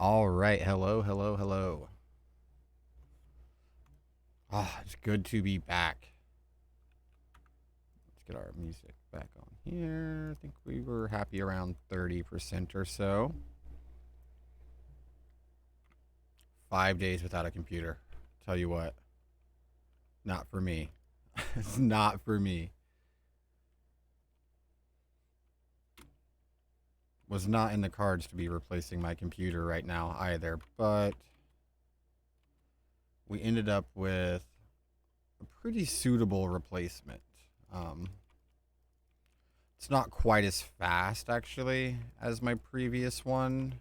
All right. Hello, hello, hello. It's good to be back. Let's get our music back on here. I think we were happy around 30% or so. 5 days without a computer. Tell you what, not for me. It's not for me. Was not in the cards to be replacing my computer right now either, but we ended up with a pretty suitable replacement. Um, It's not quite as fast, actually, as my previous one,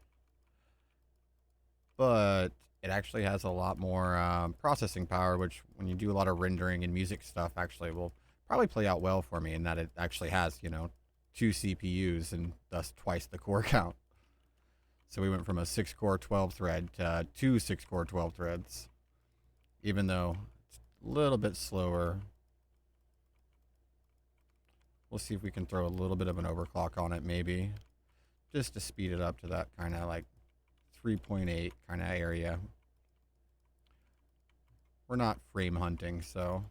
but it actually has a lot more processing power, which, when you do a lot of rendering and music stuff, actually will probably play out well for me in that it actually has, two CPUs and thus twice the core count. So we went from a 6-core 12 thread to two 6-core 12 threads, even though it's a little bit slower. We'll see if we can throw a little bit of an overclock on it, maybe, just to speed it up to that kind of like 3.8 kind of area. We're not frame hunting, so.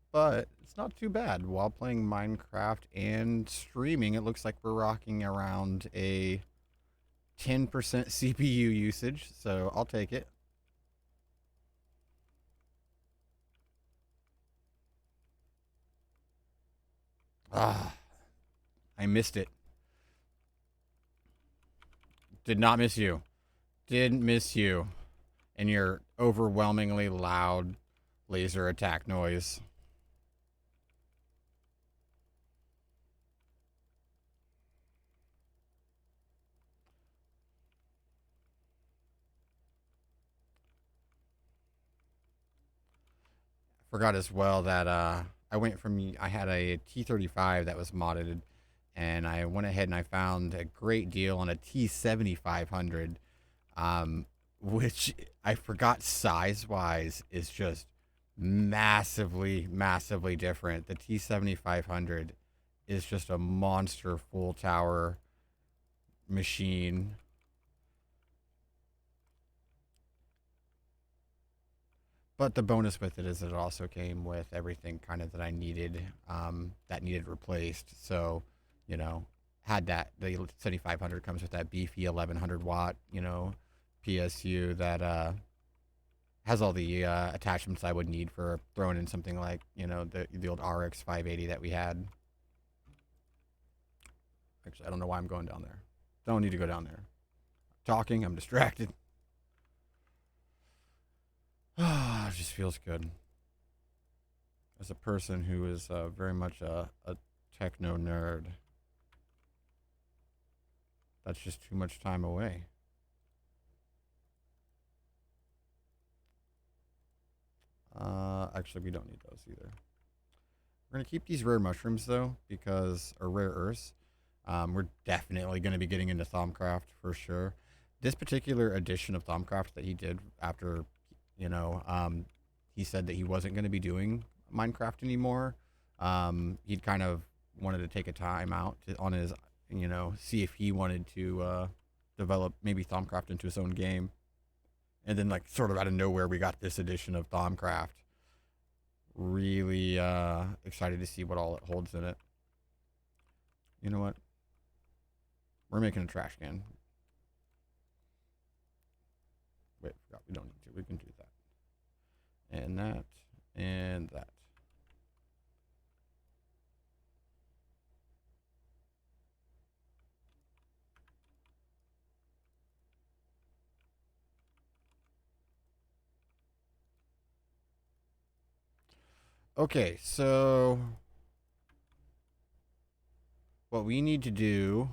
But it's not too bad. While playing Minecraft and streaming, it looks like we're rocking around a 10% CPU usage, so I'll take it. Ah, I missed it. Did not miss you. Didn't miss you. And your overwhelmingly loud laser attack noise. Forgot as well that I had a T35 that was modded, and I went ahead and I found a great deal on a T7500, um, which I forgot size wise is just massively, massively different. The T7500 is just a monster full tower machine. But the bonus with it is that it also came with everything kind of that I needed, that needed replaced. So, you know, had that, the 7500 comes with that beefy 1100 watt, PSU that has all the attachments I would need for throwing in something like, the old RX 580 that we had. Actually, I don't know why I'm going down there. Don't need to go down there. Talking, I'm distracted. It just feels good. As a person who is very much a techno nerd, that's just too much time away. Actually, we don't need those either. We're gonna keep these rare mushrooms though, or rare earths. We're definitely gonna be getting into Thaumcraft for sure. This particular edition of Thaumcraft that he did after, you know, um, he said that he wasn't gonna be doing Minecraft anymore. He'd kind of wanted to take a time out on his, see if he wanted to develop maybe Thaumcraft into his own game. And then, like, sort of out of nowhere, we got this edition of Thaumcraft. Really excited to see what all it holds in it. You know what? We're making a trash can. Wait, forgot. We don't need to. We can do that. And that. And that. Okay, so what we need to do,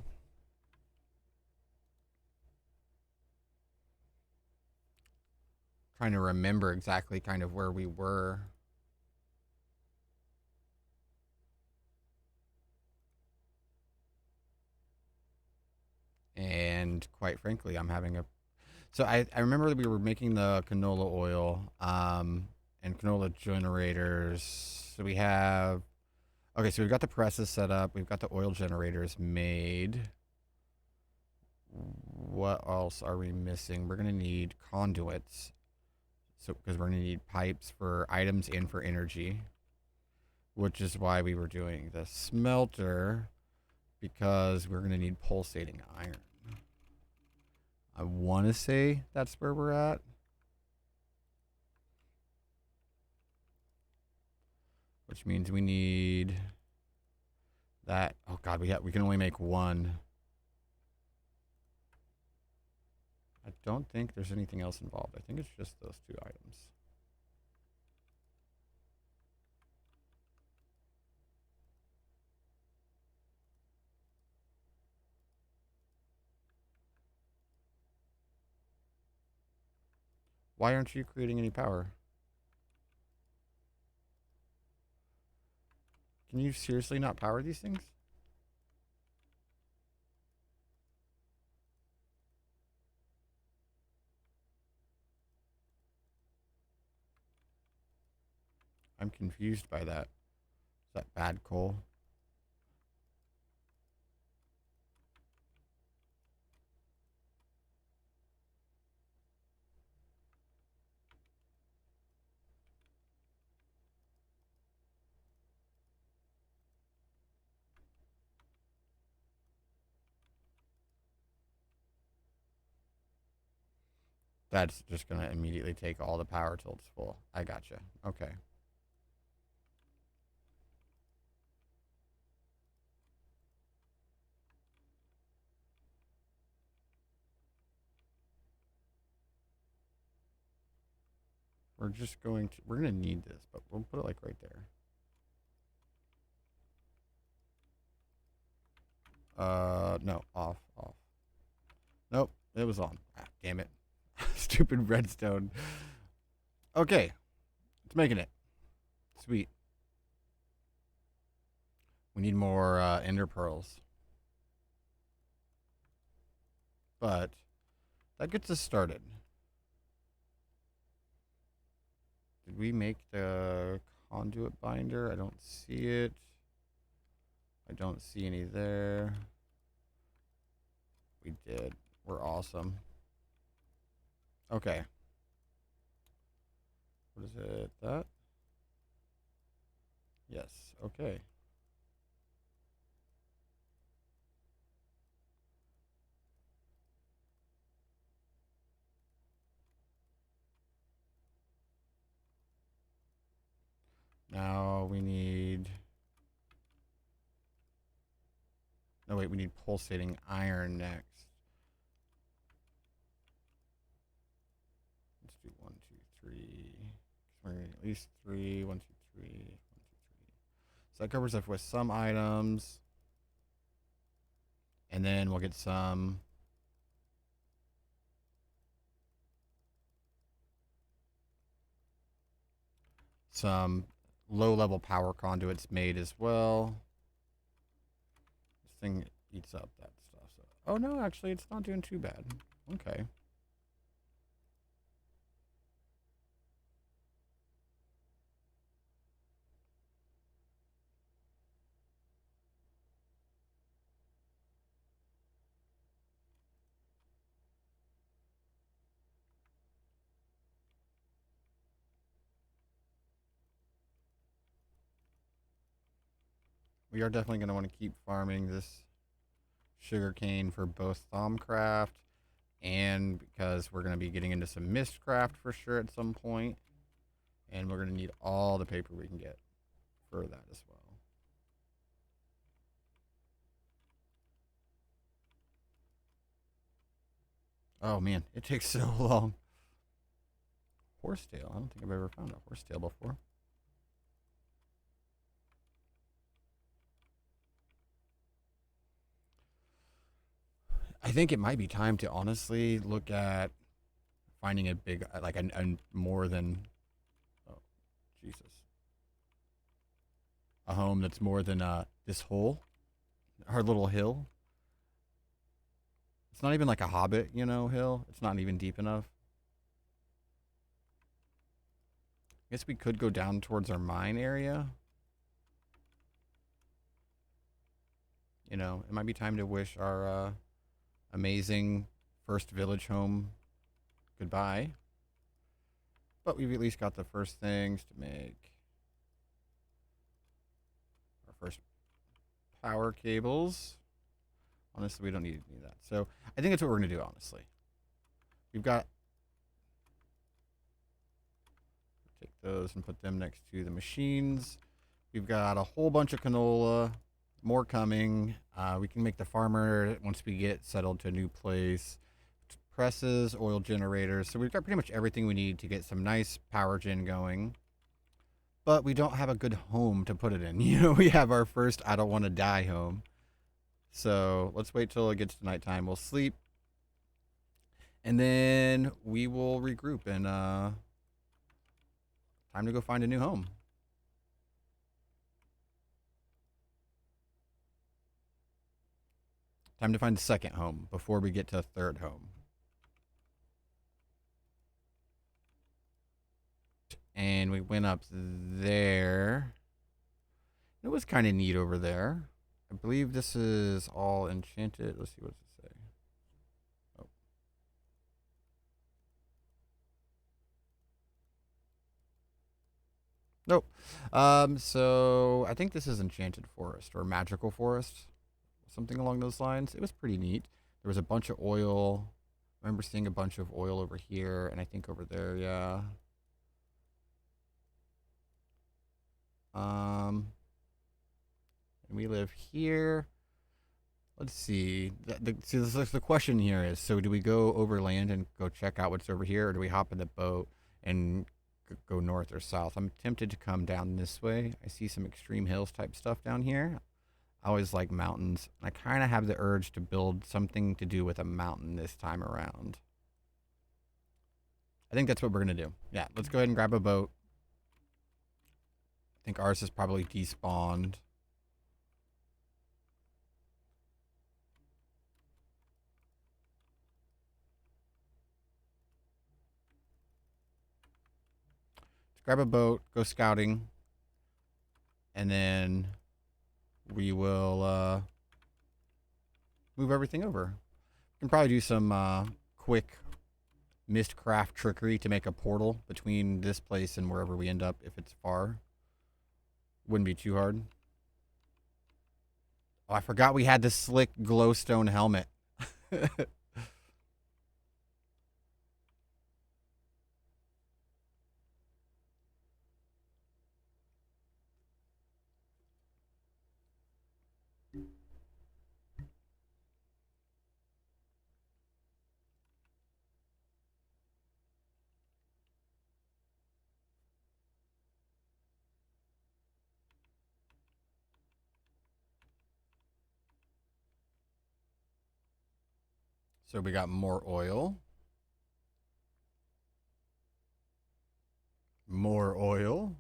trying to remember exactly kind of where we were. And quite frankly, I'm having a. So I remember that we were making the canola oil and canola generators. So we have. Okay, so we've got the presses set up. We've got the oil generators made. what else are we missing? We're gonna need conduits. So, because we're gonna need pipes for items and for energy, which is why we were doing the smelter, because we're gonna need pulsating iron. I want to say that's where we're at. Which means we need that. Oh god, we can only make one. I don't think there's anything else involved. I think it's just those two items. Why aren't you creating any power? Can you seriously not power these things? I'm confused by that. Is that bad coal? That's just going to immediately take all the power till it's full. I gotcha. Okay. We're going to need this, but we'll put it like right there. No, off. Nope, it was on. Ah, damn it. Stupid redstone. Okay, it's making it. Sweet. We need more ender pearls. But that gets us started. Did we make the conduit binder? I don't see it. I don't see any there. We did. We're awesome. Okay. What is it? That? Yes. Okay. Now we need... No, wait. We need pulsating iron next. Let's do 1, 2, 3. We're gonna at least 3. 1, 2, 3. 1, 2, 3. So that covers us with some items. And then we'll get some low-level power conduits made as well. This thing eats up that stuff. So. Oh, no, actually, it's not doing too bad. Okay. We are definitely going to want to keep farming this sugarcane for both Thaumcraft and because we're going to be getting into some Mistcraft for sure at some point. And we're going to need all the paper we can get for that as well. Oh man, it takes so long. Horsetail. I don't think I've ever found a horsetail before. I think it might be time to honestly look at finding a big, like a more than, oh, Jesus, a home that's more than this hole, our little hill. It's not even like a hobbit, hill. It's not even deep enough. I guess we could go down towards our mine area. It might be time to wish our amazing first village home goodbye. But we've at least got the first things to make our first power cables. Honestly, we don't need any of that. So I think that's what we're going to do, honestly. We've got... Take those and put them next to the machines. We've got a whole bunch of canola. More coming. We can make the farmer once we get settled to a new place. Presses, oil generators. So we've got pretty much everything we need to get some nice power gen going. But we don't have a good home to put it in. You know, we have our first I don't want to die home. So let's wait till it gets to nighttime. We'll sleep. And then we will regroup and time to go find a new home. Time to find a second home before we get to a third home. And we went up there. It was kind of neat over there. I believe this is all enchanted. Let's see, what does it say? Oh. Nope. So I think this is enchanted forest or magical forest, something along those lines. It was pretty neat. There was a bunch of oil. I remember seeing a bunch of oil over here, and I think over there, yeah. And we live here. Let's see. See, the question here is: so do we go overland and go check out what's over here, or do we hop in the boat and go north or south? I'm tempted to come down this way. I see some extreme hills type stuff down here. I always like mountains. I kind of have the urge to build something to do with a mountain this time around. I think that's what we're gonna do. Yeah, let's go ahead and grab a boat. I think ours is probably despawned. Let's grab a boat, go scouting, and then we will move everything over. We can probably do some quick mistcraft trickery to make a portal between this place and wherever we end up if it's far. Wouldn't be too hard. Oh, I forgot we had the slick glowstone helmet. So we got more oil. More oil.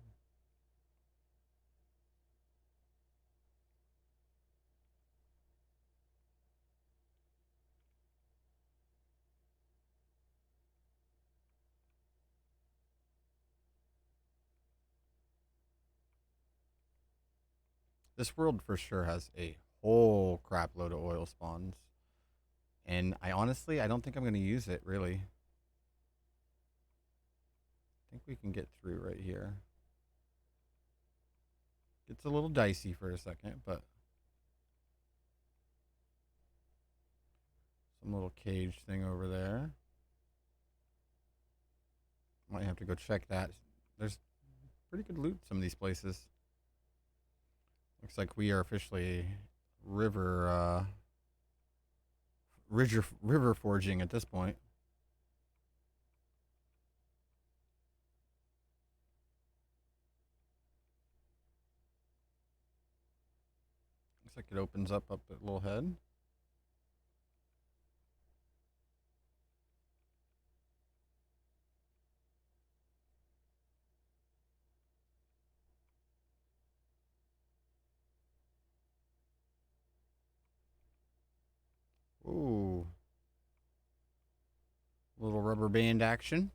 This world for sure has a whole crap load of oil spawns. And I don't think I'm going to use it, really. I think we can get through right here. It's a little dicey for a second, but some little cage thing over there. Might have to go check that. There's pretty good loot some of these places. Looks like we are officially river forging at this point. Looks like it opens up a little head. Ooh. Little rubber band action.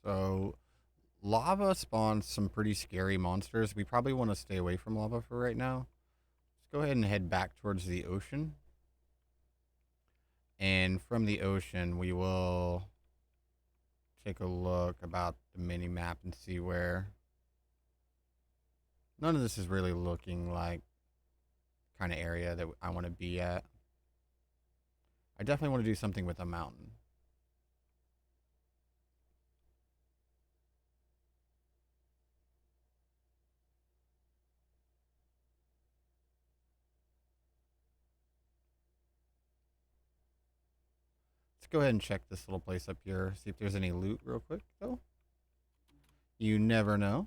So lava spawns some pretty scary monsters. We probably want to stay away from lava for right now. Let's go ahead and head back towards the ocean. And from the ocean, we will take a look about the mini map and see where. None of this is really looking like kind of area that I want to be at. I definitely want to do something with a mountain. Let's go ahead and check this little place up here. See if there's any loot real quick, though. You never know.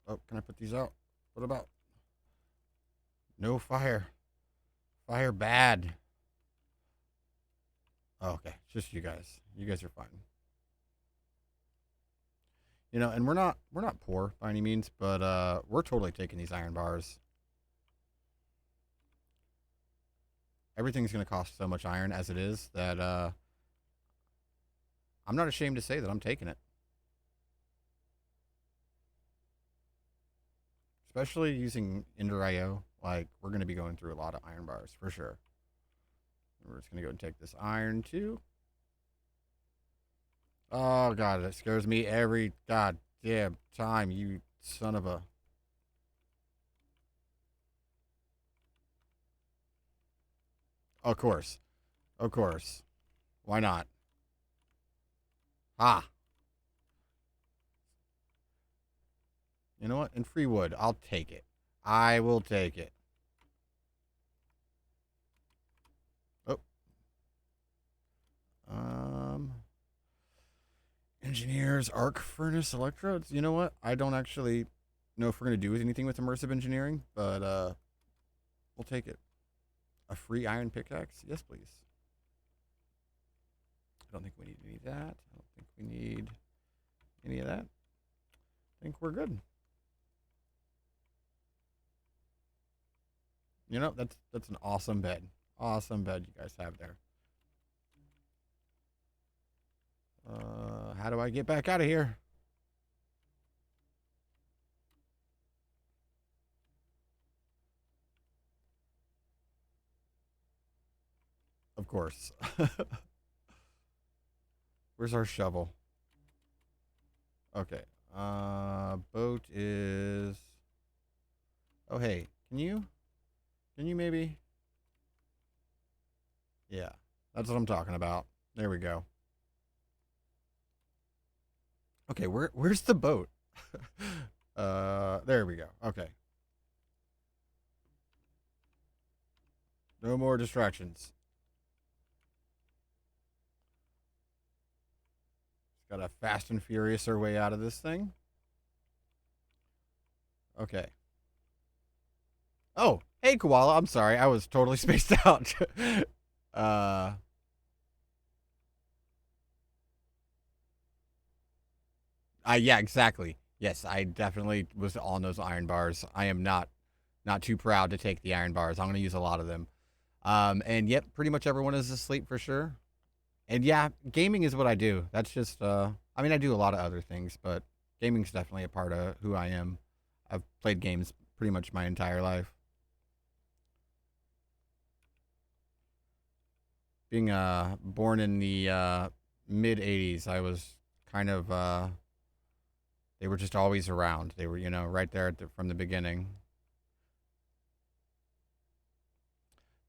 Oh, can I put these out? What about? No fire. Fire bad. Oh, okay, it's just you guys. You guys are fine. You know, and we're not poor by any means, but we're totally taking these iron bars. Everything's gonna cost so much iron as it is that I'm not ashamed to say that I'm taking it. Especially using Ender IO, like we're gonna be going through a lot of iron bars for sure. We're just gonna go and take this iron too. Oh god, that scares me every goddamn time, you son of a. Of course. Of course. Why not? Ah. You know what? In free wood, I'll take it. I will take it. Oh. Um Engineers, arc furnace electrodes. You know what? I don't actually know if we're gonna do anything with immersive engineering, but we'll take it. A free iron pickaxe? Yes, please. I don't think we need any of that. I don't think we need any of that. I think we're good. You know, that's an awesome bed. Awesome bed you guys have there. How do I get back out of here? Of course. Where's our shovel? Okay. Boat is. Oh hey, Can you maybe? Yeah, that's what I'm talking about. There we go. Okay, where's the boat? There we go. Okay, no more distractions. Got to fast and furious our way out of this thing. Okay. Oh, hey koala. I'm sorry, I was totally spaced out. uh, yeah, exactly. Yes, I definitely was on those iron bars. I am not too proud to take the iron bars. I'm gonna use a lot of them. And yep, pretty much everyone is asleep for sure. And yeah, gaming is what I do. That's just I mean I do a lot of other things, but gaming's definitely a part of who I am. I've played games pretty much my entire life. Being born in the mid 80s, I was kind of they were just always around. They were, you know, right there from the beginning.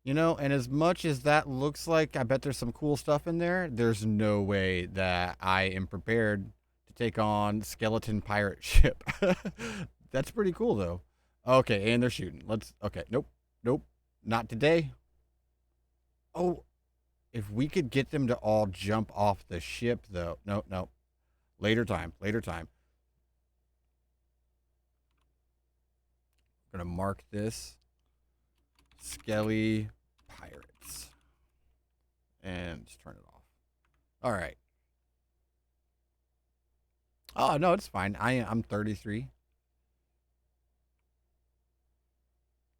You know, and as much as that looks like I bet there's some cool stuff in there, there's no way that I am prepared to take on skeleton pirate ship. That's pretty cool though. Okay, and they're shooting. Let's okay, nope. Nope. Not today. Oh, if we could get them to all jump off the ship though. No, no. Later time. Later time. I'm gonna mark this. Skelly pirates. And just turn it off. All right. Oh no, it's fine. I'm 33.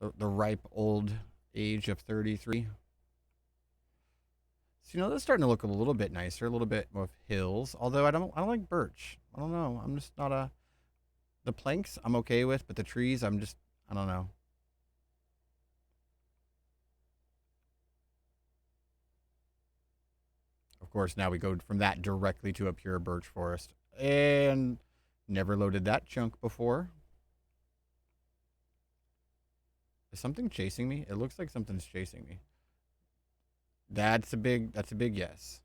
the ripe old age of 33. So, that's starting to look a little bit nicer, a little bit with hills. Although I don't like birch. I don't know. I'm just not a the planks I'm okay with, but the trees I don't know. Of course, now we go from that directly to a pure birch forest, and never loaded that chunk before. Is something chasing me? It looks like something's chasing me. That's a big yes.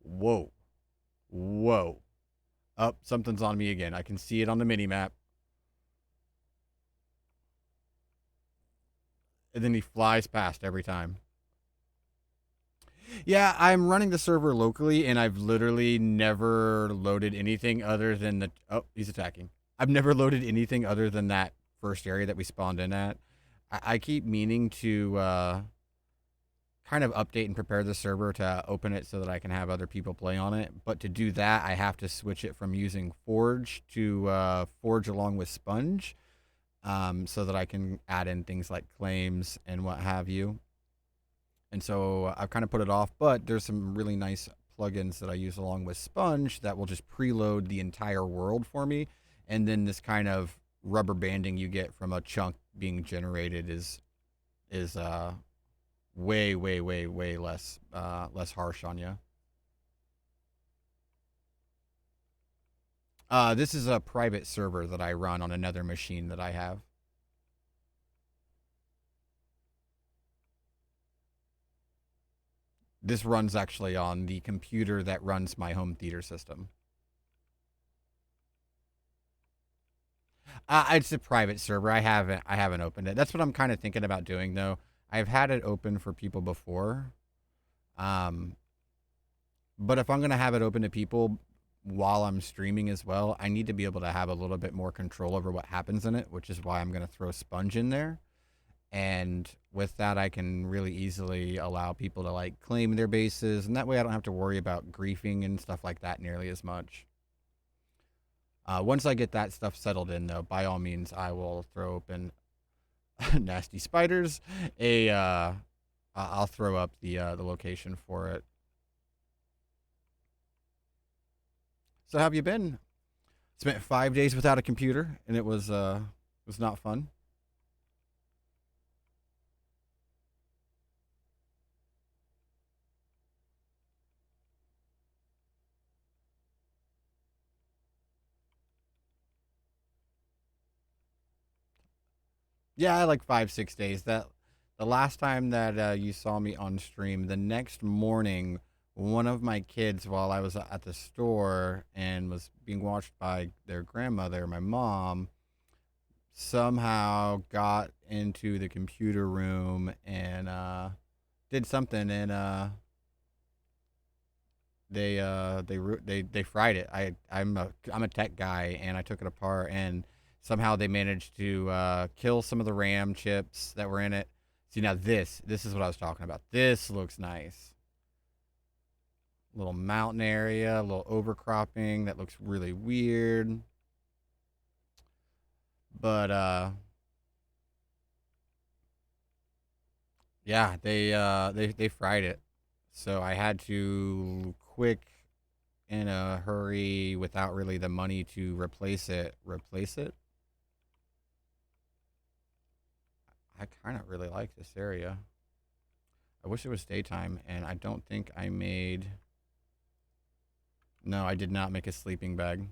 Whoa. Whoa. Up, something's on me again. I can see it on the mini map. And then he flies past every time. Yeah, I'm running the server locally, and I've literally never loaded anything other than the. Oh, he's attacking. I've never loaded anything other than that first area that we spawned in at. I keep meaning to kind of update and prepare the server to open it so that I can have other people play on it. But to do that, I have to switch it from using Forge to Forge along with Sponge, so that I can add in things like claims and what have you. And so I've kind of put it off, but there's some really nice plugins that I use along with Sponge that will just preload the entire world for me. And then this kind of rubber banding you get from a chunk being generated is way, way, way, way less harsh on you. This is a private server that I run on another machine that I have. This runs actually on the computer that runs my home theater system. It's a private server. I haven't opened it. That's what I'm kind of thinking about doing though. I've had it open for people before. Um, but if I'm gonna have it open to people while I'm streaming as well, I need to be able to have a little bit more control over what happens in it, which is why I'm gonna throw Sponge in there. And with that, I can really easily allow people to like claim their bases, and that way I don't have to worry about griefing and stuff like that nearly as much. Once I get that stuff settled in, though, by all means, I will throw open nasty spiders. I'll throw up the location for it. So, have you been? Spent 5 days without a computer, and it was not fun. Yeah, I like 5 6 days. That the last time that you saw me on stream, the next morning, one of my kids, while I was at the store and was being watched by their grandmother, my mom, somehow got into the computer room and did something, and they fried it. I'm a tech guy, and I took it apart, and somehow they managed to kill some of the RAM chips that were in it. See, now this is what I was talking about. This looks nice. Little mountain area, a little overcropping that looks really weird. But yeah, they fried it. So I had to quick in a hurry without really the money to replace it. Replace it. I kind of really like this area. I wish it was daytime, and I don't think I made. No, I did not make a sleeping bag.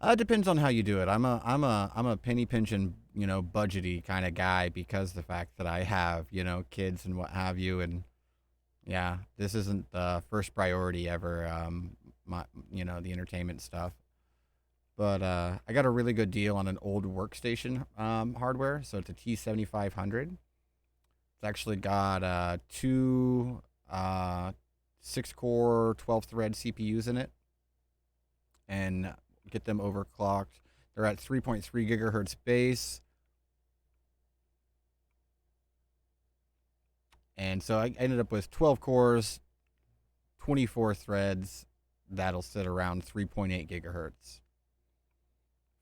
It depends on how you do it. I'm a penny pinching, budgety kind of guy because the fact that I have, kids and what have you, and yeah, this isn't the first priority ever. My, the entertainment stuff. But I got a really good deal on an old workstation hardware. So it's a T7500. It's actually got two 6 core, 12 thread CPUs in it, and get them overclocked. They're at 3.3 gigahertz base. And so I ended up with 12 cores, 24 threads, that'll sit around 3.8 gigahertz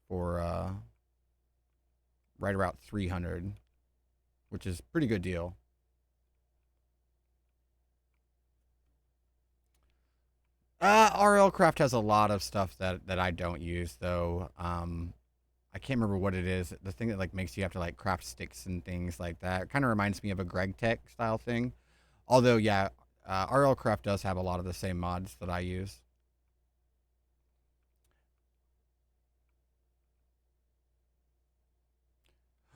for right around 300, which is a pretty good deal. RL Craft has a lot of stuff that I don't use though. I can't remember what it is. The thing that like makes you have to like craft sticks and things like that. It kind of reminds me of a Greg Tech style thing. Although yeah, RL Craft does have a lot of the same mods that I use.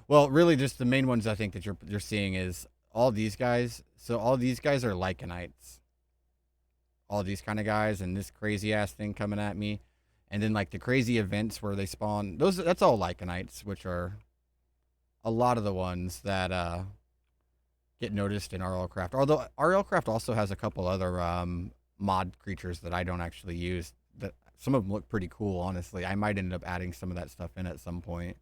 Well, really, just the main ones I think that you're seeing is all these guys. So all these guys are Lycanites. All these kind of guys, and this crazy ass thing coming at me, and then like the crazy events where they spawn. That's all Lycanites, which are a lot of the ones that get noticed in RL Craft. Although RL Craft also has a couple other mod creatures that I don't actually use. That some of them look pretty cool. Honestly, I might end up adding some of that stuff in at some point.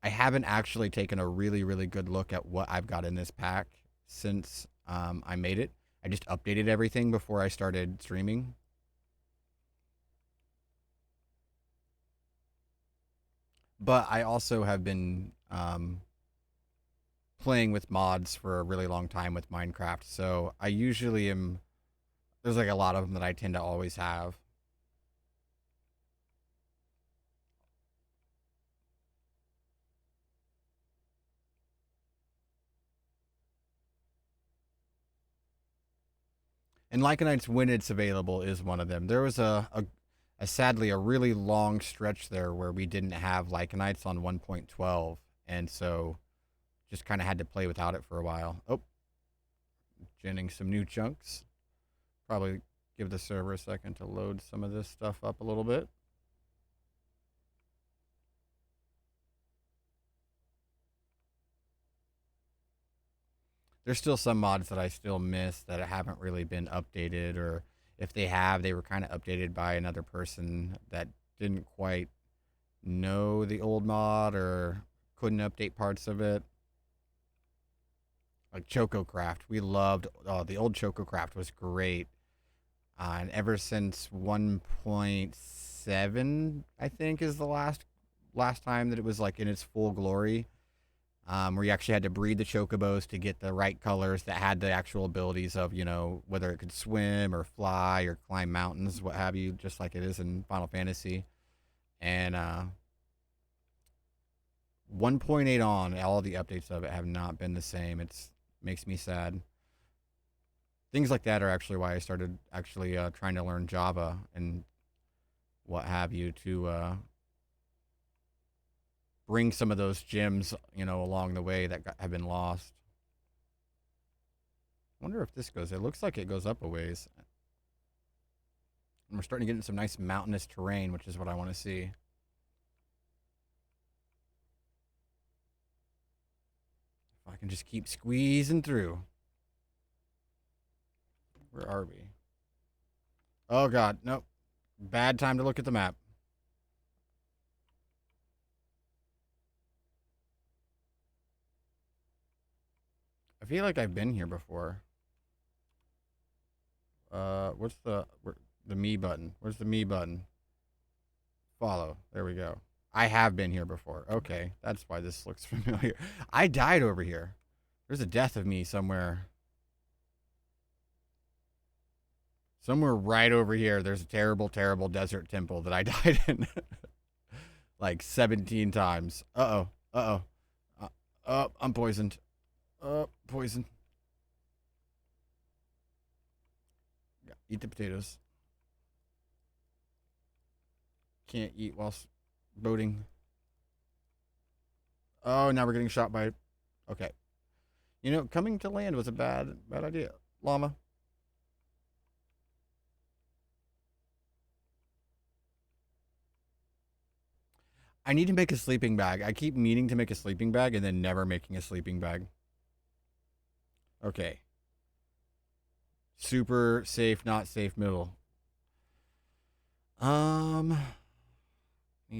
I haven't actually taken a really good look at what I've got in this pack since I made it. I just updated everything before I started streaming. But I also have been playing with mods for a really long time with Minecraft. So I usually am. There's like a lot of them that I tend to always have. And Lycanites, when it's available, is one of them. There was a sadly a really long stretch there where we didn't have Lycanites on 1.12, and so just kind of had to play without it for a while. Oh, genning some new chunks. Probably give the server a second to load some of this stuff up a little bit. There's still some mods that I still miss that haven't really been updated, or if they have, they were kind of updated by another person that didn't quite know the old mod or couldn't update parts of it. Like Choco Craft, we loved. Oh, the old Choco Craft was great, and ever since 1.7, I think is the last time that it was like in its full glory. Where you actually had to breed the chocobos to get the right colors that had the actual abilities of, whether it could swim or fly or climb mountains, what have you, just like it is in Final Fantasy. And 1.8 on, all the updates of it have not been the same. It's makes me sad. Things like that are actually why I started actually trying to learn Java and what have you to bring some of those gems, along the way that have been lost. I wonder if this goes. It looks like it goes up a ways. And we're starting to get into some nice mountainous terrain, which is what I want to see. If I can just keep squeezing through. Where are we? Oh, God. Nope. Bad time to look at the map. I feel like I've been here before. What's the me button? Where's the me button? Follow. There we go. I have been here before. Okay, that's why this looks familiar. I died over here. There's a death of me somewhere. Somewhere right over here, there's a terrible desert temple that I died in like 17 times. Uh oh. Uh oh. Oh, I'm poisoned. Poison. Eat the potatoes. Can't eat whilst boating. Oh, now we're getting shot by. Okay. Coming to land was a bad idea. Llama. I need to make a sleeping bag. I keep meaning to make a sleeping bag and then never making a sleeping bag. Okay. Super safe, not safe middle. Need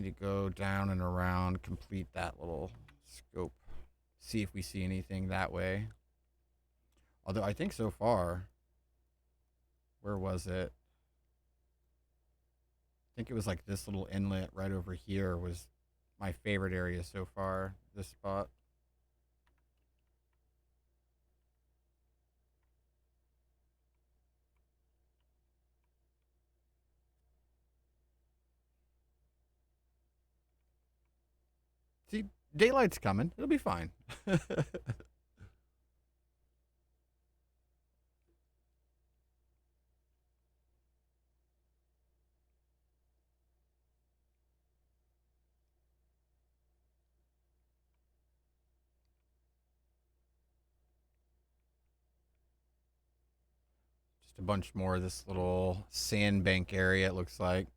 to go down and around, complete that little scope. See if we see anything that way. Although I think so far, where was it? think it was like this little inlet right over here was my favorite area so far. This spot. See, daylight's coming. It'll be fine. Just a bunch more of this little sandbank area, it looks like.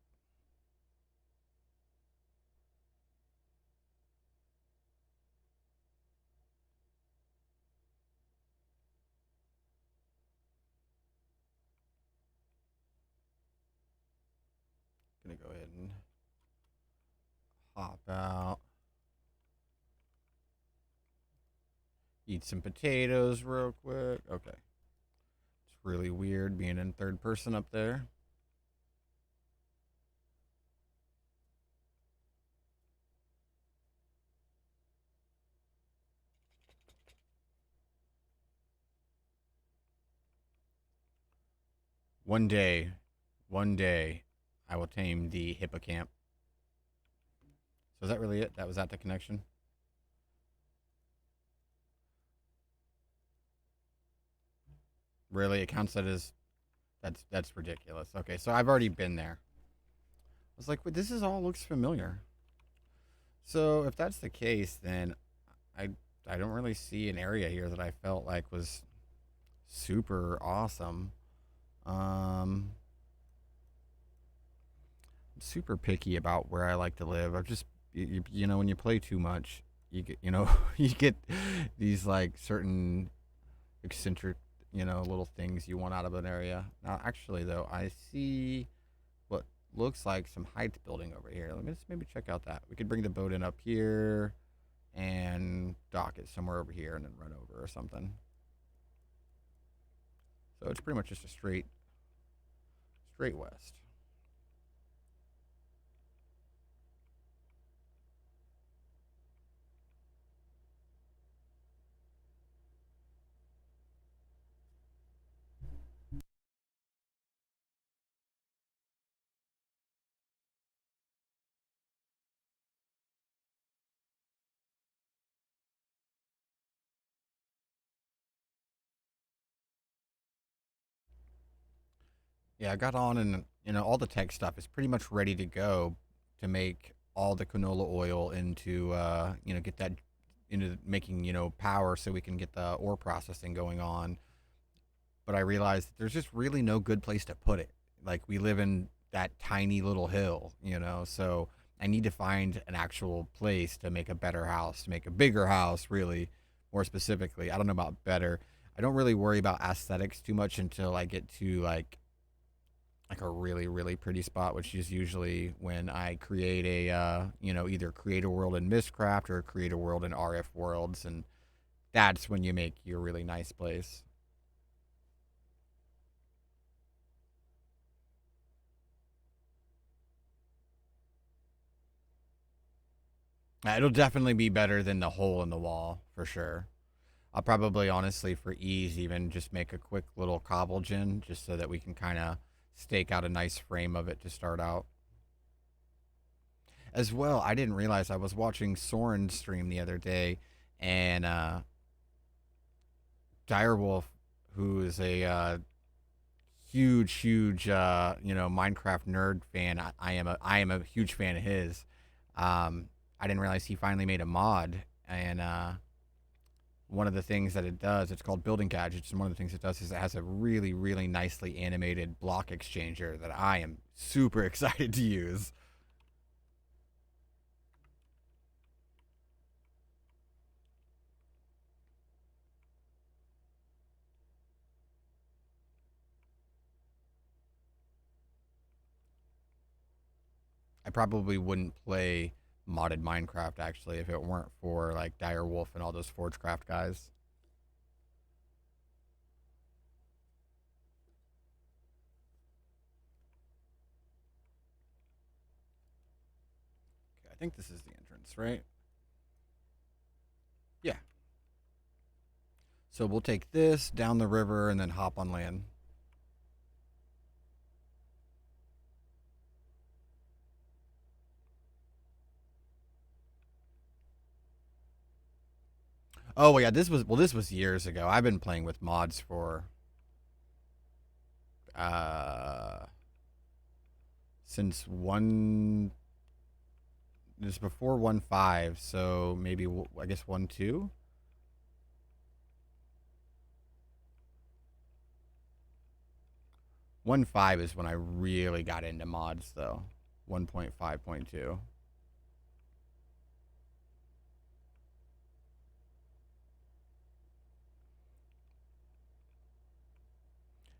Gonna go ahead and hop out. Eat some potatoes real quick. Okay. It's really weird being in third person up there. One day, one day, I will tame the hippocamp. So is that really it? That was at the connection? Really? It counts that as that's ridiculous. Okay, so I've already been there. I was like, wait, this is all looks familiar. So if that's the case, then I I don't really see an area here that I felt like was super awesome. Um, I'm super picky about where I like to live. I've just you know when you play too much, you get you get these like certain eccentric little things you want out of an area. Now actually though, I see what looks like some heights building over here. Let me just maybe check out that. We could bring the boat in up here and dock it somewhere over here and then run over or something. So it's pretty much just a straight west. Yeah, I got on and all the tech stuff is pretty much ready to go to make all the canola oil into get that into making power so we can get the ore processing going on. But I realized there's just really no good place to put it. Like we live in that tiny little hill, so I need to find an actual place to make a better house, to make a bigger house, really, more specifically. I don't know about better. I don't really worry about aesthetics too much until I get to like a really really pretty spot, which is usually when I create a either create a world in Mistcraft or create a world in RF Worlds, and that's when you make your really nice place. It'll definitely be better than the hole in the wall for sure. I'll probably honestly for ease even just make a quick little cobble gen just so that we can kind of stake out a nice frame of it to start out. As well, I didn't realize I was watching Soren stream the other day, and Direwolf, who is a huge Minecraft nerd fan. I am a huge fan of his. I didn't realize he finally made a mod, and one of the things that it does, it's called Building Gadgets, and one of the things it does is it has a really really nicely animated block exchanger that I am super excited to use. I probably wouldn't play modded Minecraft actually if it weren't for like Direwolf and all those Forgecraft guys. I think this is the entrance, right? Yeah. So we'll take this down the river and then hop on land. Oh well, yeah, this was years ago. I've been playing with mods for uh since one this before 1.5, so maybe I guess 1.2. 1.5 is when I really got into mods though. 1.5.2.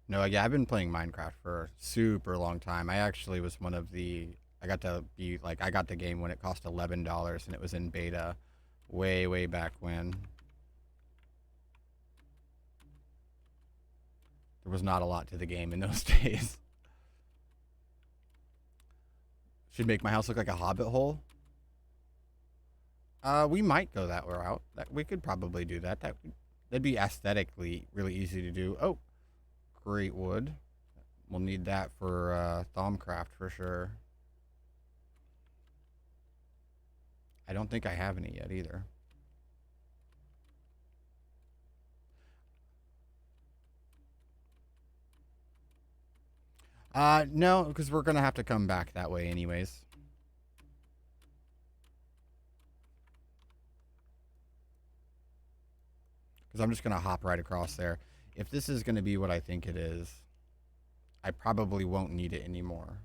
No, yeah, I've been playing Minecraft for a super long time. I actually was one of the I got to be like I got the game when it cost $11 and it was in beta way back when. There was not a lot to the game in those days. Should make my house look like a hobbit hole. We might go that route. That we could probably do that. That'd be aesthetically really easy to do. Oh, great wood. We'll need that for Thaumcraft for sure. I don't think I have any yet either. No, because we're gonna have to come back that way anyways. Because I'm just gonna hop right across there. If this is gonna be what I think it is, I probably won't need it anymore.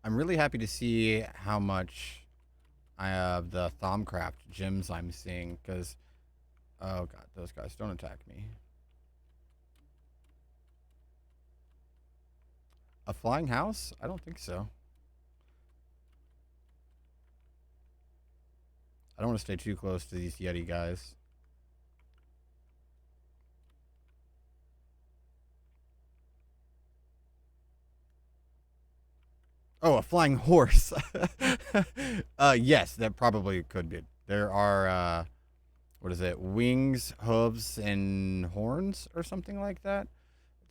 I'm really happy to see how much I have the Thaumcraft gems I'm seeing, because oh god, those guys don't attack me. A flying house? I don't think so. I don't want to stay too close to these Yeti guys. Oh, a flying horse. Yes, that probably could be. There are what is it? Wings, hooves, and horns or something like that.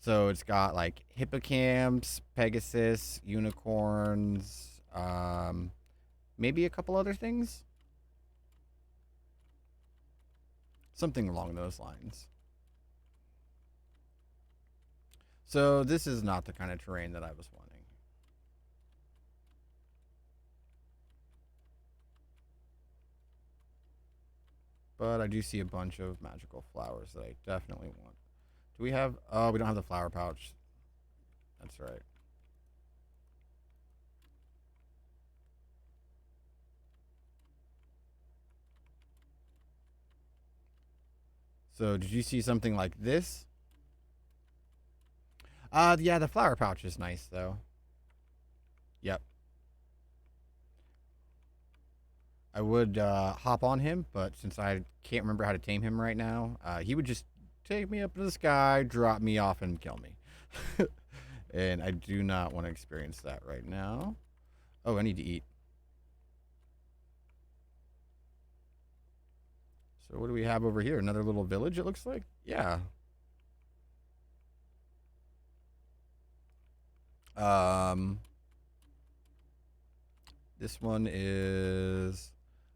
So it's got like hippocamps, Pegasus, unicorns, maybe a couple other things. Something along those lines. So this is not the kind of terrain that I was wanting. But I do see a bunch of magical flowers that I definitely want. Do we have? Oh, we don't have the flower pouch. That's right. So did you see something like this? Yeah, the flower pouch is nice though. Yep. I would hop on him, but since I can't remember how to tame him right now, he would just take me up to the sky, drop me off, and kill me. And I do not want to experience that right now. Oh, I need to eat. So what do we have over here? Another little village, it looks like? Yeah. Um, this one is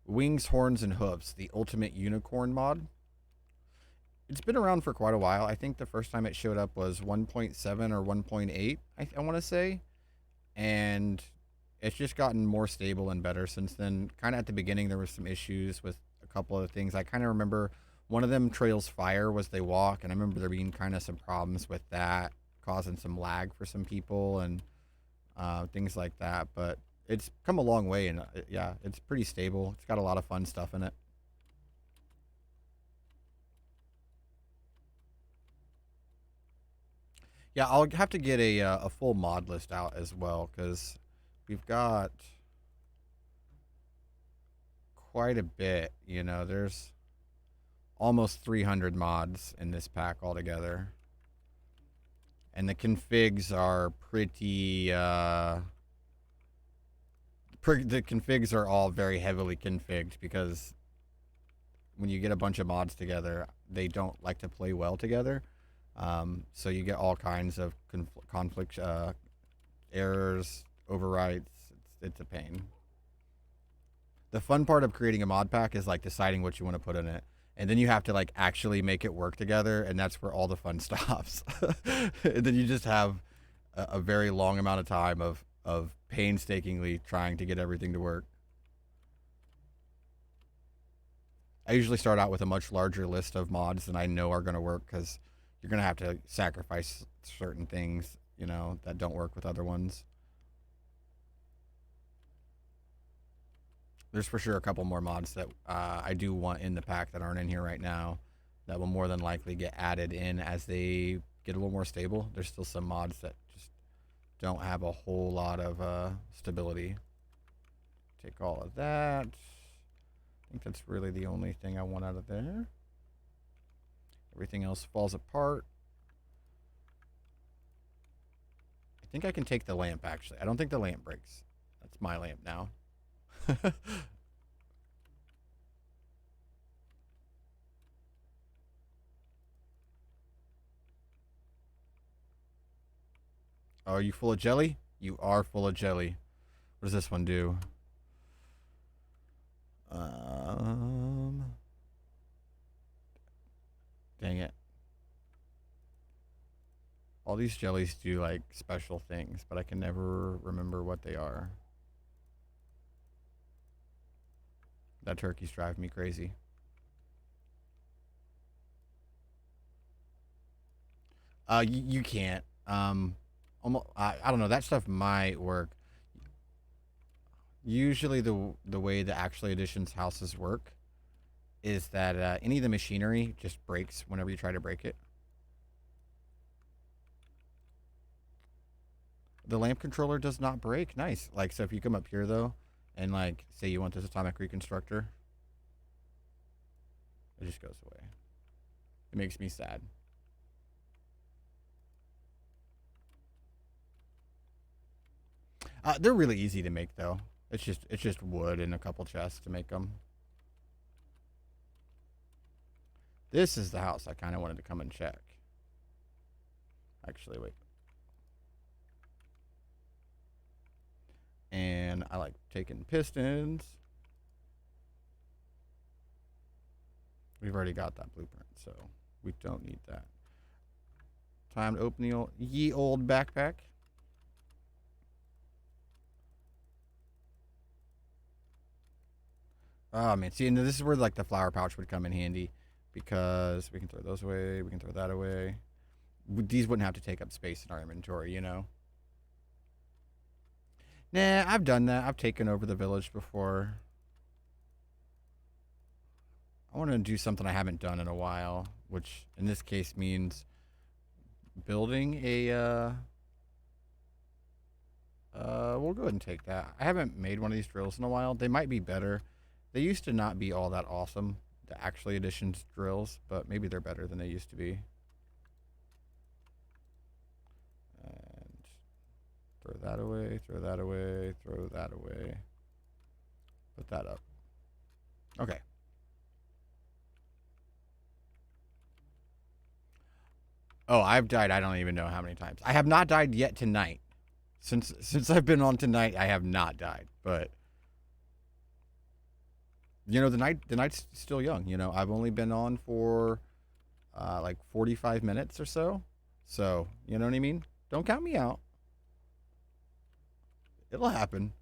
Wings, Horns, and Hooves, the ultimate unicorn mod. It's been around for quite a while. I think the first time it showed up was 1.7 or 1.8, I want to say. And it's just gotten more stable and better since then. Kind of at the beginning, there was some issues with a couple of things. I kind of remember one of them trails fire as they walk, and I remember there being kind of some problems with that, causing some lag for some people and things like that. But it's come a long way, and yeah, it's pretty stable. It's got a lot of fun stuff in it. Yeah, I'll have to get a full mod list out as well because we've got quite a bit. You know, there's almost 300 mods in this pack altogether. And the configs are pretty, the configs are all very heavily configured because when you get a bunch of mods together, they don't like to play well together. So you get all kinds of conflict, errors, overwrites. It's a pain. The fun part of creating a mod pack is like deciding what you want to put in it. And then you have to like actually make it work together, and that's where all the fun stops. And then you just have a very long amount of time of painstakingly trying to get everything to work. I usually start out with a much larger list of mods than I know are going to work because you're going to have to sacrifice certain things, that don't work with other ones. There's for sure a couple more mods that I do want in the pack that aren't in here right now that will more than likely get added in as they get a little more stable. There's still some mods that just don't have a whole lot of stability. Take all of that. I think that's really the only thing I want out of there. Everything else falls apart. I think I can take the lamp, actually. I don't think the lamp breaks. That's my lamp now. Oh, are you full of jelly? You are full of jelly. What does this one do? Dang it. All these jellies do like special things, but I can never remember what they are. That turkey's driving me crazy. You can't. Almost. I don't know. That stuff might work. Usually, the way the actual editions houses work is that any of the machinery just breaks whenever you try to break it. The lamp controller does not break. Nice. Like, so if you come up here though, and like say you want this atomic reconstructor, it just goes away. It makes me sad. They're really easy to make though. It's just wood and a couple chests to make them. This is the house I kind of wanted to come and check. Actually, wait. And I like taking pistons. We've already got that blueprint, so we don't need that. Time to open the ye old backpack. Oh man, see, and this is where like the flower pouch would come in handy because we can throw those away, we can throw that away. These wouldn't have to take up space in our inventory, Nah, I've done that. I've taken over the village before. I want to do something I haven't done in a while, which in this case means building a. We'll go ahead and take that. I haven't made one of these drills in a while. They might be better. They used to not be all that awesome, the actually editions drills, but maybe they're better than they used to be. And throw that away, throw that away, throw that away. Put that up. Okay. Oh, I've died I don't even know how many times. I have not died yet tonight. Since I've been on tonight, I have not died. But the night's still young. I've only been on for like 45 minutes or so. So, you know what I mean? Don't count me out. It'll happen.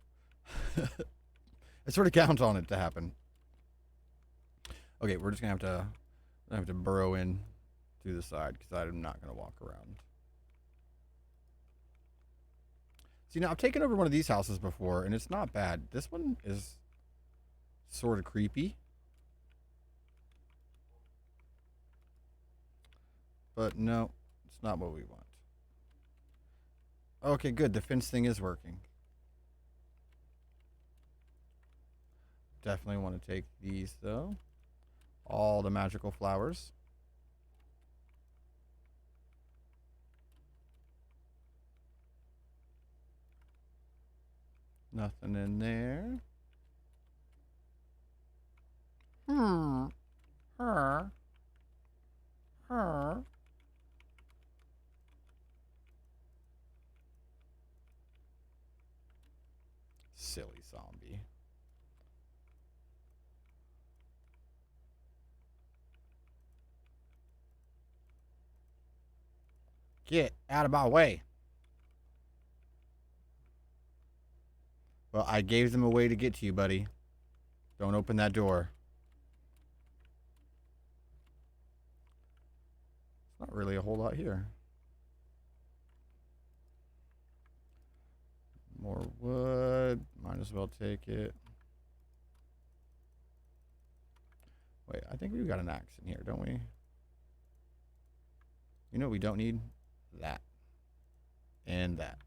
I sort of count on it to happen. Okay, we're just gonna have to burrow in through the side because I'm not gonna walk around. See, I've taken over one of these houses before, and it's not bad. This one is sort of creepy. But no, it's not what we want. Okay, good. The fence thing is working. Definitely want to take these, though. all the magical flowers. Nothing in there. Hmm. Her. Her. Silly zombie. Get out of my way. Well, I gave them a way to get to you, buddy. Don't open that door. It's not really a whole lot here. More wood. Might as well take it. Wait, I think we've got an axe in here, don't we? You know what we don't need? That. And that.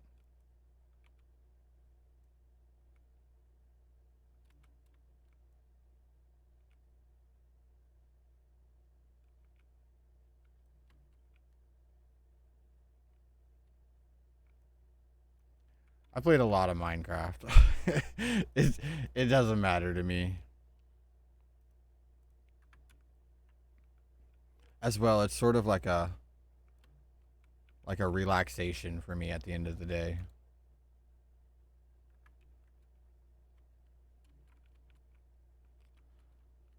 I played a lot of Minecraft. It doesn't matter to me. As well, it's sort of like a relaxation for me at the end of the day.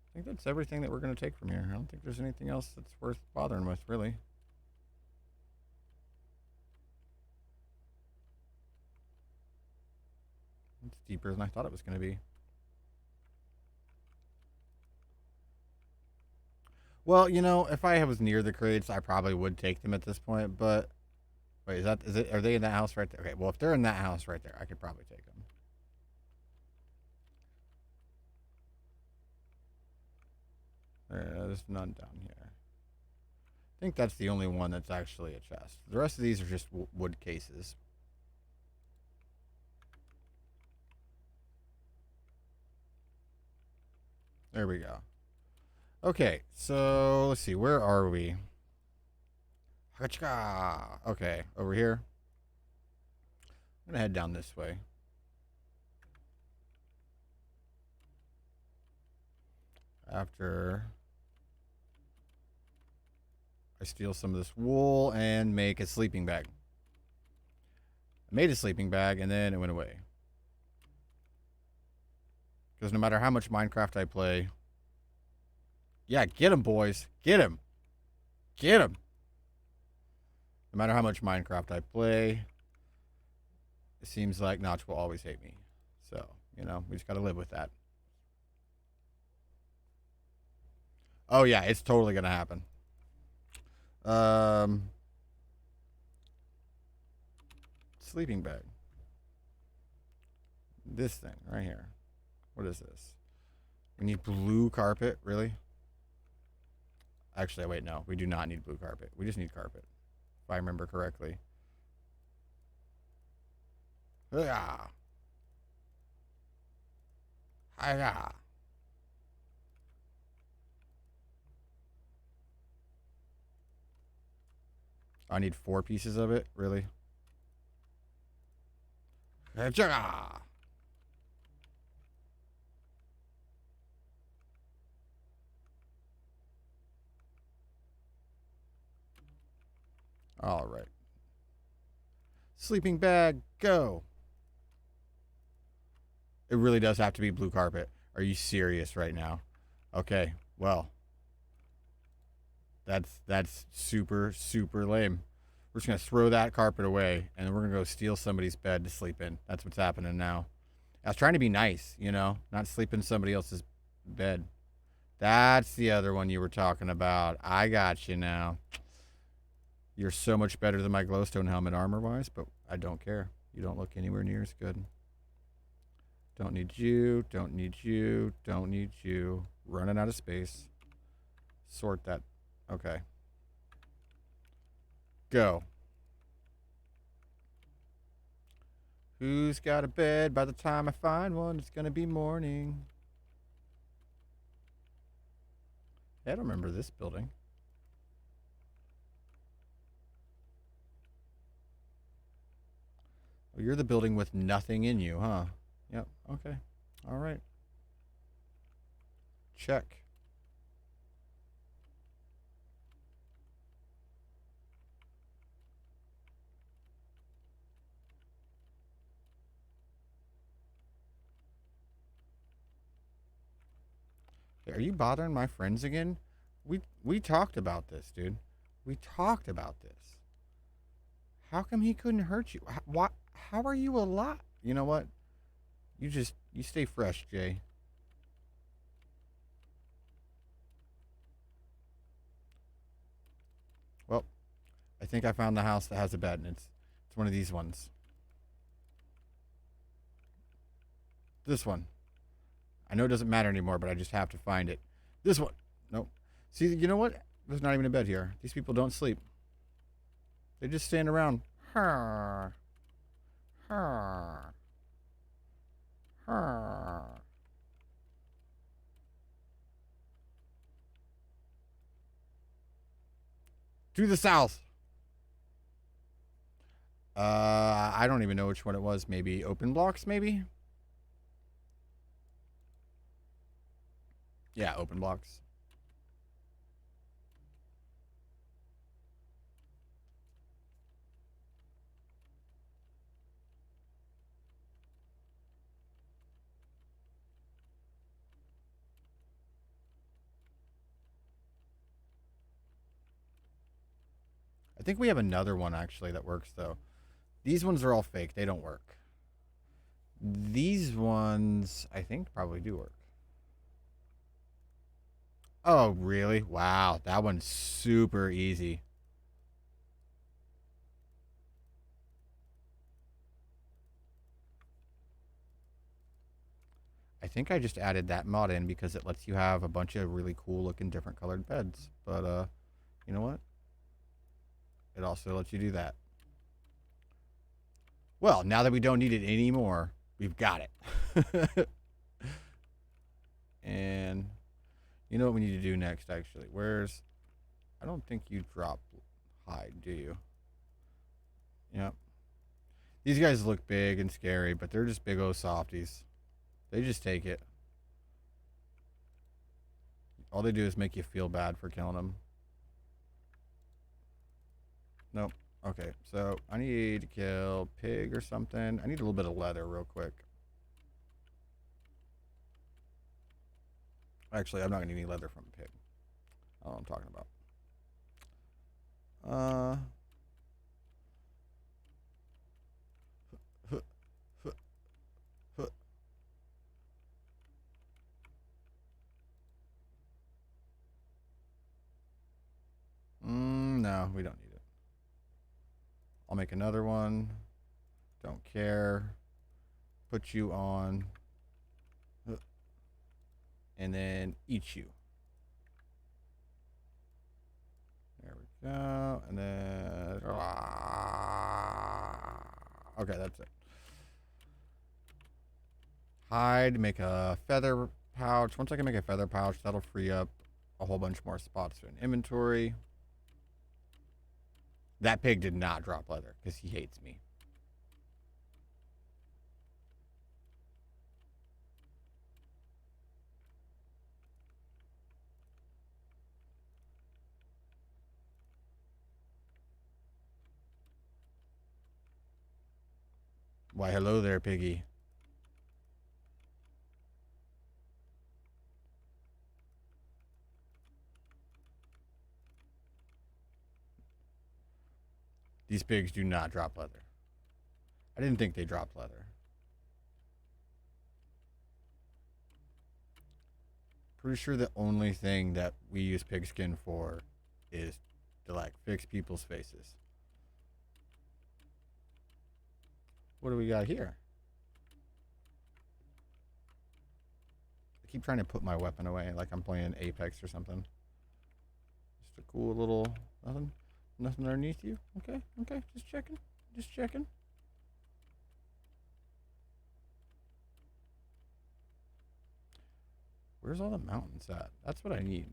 I think that's everything that we're going to take from here. I don't think there's anything else that's worth bothering with, really. It's deeper than I thought it was going to be. Well, you know, if I was near the crates, I probably would take them at this point. But wait, is it? Are they in that house right there? Okay, well, if they're in that house right there, I could probably take them. There's none down here. I think that's the only one that's actually a chest. The rest of these are just wood cases. There we go. Okay, so let's see. Where are we? Okay, over here. I'm gonna head down this way. After I steal some of this wool and make a sleeping bag. I made a sleeping bag and then it went away. Because no matter how much Minecraft I play, yeah, get him, boys. Get him. Get him. No matter how much Minecraft I play, it seems like Notch will always hate me. So, you know, we just got to live with that. Oh, yeah, it's totally going to happen. Sleeping bag. This thing right here. What is this? We need blue carpet, really? Actually, wait, no. We do not need blue carpet. We just need carpet. If I remember correctly. Yeah. Hiya. I need 4 pieces of it, really? All right. Sleeping bag, go. It really does have to be blue carpet. Are you serious right now? Okay, well, that's super lame. We're just gonna throw that carpet away, and then we're gonna go steal somebody's bed to sleep in. That's what's happening now. I was trying to be nice, you know, not sleep in somebody else's bed. That's the other one you were talking about. I got you now. You're so much better than my glowstone helmet armor wise, but I don't care. You don't look anywhere near as good. Don't need you. Don't need you. Don't need you. Running out of space. Sort that. Okay. Go. Who's got a bed? By the time I find one, it's going to be morning. Hey, I don't remember this building. Oh, you're the building with nothing in you, huh? Yep. Okay. All right. Check. Are you bothering my friends again? We talked about this, dude. We talked about this. How come he couldn't hurt you? Why? How are you alive? You know what? You stay fresh, Jay. Well, I think I found the house that has a bed, and it's one of these ones. This one. I know it doesn't matter anymore, but I just have to find it. This one. Nope. See, you know what? There's not even a bed here. These people don't sleep. They just stand around. Huh. Huh. Huh. To the south. I don't even know which one it was. Maybe open blocks, maybe? Yeah, open blocks. I think we have another one actually that works though. These ones are all fake. They don't work. These ones, I think, probably do work. Oh, really? Wow. That one's super easy. I think I just added that mod in because it lets you have a bunch of really cool looking different colored beds. But, you know what? It also lets you do that. Well, now that we don't need it anymore, we've got it. And you know what we need to do next, actually? Where's. I don't think you drop hide, do you? Yep. These guys look big and scary, but they're just big old softies. They just take it. All they do is make you feel bad for killing them. Nope. Okay, so I need to kill pig or something. I need a little bit of leather real quick. Actually, I'm not going to need any leather from a pig. I don't know what I'm talking about. Uh. No, we don't need it. I'll make another one. Don't care. Put you on. And then eat you. There we go. And then. Okay, that's it. Hide, make a feather pouch. Once I can make a feather pouch, that'll free up a whole bunch more spots in inventory. That pig did not drop leather because he hates me. Why, hello there, piggy. These pigs do not drop leather. I didn't think they dropped leather. Pretty sure the only thing that we use pigskin for is to like fix people's faces. What do we got here? I keep trying to put my weapon away like I'm playing Apex or something. Just a cool little nothing underneath you. Okay, okay, just checking. Just checking. Where's all the mountains at? That's what I need.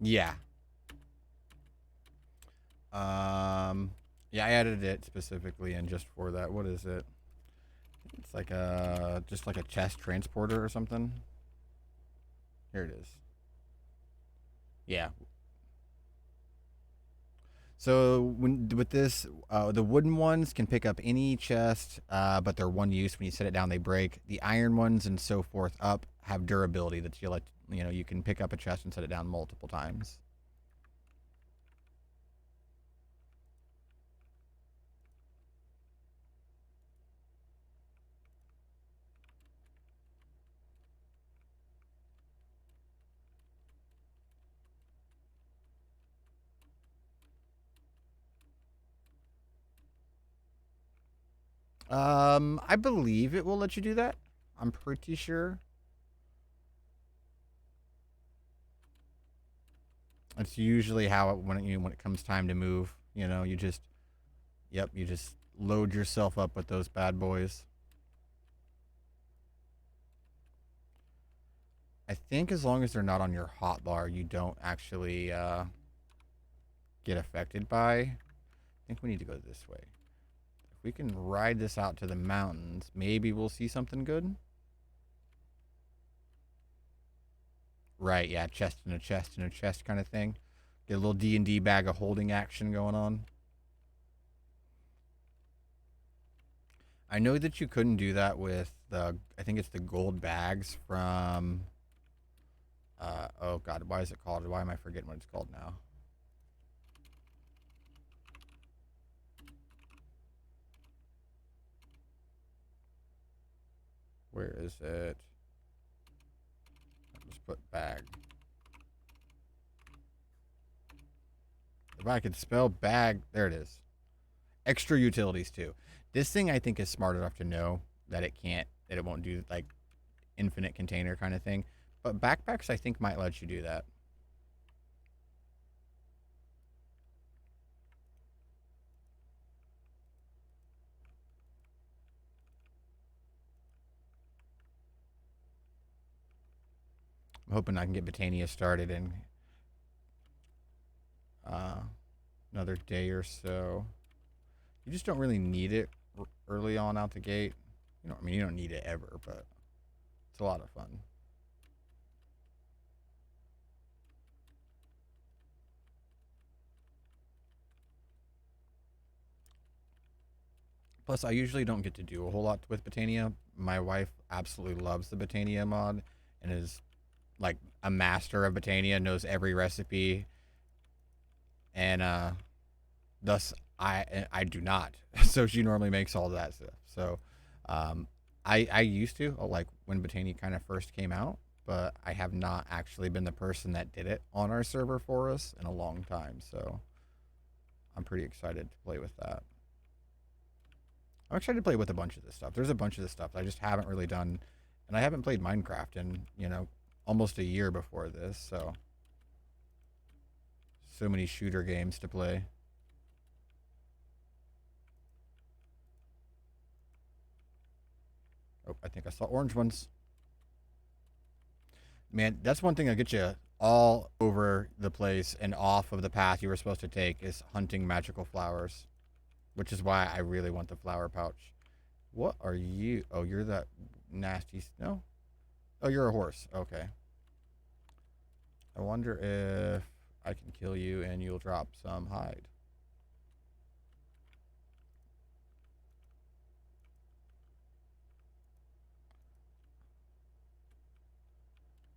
Yeah. Um, yeah, I added it specifically in just for that. What is it? It's like a just like a chest transporter or something. Here it is. Yeah. So when with this, the wooden ones can pick up any chest, but they're one use. When you set it down, they break. The iron ones and so forth up have durability that you can pick up a chest and set it down multiple times. I believe it will let you do that. I'm pretty sure. It's usually how when it comes time to move, you just you just load yourself up with those bad boys. I think as long as they're not on your hotbar, you don't actually get affected by. I think we need to go this way. If we can ride this out to the mountains, maybe we'll see something good. Right, yeah, chest in a chest in a chest kind of thing. Get a little D&D bag of holding action going on. I know that you couldn't do that with I think it's the gold bags from, oh god, why is it called? Why am I forgetting what it's called now? Where is it? Just put bag. If I could spell bag, there it is. Extra utilities too. This thing I think is smart enough to know that it won't do like infinite container kind of thing. But backpacks I think might let you do that. I'm hoping I can get Botania started in uh, another day or so. You just don't really need it early on out the gate. You don't need it ever, but it's a lot of fun. Plus, I usually don't get to do a whole lot with Botania. My wife absolutely loves the Botania mod and is like a master of Botania, knows every recipe, and thus I do not. So she normally makes all that stuff. So um, I used to like when Botania kind of first came out, but I have not actually been the person that did it on our server for us in a long time. So I'm pretty excited to play with that. I'm excited to play with a bunch of this stuff. There's a bunch of this stuff I just haven't really done, and I haven't played Minecraft in almost a year before this. So many shooter games to play. Oh, I think I saw orange ones. Man, that's one thing that gets you all over the place and off of the path you were supposed to take is hunting magical flowers, which is why I really want the flower pouch. What are you? Oh, you're that nasty. No? Oh, you're a horse. Okay. I wonder if I can kill you and you'll drop some hide.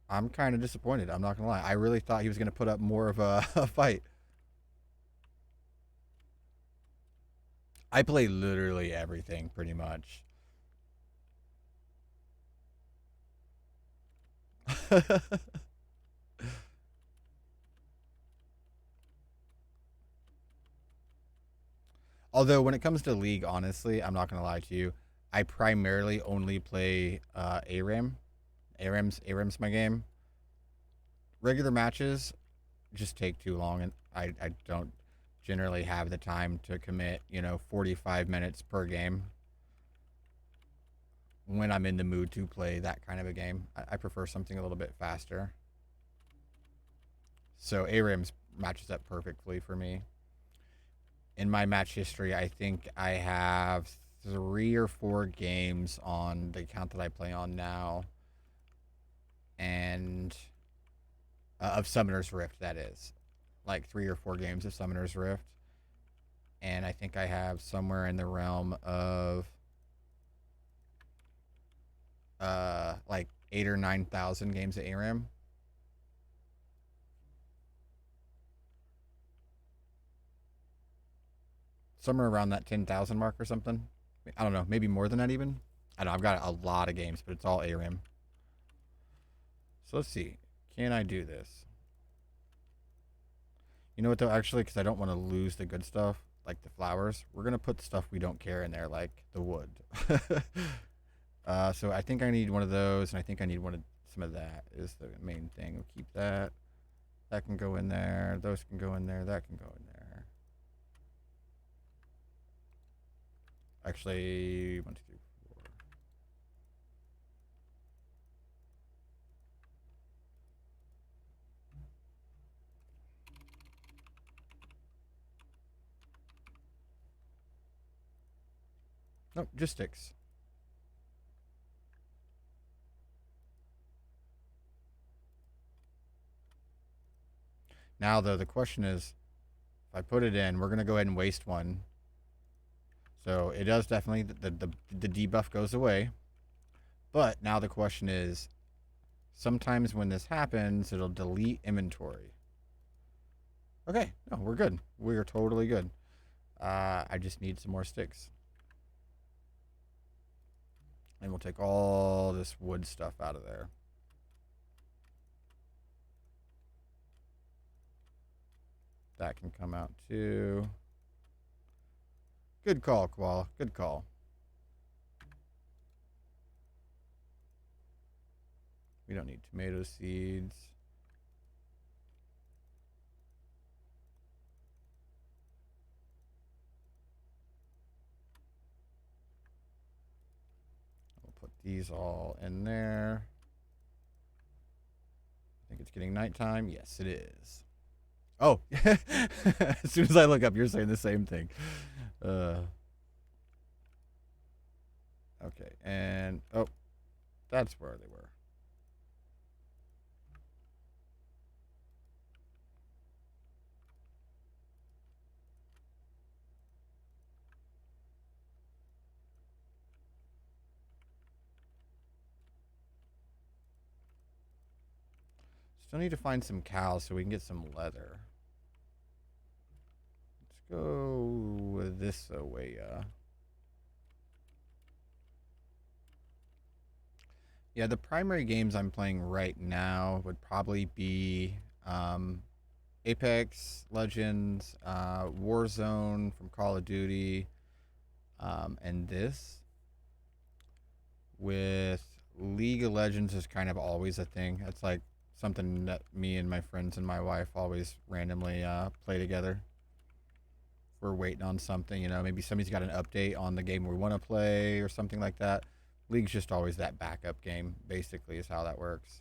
I'm kind of disappointed. I'm not gonna lie. I really thought he was gonna put up more of a fight. I play literally everything pretty much. Although when it comes to League, honestly, I'm not gonna lie to you. I primarily only play ARAM. ARAM's my game. Regular matches just take too long, and I don't generally have the time to commit 45 minutes per game when I'm in the mood to play that kind of a game. I prefer something a little bit faster. So ARAM's matches up perfectly for me. In my match history, I think I have 3 or 4 games on the account that I play on now, and of Summoner's Rift, that is. Like 3 or 4 games of Summoner's Rift. And I think I have somewhere in the realm of like 8 or 9 thousand games of ARAM. Somewhere around that 10,000 mark or something. I don't know, maybe more than that even. I don't know, I've got a lot of games, but it's all ARAM. So let's see. Can I do this? You know what though, actually, because I don't want to lose the good stuff, like the flowers, we're gonna put stuff we don't care in there, like the wood. So I think I need one of those, and I think I need some of that is the main thing. We'll keep that. That can go in there. Those can go in there. That can go in there. Actually, 1, 2, 3, 4. Nope, just sticks. Now, though, the question is, if I put it in, we're going to go ahead and waste one. So it does definitely, the debuff goes away. But now the question is, sometimes when this happens, it'll delete inventory. Okay, no, we're good. We are totally good. I just need some more sticks. And we'll take all this wood stuff out of there. That can come out too. Good call, Koala. Good call. We don't need tomato seeds. We'll put these all in there. I think it's getting nighttime. Yes, it is. Oh, as soon as I look up, you're saying the same thing. Okay, and oh, that's where they were. Still need to find some cows so we can get some leather. Let's go this way. Yeah, the primary games I'm playing right now would probably be Apex Legends, Warzone from Call of Duty, and this. With League of Legends is kind of always a thing. It's like something that me and my friends and my wife always randomly play together. We're waiting on something, maybe somebody's got an update on the game we want to play or something like that. League's just always that backup game, basically, is how that works.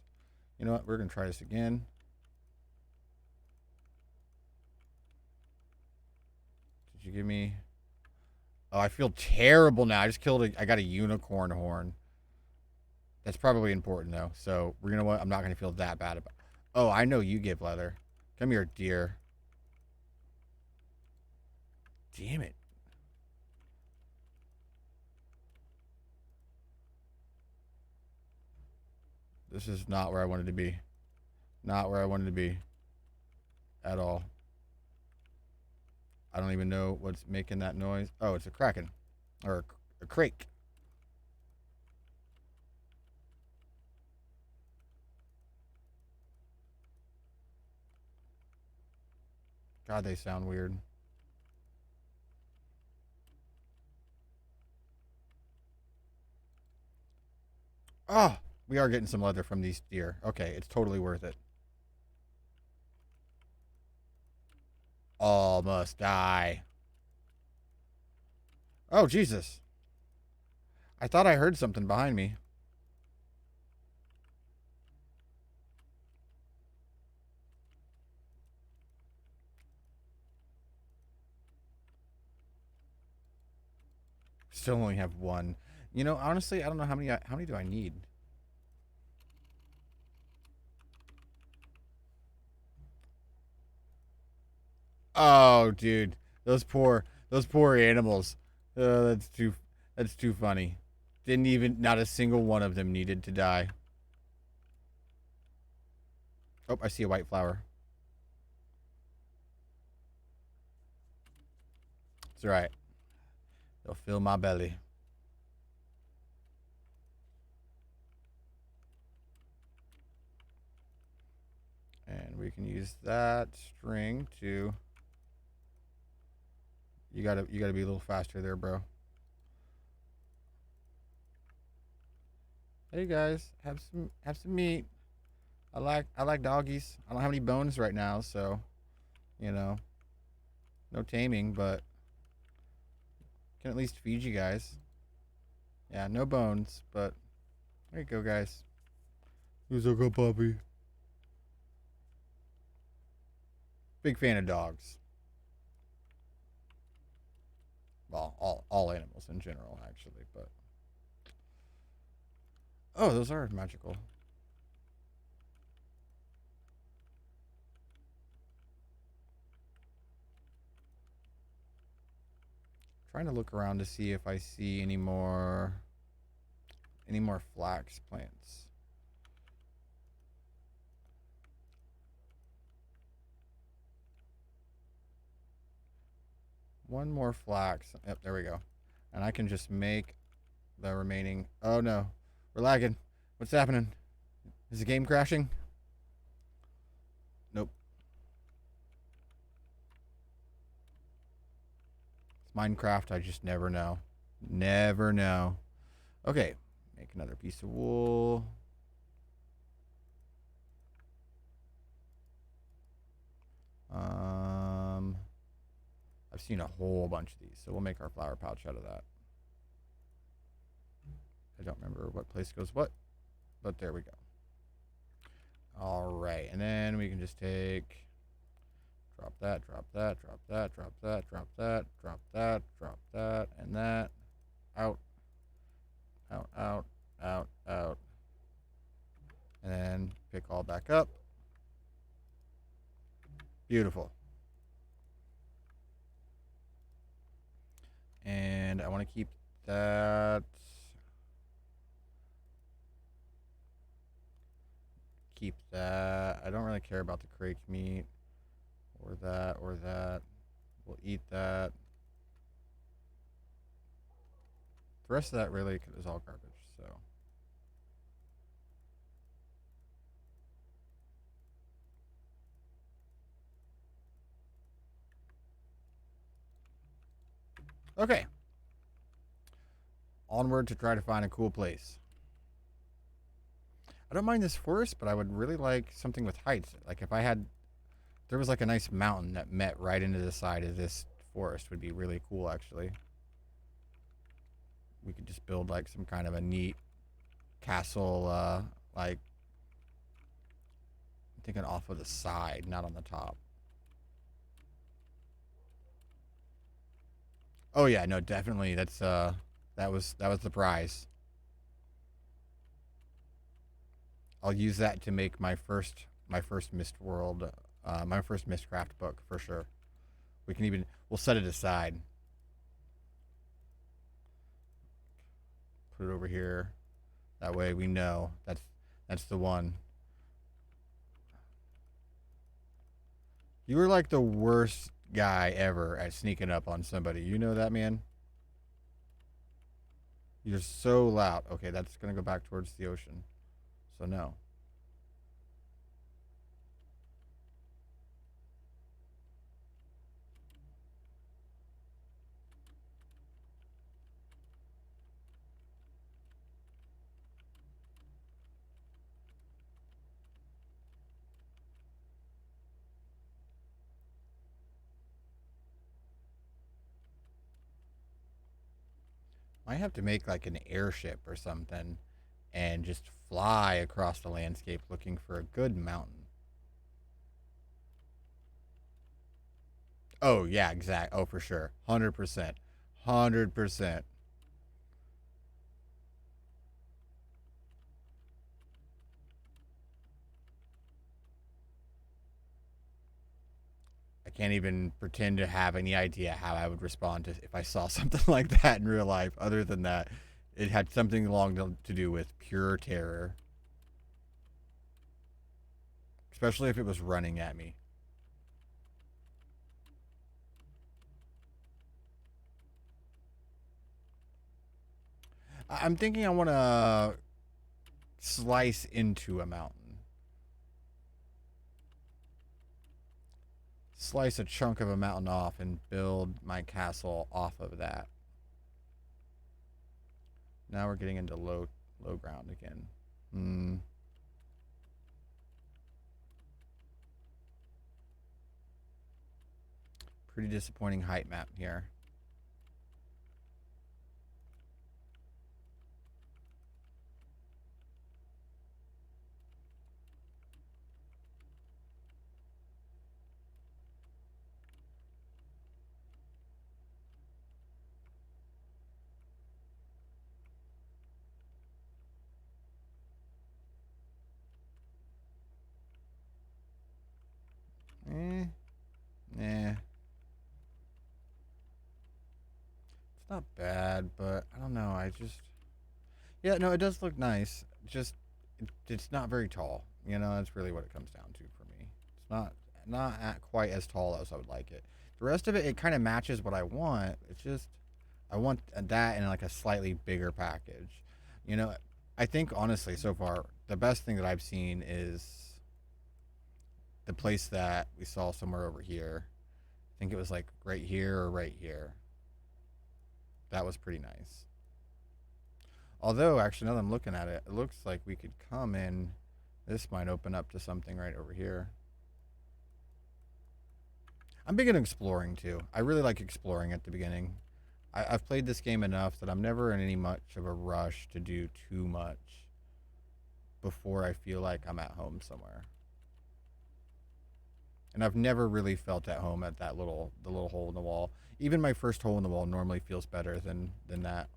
You know what? We're going to try this again. Did you give me... Oh, I feel terrible now. I just I got a unicorn horn. That's probably important, though. So, you know what? I'm not going to feel that bad about it. Oh, I know you give leather. Come here, dear. Damn it. This is not where I wanted to be. Not where I wanted to be. At all. I don't even know what's making that noise. Oh, it's a kraken. Or a crake. God, they sound weird. Oh, we are getting some leather from these deer. Okay, it's totally worth it. Almost die. Oh, Jesus. I thought I heard something behind me. still only have one. You know, honestly, I don't know how many do I need? Oh, dude, those poor animals. That's too funny. Didn't even not a single one of them needed to die. Oh, I see a white flower. It's all right. They'll fill my belly. And we can use that string to. You gotta be a little faster there, bro. Hey guys, have some meat. I like doggies. I don't have any bones right now, so you know, no taming, but can at least feed you guys. Yeah, no bones, but there you go, guys. Who's a good puppy? Big fan of dogs. Well, all animals in general, actually, but oh, those are magical. Trying to look around to see if I see any more flax plants. One more flax. Yep, there we go. And I can just make the remaining. Oh no, we're lagging. What's happening? Is the game crashing? Nope. It's Minecraft. I just never know. Never know. Okay, make another piece of wool. Um, I've seen a whole bunch of these, so we'll make our flower pouch out of that. I don't remember what place goes what, but there we go. All right, and then we can just take, drop that, drop that, drop that, drop that, drop that, drop that, drop that, and that. Out, out, out, out, out. And then pick all back up. Beautiful. And I want to keep that. Keep that. I don't really care about the crate meat or that or that. We'll eat that. The rest of that really is all garbage. So okay. Onward to try to find a cool place. I don't mind this forest, but I would really like something with heights. Like if I had, there was like a nice mountain that met right into the side of this forest would be really cool. Actually, we could just build like some kind of a neat castle, like I'm thinking off of the side, not on the top. Oh yeah, no, definitely. That was the prize. I'll use that to make my first Mist World, my first Mistcraft book for sure. We'll set it aside. Put it over here. That way we know that's the one. You were like the worst guy ever at sneaking up on somebody. You know that, man? You're so loud. Okay, that's gonna go back towards the ocean. So no. I have to make like an airship or something and just fly across the landscape looking for a good mountain. Oh yeah, exact. Oh for sure, 100%, 100%. can't even pretend to have any idea how I would respond to if I saw something like that in real life. Other than that, it had something along to do with pure terror, especially if it was running at me. I'm thinking I want to slice into a mountain. Slice a chunk of a mountain off and build my castle off of that. Now we're getting into low ground again. Pretty disappointing height map here. Nah. It's not bad, but I don't know. Yeah, no, it does look nice. It's not very tall. You know, that's really what it comes down to for me. It's not quite as tall as I would like it. The rest of it, it kind of matches what I want. It's just I want that in like a slightly bigger package. You know, I think honestly, so far, the best thing that I've seen is the place that we saw somewhere over here. I think it was like right here or right here. That was pretty nice. Although, actually, now that I'm looking at it, it looks like we could come in. This might open up to something right over here. I'm big into exploring too. I really like exploring at the beginning. I've played this game enough that I'm never in any much of a rush to do too much before I feel like I'm at home somewhere. And I've never really felt at home at the little hole in the wall. Even my first hole in the wall normally feels better than that.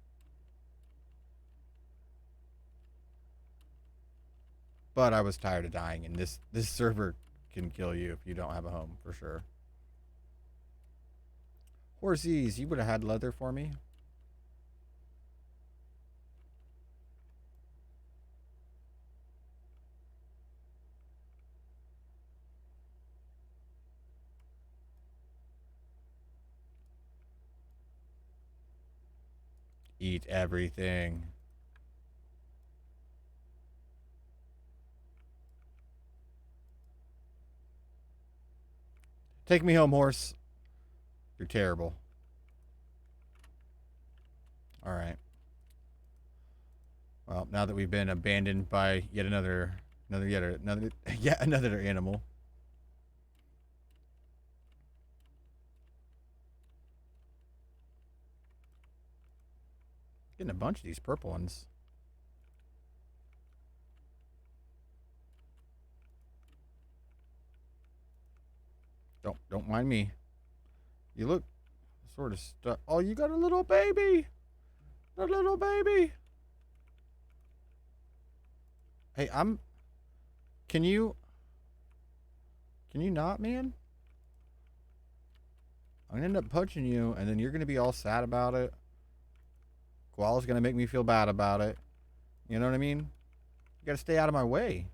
But I was tired of dying, and this server can kill you if you don't have a home for sure. Horsies, you would have had leather for me. Eat everything. Take me home, horse. You're terrible. All right. Well, now that we've been abandoned by yet another animal. Getting a bunch of these purple ones. Don't mind me. You look sort of stuck. Oh, you got a little baby. A little baby. Hey, Can you not, man? I'm gonna end up punching you, and then you're gonna be all sad about it. Koala's gonna make me feel bad about it. You know what I mean? You gotta stay out of my way.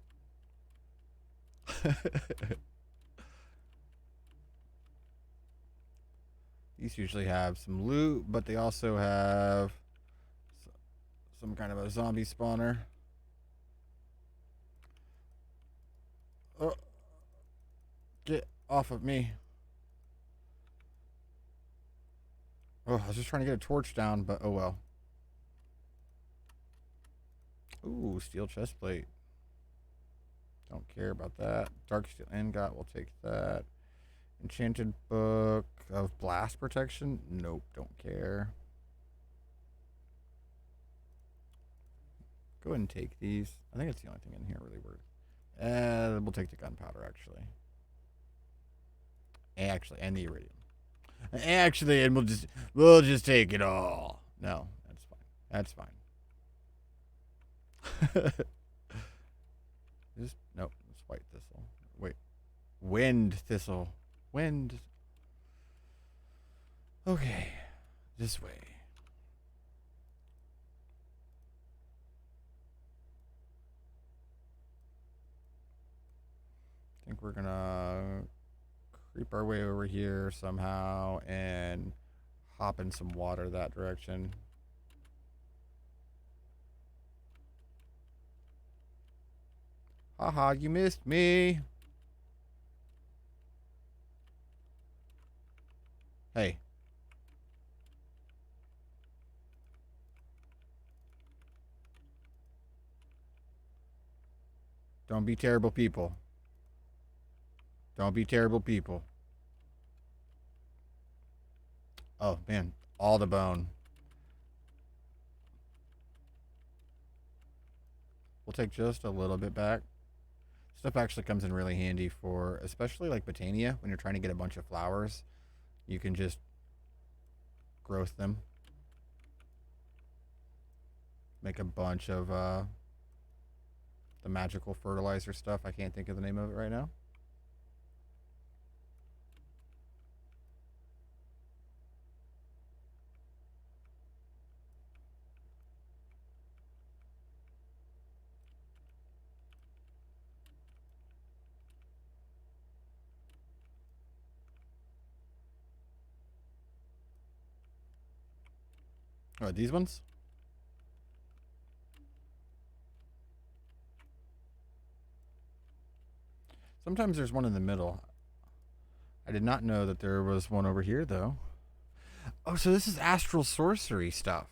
These usually have some loot, but they also have some kind of a zombie spawner. Oh, get off of me. Oh, I was just trying to get a torch down, but oh well. Ooh, steel chest plate. Don't care about that. Dark steel ingot, we'll take that. Enchanted book of blast protection. Nope, don't care. Go ahead and take these. I think it's the only thing in here really worth. We'll take the gunpowder actually. Actually, and the iridium. Actually, and we'll just take it all. No, that's fine. That's fine. Nope, it's white thistle. Wait, wind thistle. Wind. Okay, this way. I think we're gonna creep our way over here somehow and hop in some water that direction. Haha, you missed me. Hey, don't be terrible people. Don't be terrible people. Oh, man. All the bone. We'll take just a little bit back. Stuff actually comes in really handy for, especially like Botania, when you're trying to get a bunch of flowers. You can just growth them. Make a bunch of the magical fertilizer stuff. I can't think of the name of it right now. Oh, these ones? Sometimes there's one in the middle. I did not know that there was one over here, though. Oh, so this is astral sorcery stuff.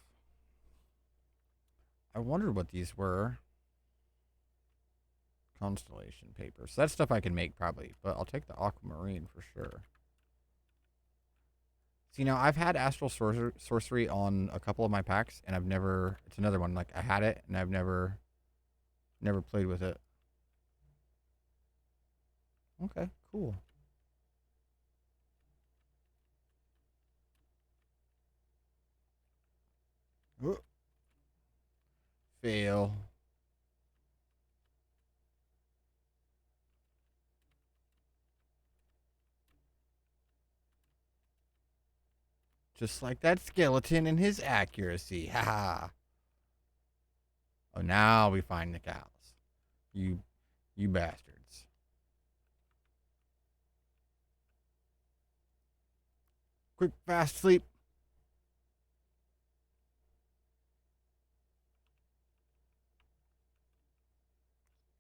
I wondered what these were. Constellation papers. That stuff I can make probably, but I'll take the aquamarine for sure. See, now I've had astral sorcery on a couple of my packs, and I've never. It's another one. Like I had it, and I've never played with it. Okay, cool. Ooh, fail. Just like that skeleton and his accuracy. Ha ha. Oh, now we find the cows. You, you bastards. Quick, fast sleep.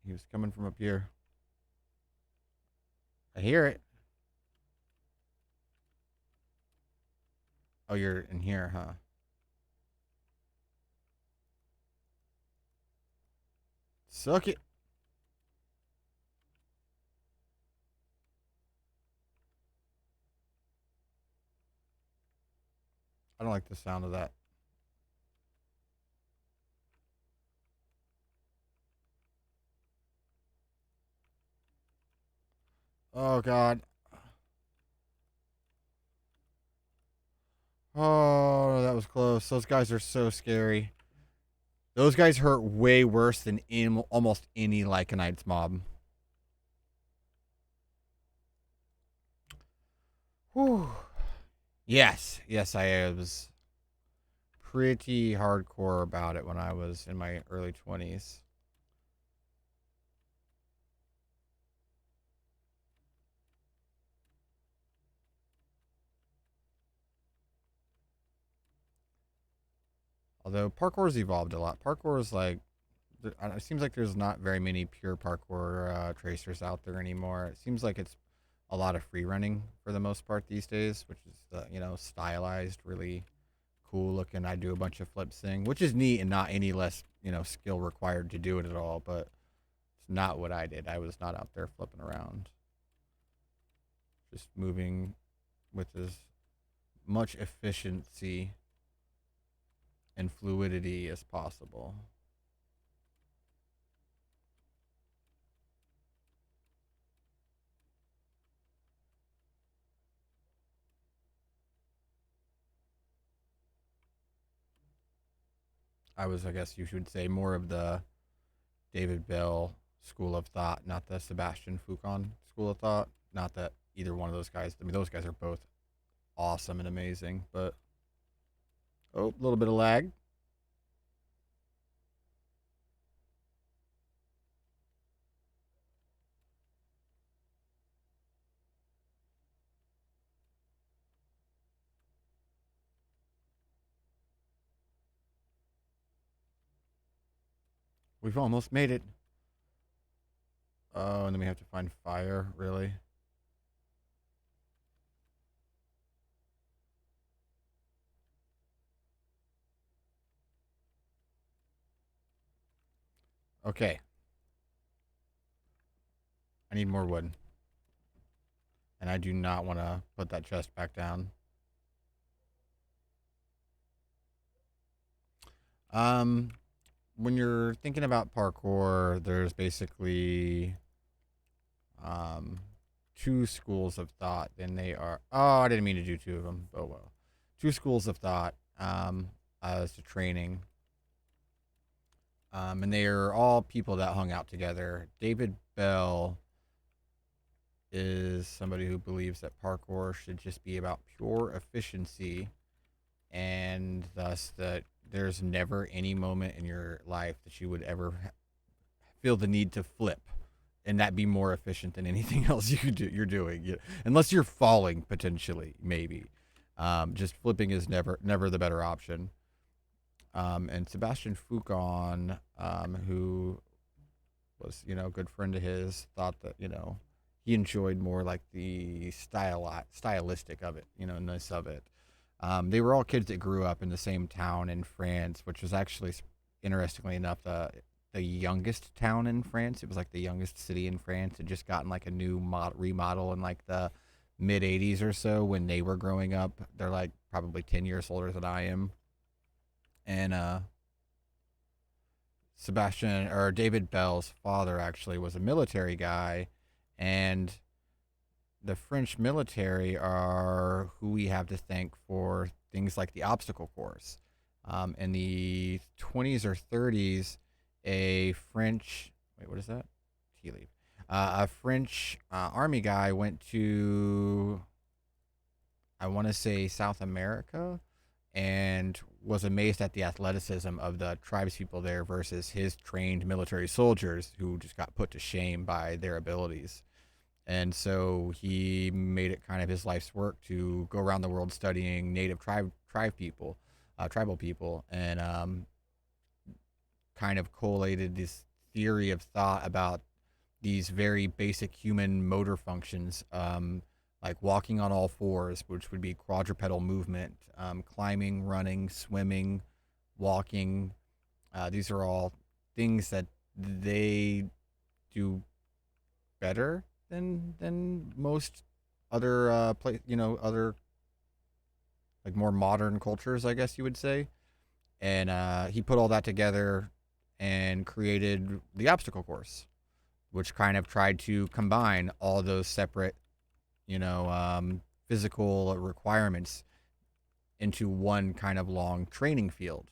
He was coming from up here. I hear it. Oh, you're in here, huh? Suck it. I don't like the sound of that. Oh, God. Oh, that was close. Those guys are so scary. Those guys hurt way worse than in almost any Lycanites mob. Whew. Yes, yes, I was pretty hardcore about it when I was in my early 20s. Although parkour's evolved a lot. Parkour is like, it seems like there's not very many pure parkour tracers out there anymore. It seems like it's a lot of free running for the most part these days, which is, stylized, really cool looking. I do a bunch of flips thing, which is neat and not any less, skill required to do it at all. But it's not what I did. I was not out there flipping around, just moving with as much efficiency and fluidity as possible. I was, I guess you should say, more of the David Bell school of thought, not the Sebastian Foucan school of thought. Not that either one of those guys, I mean, those guys are both awesome and amazing. But oh, a little bit of lag. We've almost made it. Oh, and then we have to find fire. Really? Okay. I need more wood, and I do not want to put that chest back down. Um, when you're thinking about parkour, there's basically um two schools of thought, and they are. Oh, I didn't mean to do two of them. Oh well, two schools of thought. As to training. And they are all people that hung out together. David Bell is somebody who believes that parkour should just be about pure efficiency, and thus that there's never any moment in your life that you would ever feel the need to flip and that be more efficient than anything else you're doing. Unless you're falling potentially, maybe. Just flipping is never the better option. And Sebastian Foucault, who was a good friend of his, thought that he enjoyed more like the stylistic of it, ness of it. They were all kids that grew up in the same town in France, which was actually, interestingly enough, the youngest town in France. It was like the youngest city in France. It just gotten like a new remodel in like the mid '80s or so when they were growing up. They're like probably 10 years older than I am, and Sebastian or David Bell's father actually was a military guy, and the French military are who we have to thank for things like the obstacle course. In the 20s or 30s, a French wait, what is that? Tea leaf. A French army guy went to, I want to say, South America, and was amazed at the athleticism of the tribes people there versus his trained military soldiers who just got put to shame by their abilities. And so he made it kind of his life's work to go around the world studying native tribal people, and kind of collated this theory of thought about these very basic human motor functions, like walking on all fours, which would be quadrupedal movement, climbing, running, swimming, walking. These are all things that they do better than most other other like more modern cultures, I guess you would say. And he put all that together and created the obstacle course, which kind of tried to combine all those separate, you know, physical requirements into one kind of long training field.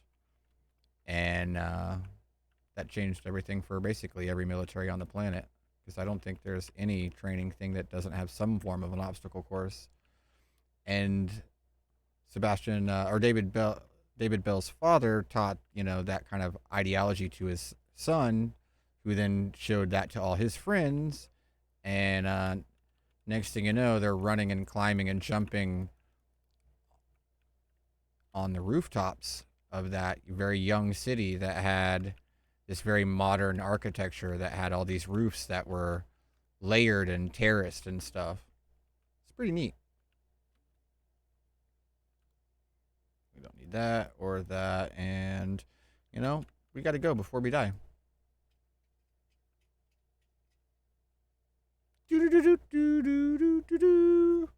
And that changed everything for basically every military on the planet. Because I don't think there's any training thing that doesn't have some form of an obstacle course. And Sebastian or David Bell's father taught that kind of ideology to his son, who then showed that to all his friends, and next thing you know, they're running and climbing and jumping on the rooftops of that very young city that had this very modern architecture that had all these roofs that were layered and terraced and stuff. It's pretty neat. We don't need that or that, and we got to go before we die. Do do do do do do do do.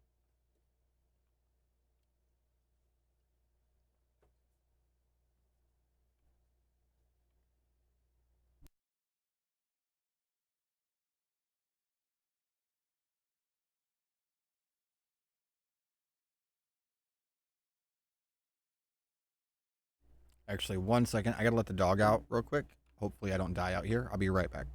Actually, 1 second. I gotta let the dog out real quick. Hopefully, I don't die out here. I'll be right back.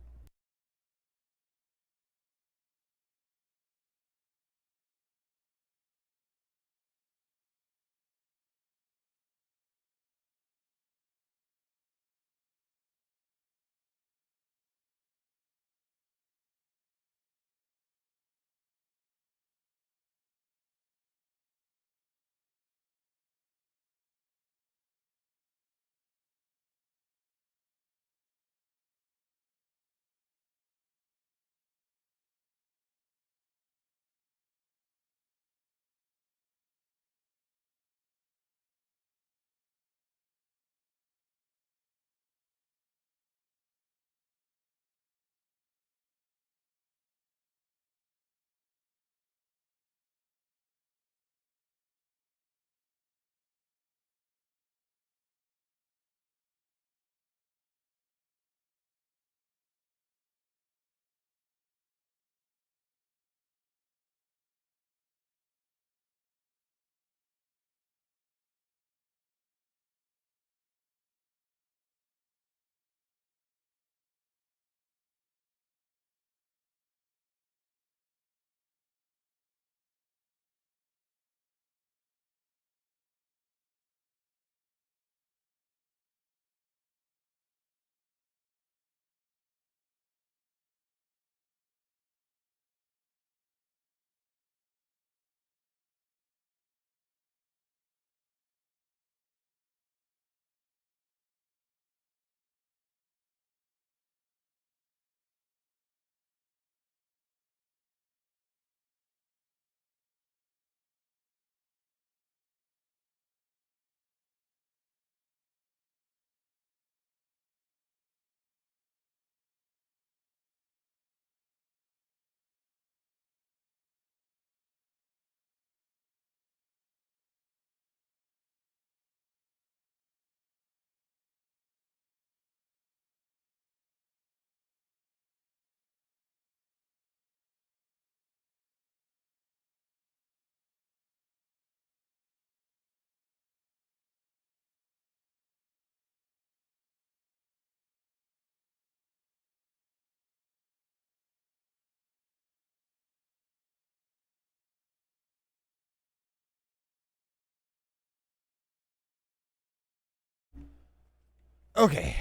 Okay.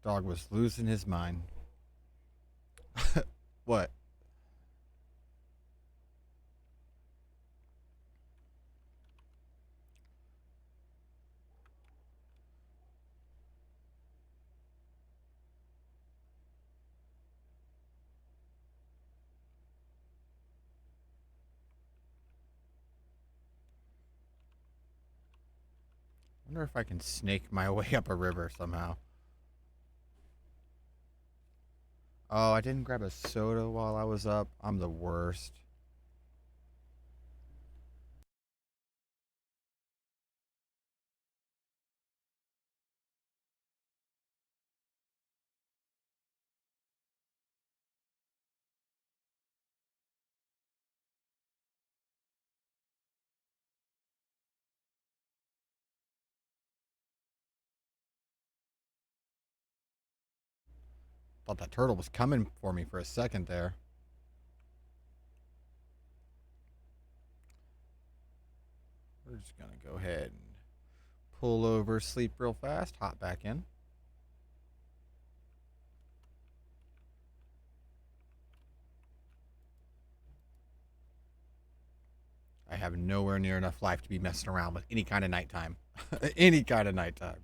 Dog was losing his mind. What? I wonder if I can snake my way up a river somehow. Oh, I didn't grab a soda while I was up. I'm the worst. Thought that turtle was coming for me for a second there. We're just going to go ahead and pull over, sleep real fast, hop back in. I have nowhere near enough life to be messing around with any kind of nighttime. Any kind of nighttime.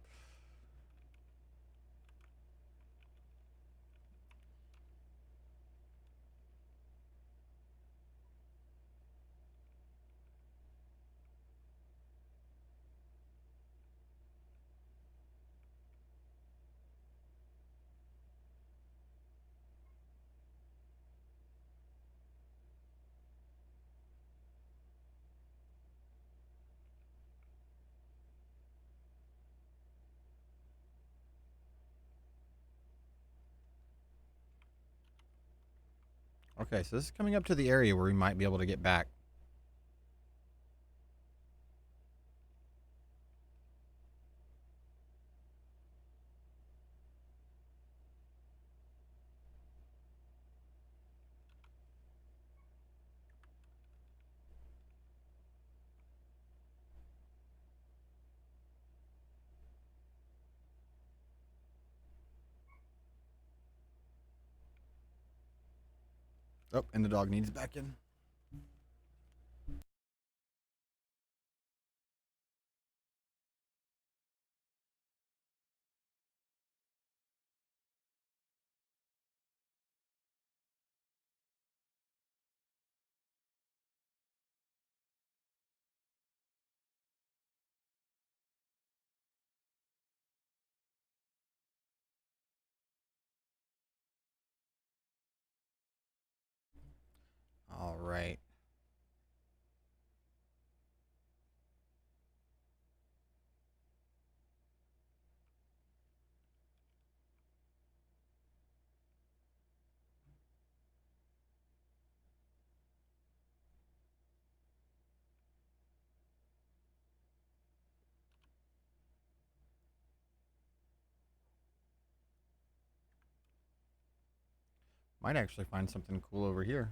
Okay, so this is coming up to the area where we might be able to get back. Oh, and the dog needs back in. All right. Might actually find something cool over here.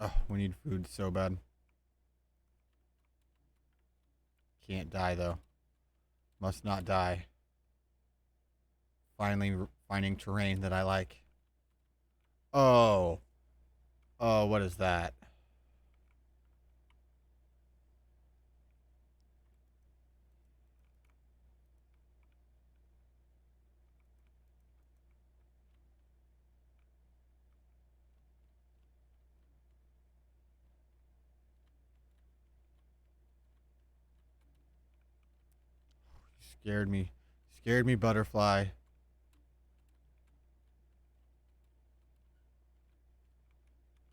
Oh, we need food so bad. Can't die though. Must not die. Finally finding terrain that I like. Oh. Oh, what is that? Scared me. Scared me, butterfly.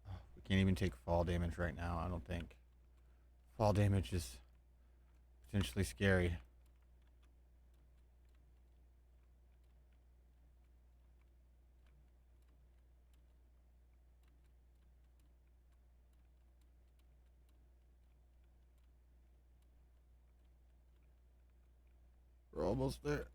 Oh, we can't even take fall damage right now, I don't think. Fall damage is potentially scary. We're almost there.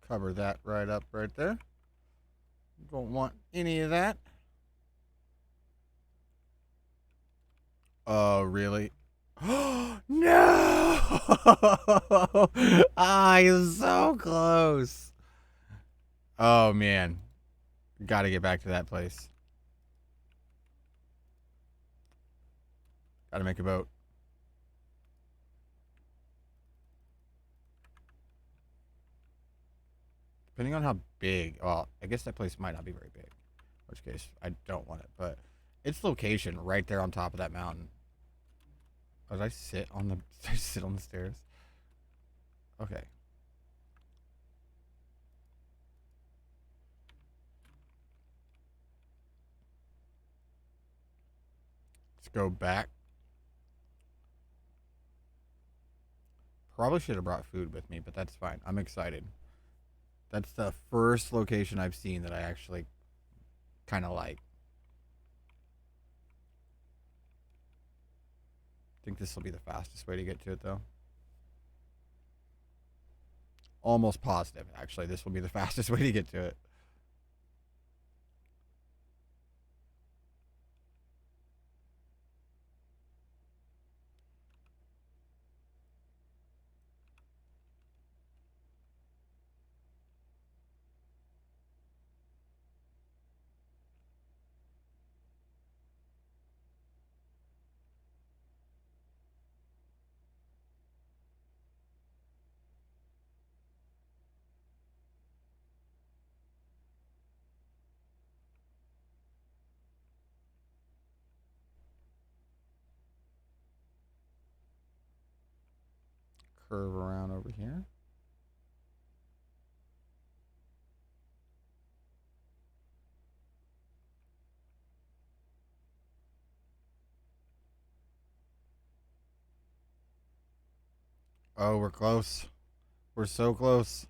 Cover that right up right there. Don't want any of that. Oh, really? No! Ah, he's so close. Oh, man. Gotta get back to that place. Gotta make a boat. Depending on how big, well, I guess that place might not be very big. In which case, I don't want it. But its location right there on top of that mountain. Oh, did I sit on the? Did I sit on the stairs? Okay. Let's go back. Probably should have brought food with me, but that's fine. I'm excited. That's the first location I've seen that I actually kind of like. I think this will be the fastest way to get to it, though. Almost positive, actually. This will be the fastest way to get to it. Curve around over here. Oh, we're close. We're so close.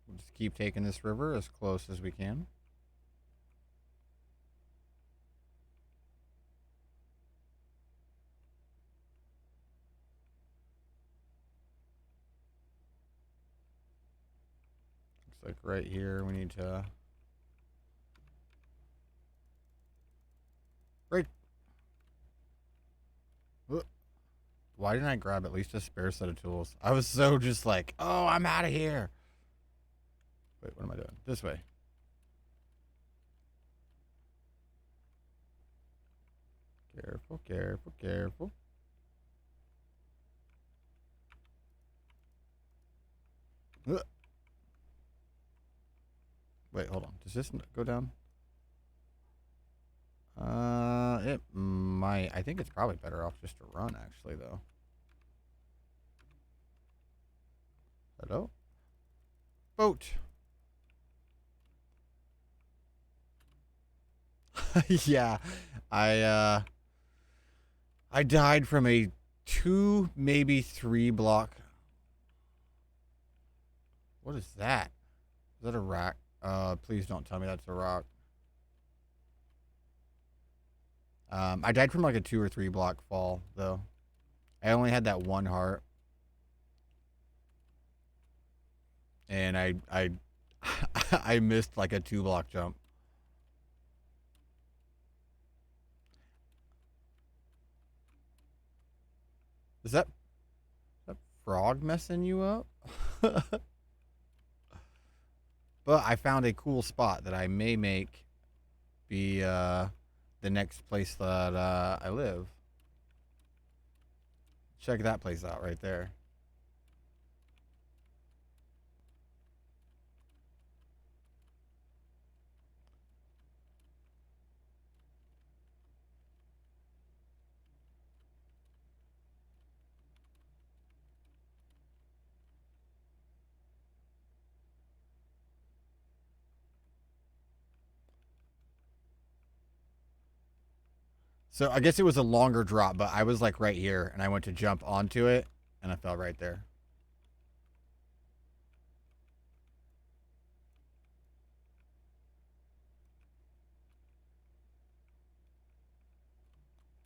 We'll just keep taking this river as close as we can. Looks like right here we need to. Right. Why didn't I grab at least a spare set of tools? I was so just like, oh, I'm out of here. Wait, what am I doing? This way. Careful, careful, careful. Wait, hold on. Does this go down? It might. I think it's probably better off just to run, actually, though. Hello? Boat. Yeah. I died from a 2, maybe 3 block. What is that? Is that a rack? Please don't tell me that's a rock. I died from like a 2 or 3 block fall though. I only had that one heart, and I I missed like a 2 block jump. Is that frog messing you up? But I found a cool spot that I may make be the next place that I live. Check that place out right there. So I guess it was a longer drop, but I was like right here, and I went to jump onto it, and I fell right there.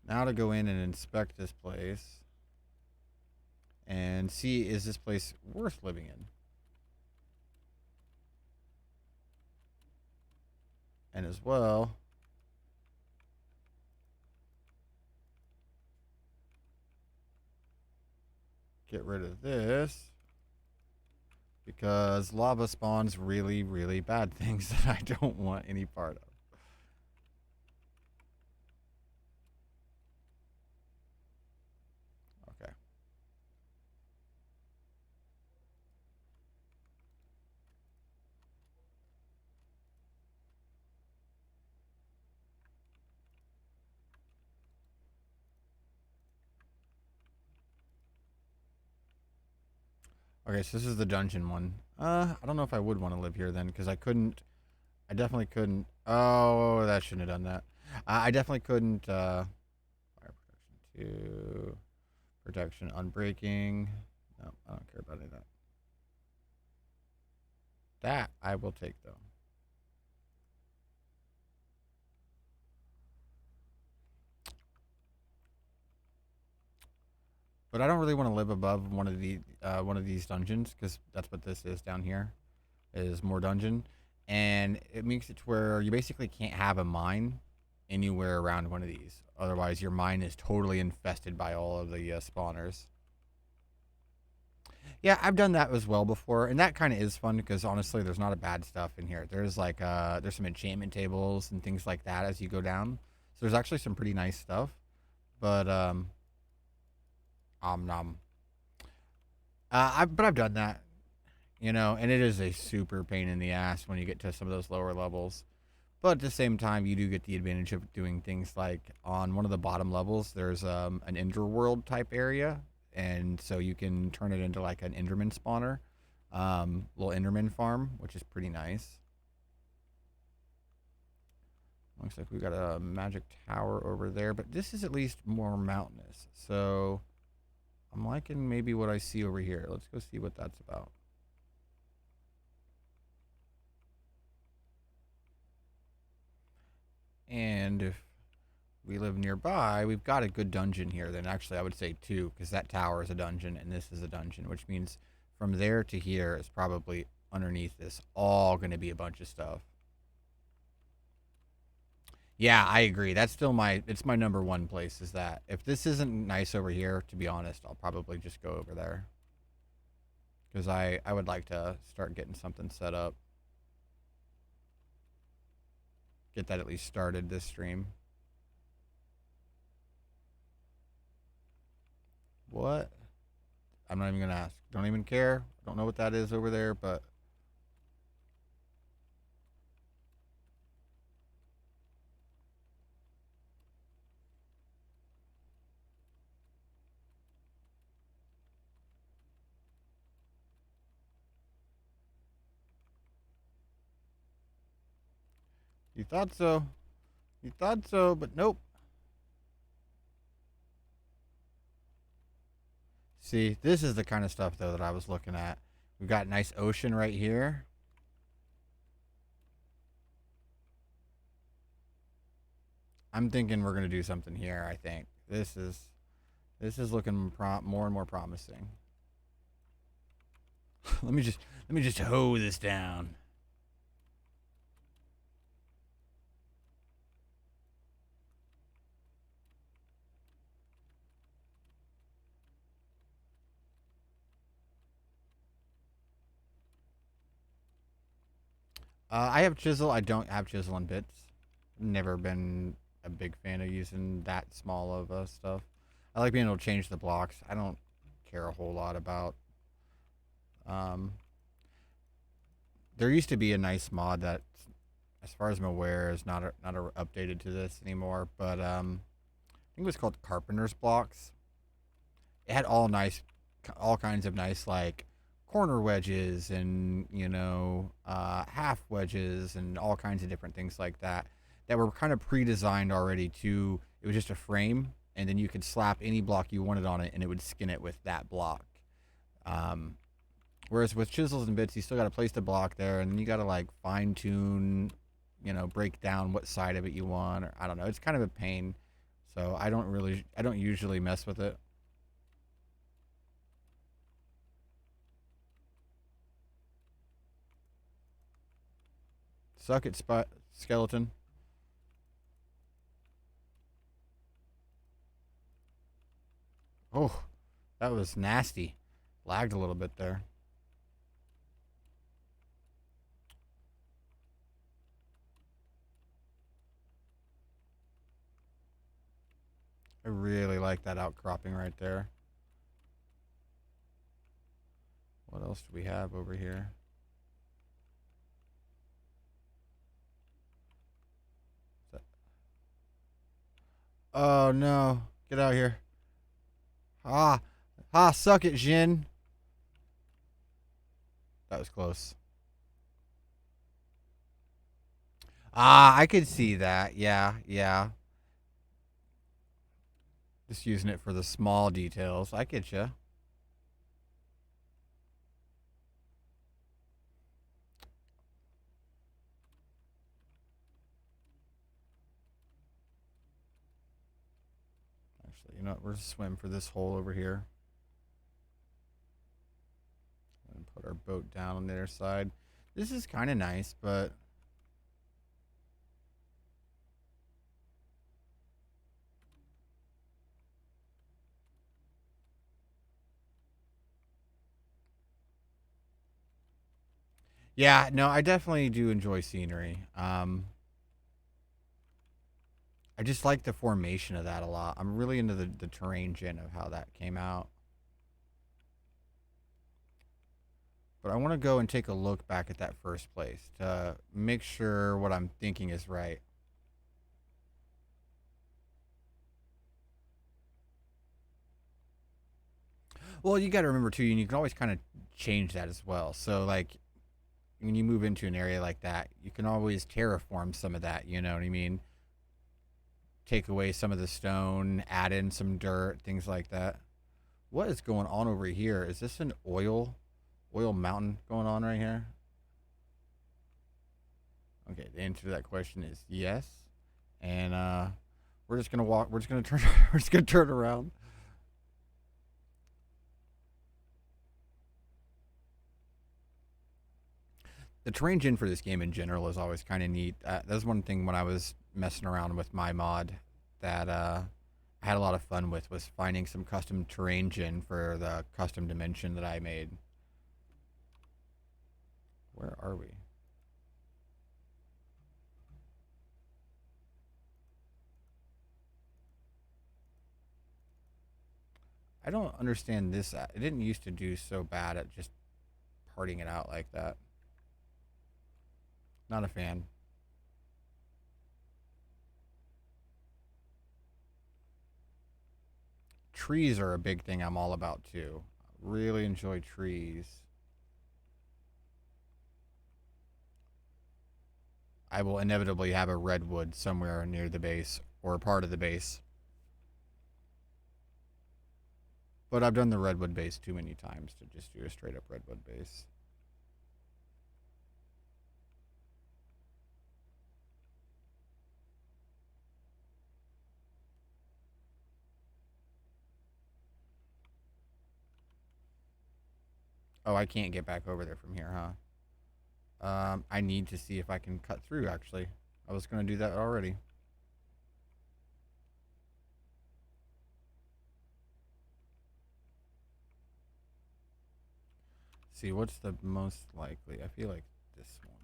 Now to go in and inspect this place and see, is this place worth living in? And as well, get rid of this because lava spawns really, really bad things that I don't want any part of. Okay. Okay, so this is the dungeon one. I don't know if I would want to live here then because I couldn't. I definitely couldn't. Oh, that shouldn't have done that. I definitely couldn't. Fire protection 2. Protection unbreaking. No, I don't care about any of that. That I will take though. But I don't really want to live above one of these dungeons because that's what this is down here. Is more dungeon, and it makes it to where you basically can't have a mine anywhere around one of these. Otherwise, your mine is totally infested by all of the spawners. Yeah, I've done that as well before, and that kind of is fun because honestly, there's not a bad stuff in here. There's like there's some enchantment tables and things like that as you go down. So there's actually some pretty nice stuff. But nom. But I've done that, you know, and it is a super pain in the ass when you get to some of those lower levels. But at the same time, you do get the advantage of doing things like on one of the bottom levels, there's an Enderworld type area, and so you can turn it into like an Enderman spawner, little Enderman farm, which is pretty nice. Looks like we got a magic tower over there, but this is at least more mountainous. So I'm liking maybe what I see over here. Let's go see what that's about. And if we live nearby, we've got a good dungeon here. Then actually, I would say 2, because that tower is a dungeon and this is a dungeon, which means from there to here is probably underneath this all going to be a bunch of stuff. Yeah, I agree. That's still it's my number one place is that. If this isn't nice over here, to be honest, I'll probably just go over there. Because I would like to start getting something set up. Get that at least started this stream. What? I'm not even going to ask. Don't even care. Don't know what that is over there, but you thought so. You thought so, but nope. See, this is the kind of stuff though that I was looking at. We've got nice ocean right here. I'm thinking we're gonna do something here. I think this is looking more and more promising. let me just hoe this down. I have chisel. I don't have chisel and bits. Never been a big fan of using that small of stuff. I like being able to change the blocks. I don't care a whole lot about. Um, there used to be a nice mod that, as far as I'm aware, is not updated to this anymore. But I think it was called Carpenter's Blocks. It had all kinds of nice like corner wedges and half wedges and all kinds of different things like that that were kind of pre-designed already to. It was just a frame, and then you could slap any block you wanted on it, and it would skin it with that block. Um, Whereas with chisels and bits, you still got to place the block there, and then you got to like fine tune, break down what side of it you want, or I don't know. It's kind of a pain. So I don't usually mess with it. Suck it, skeleton. Oh, that was nasty. Lagged a little bit there. I really like that outcropping right there. What else do we have over here? Oh no! Get out here! Ah, suck it, Jin. That was close. I could see that. Yeah, yeah. Just using it for the small details. I get you. Actually, you know what? We're gonna swim for this hole over here. And put our boat down on the other side. This is kind of nice, but yeah, no, I definitely do enjoy scenery. I just like the formation of that a lot. I'm really into the terrain gen of how that came out. But I want to go and take a look back at that first place to make sure what I'm thinking is right. Well, you got to remember too, and you can always kind of change that as well. So, like, when you move into an area like that, you can always terraform some of that. You know what I mean? Take away some of the stone, add in some dirt, things like that. What is going on over here? Is this an oil mountain going on right here? Okay, the answer to that question is yes. And we're just gonna walk. We're just gonna turn. We're just gonna turn around. The terrain gen for this game in general is always kind of neat. That's one thing when I was messing around with my mod that I had a lot of fun with was finding some custom terrain gen for the custom dimension that I made. Where are we? I don't understand this. It didn't used to do so bad at just parting it out like that. Not a fan. Trees are a big thing I'm all about too. Really enjoy trees. I will inevitably have a redwood somewhere near the base or a part of the base. But I've done the redwood base too many times to just do a straight up redwood base. Oh, I can't get back over there from here, huh? I need to see if I can cut through, actually. I was going to do that already. See, what's the most likely? I feel like this one.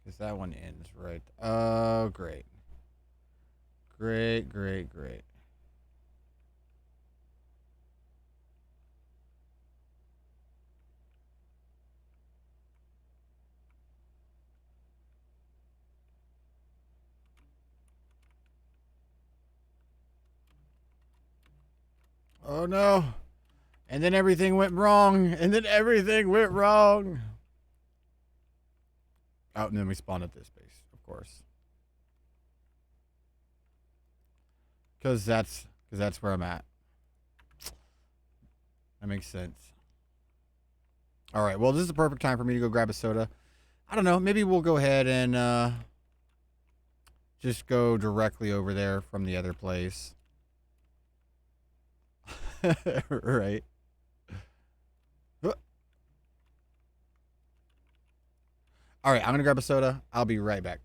Because that one ends right. Oh, great. Great, great, great. Oh, no. And then everything went wrong. And then everything went wrong. Oh, and then we spawned at this base, of course. Because that's where I'm at. That makes sense. All right. Well, this is the perfect time for me to go grab a soda. I don't know. Maybe we'll go ahead and just go directly over there from the other place. Right. All right. I'm going to grab a soda. I'll be right back.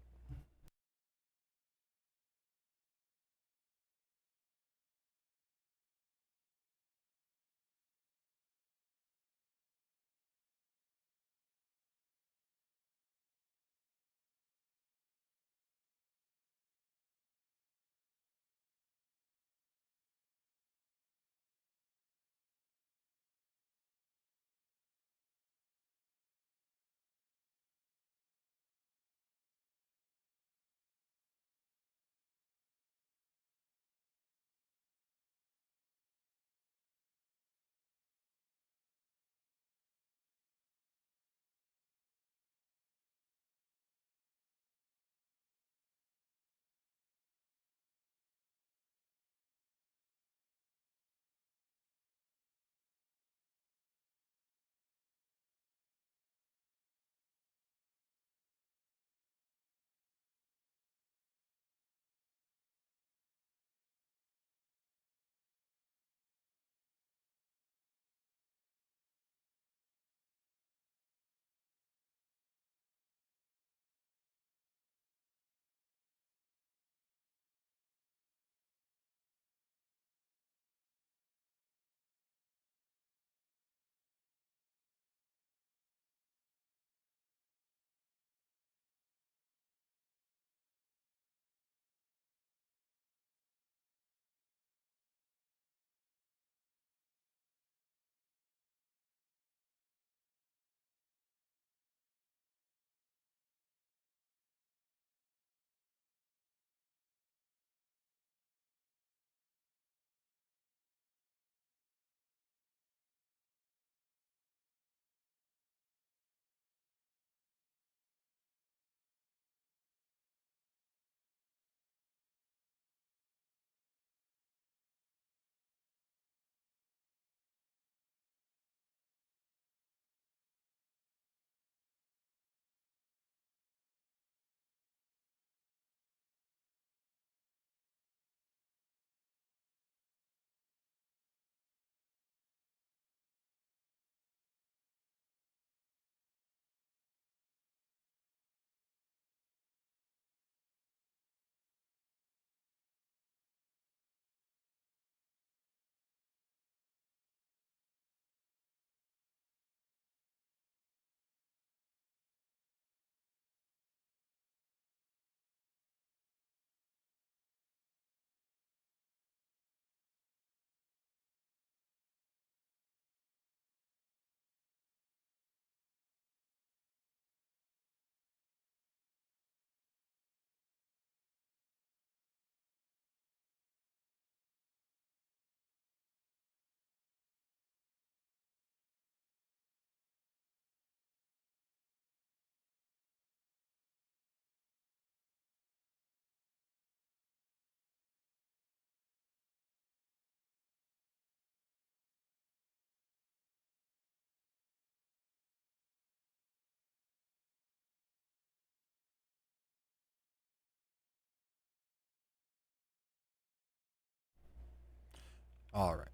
All right.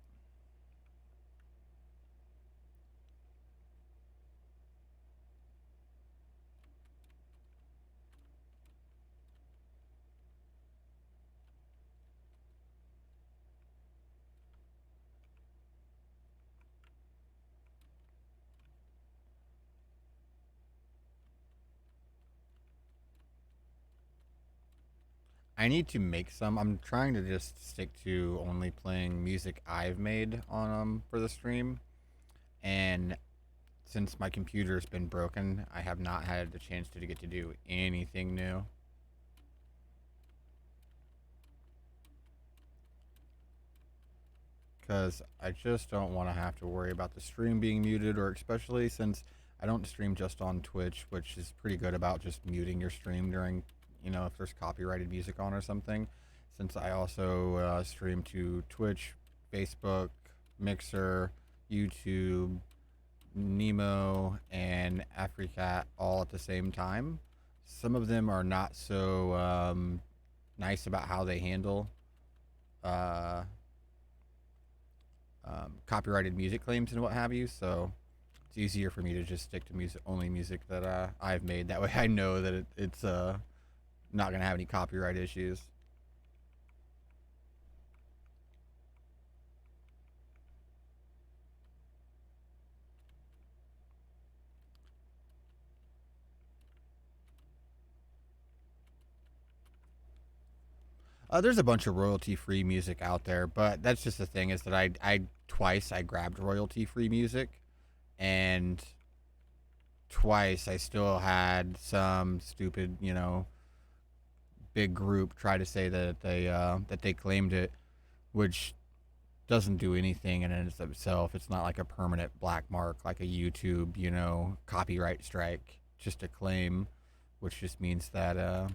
I need to make some. I'm trying to just stick to only playing music I've made on for the stream, and since my computer's been broken, I have not had the chance to get to do anything new. Because I just don't want to have to worry about the stream being muted, or especially since I don't stream just on Twitch, which is pretty good about just muting your stream during, if there's copyrighted music on or something. Since I also stream to Twitch, Facebook, Mixer, YouTube, Nemo, and Africat all at the same time. Some of them are not so nice about how they handle uh, copyrighted music claims and what have you. So it's easier for me to just stick to music that I've made. That way, I know that it's not gonna have any copyright issues. There's a bunch of royalty-free music out there, but that's just the thing is that I twice I grabbed royalty-free music, and twice I still had some stupid, big group try to say that they claimed it, which doesn't do anything in and of itself. It's not like a permanent black mark like a YouTube, copyright strike. Just a claim, which just means that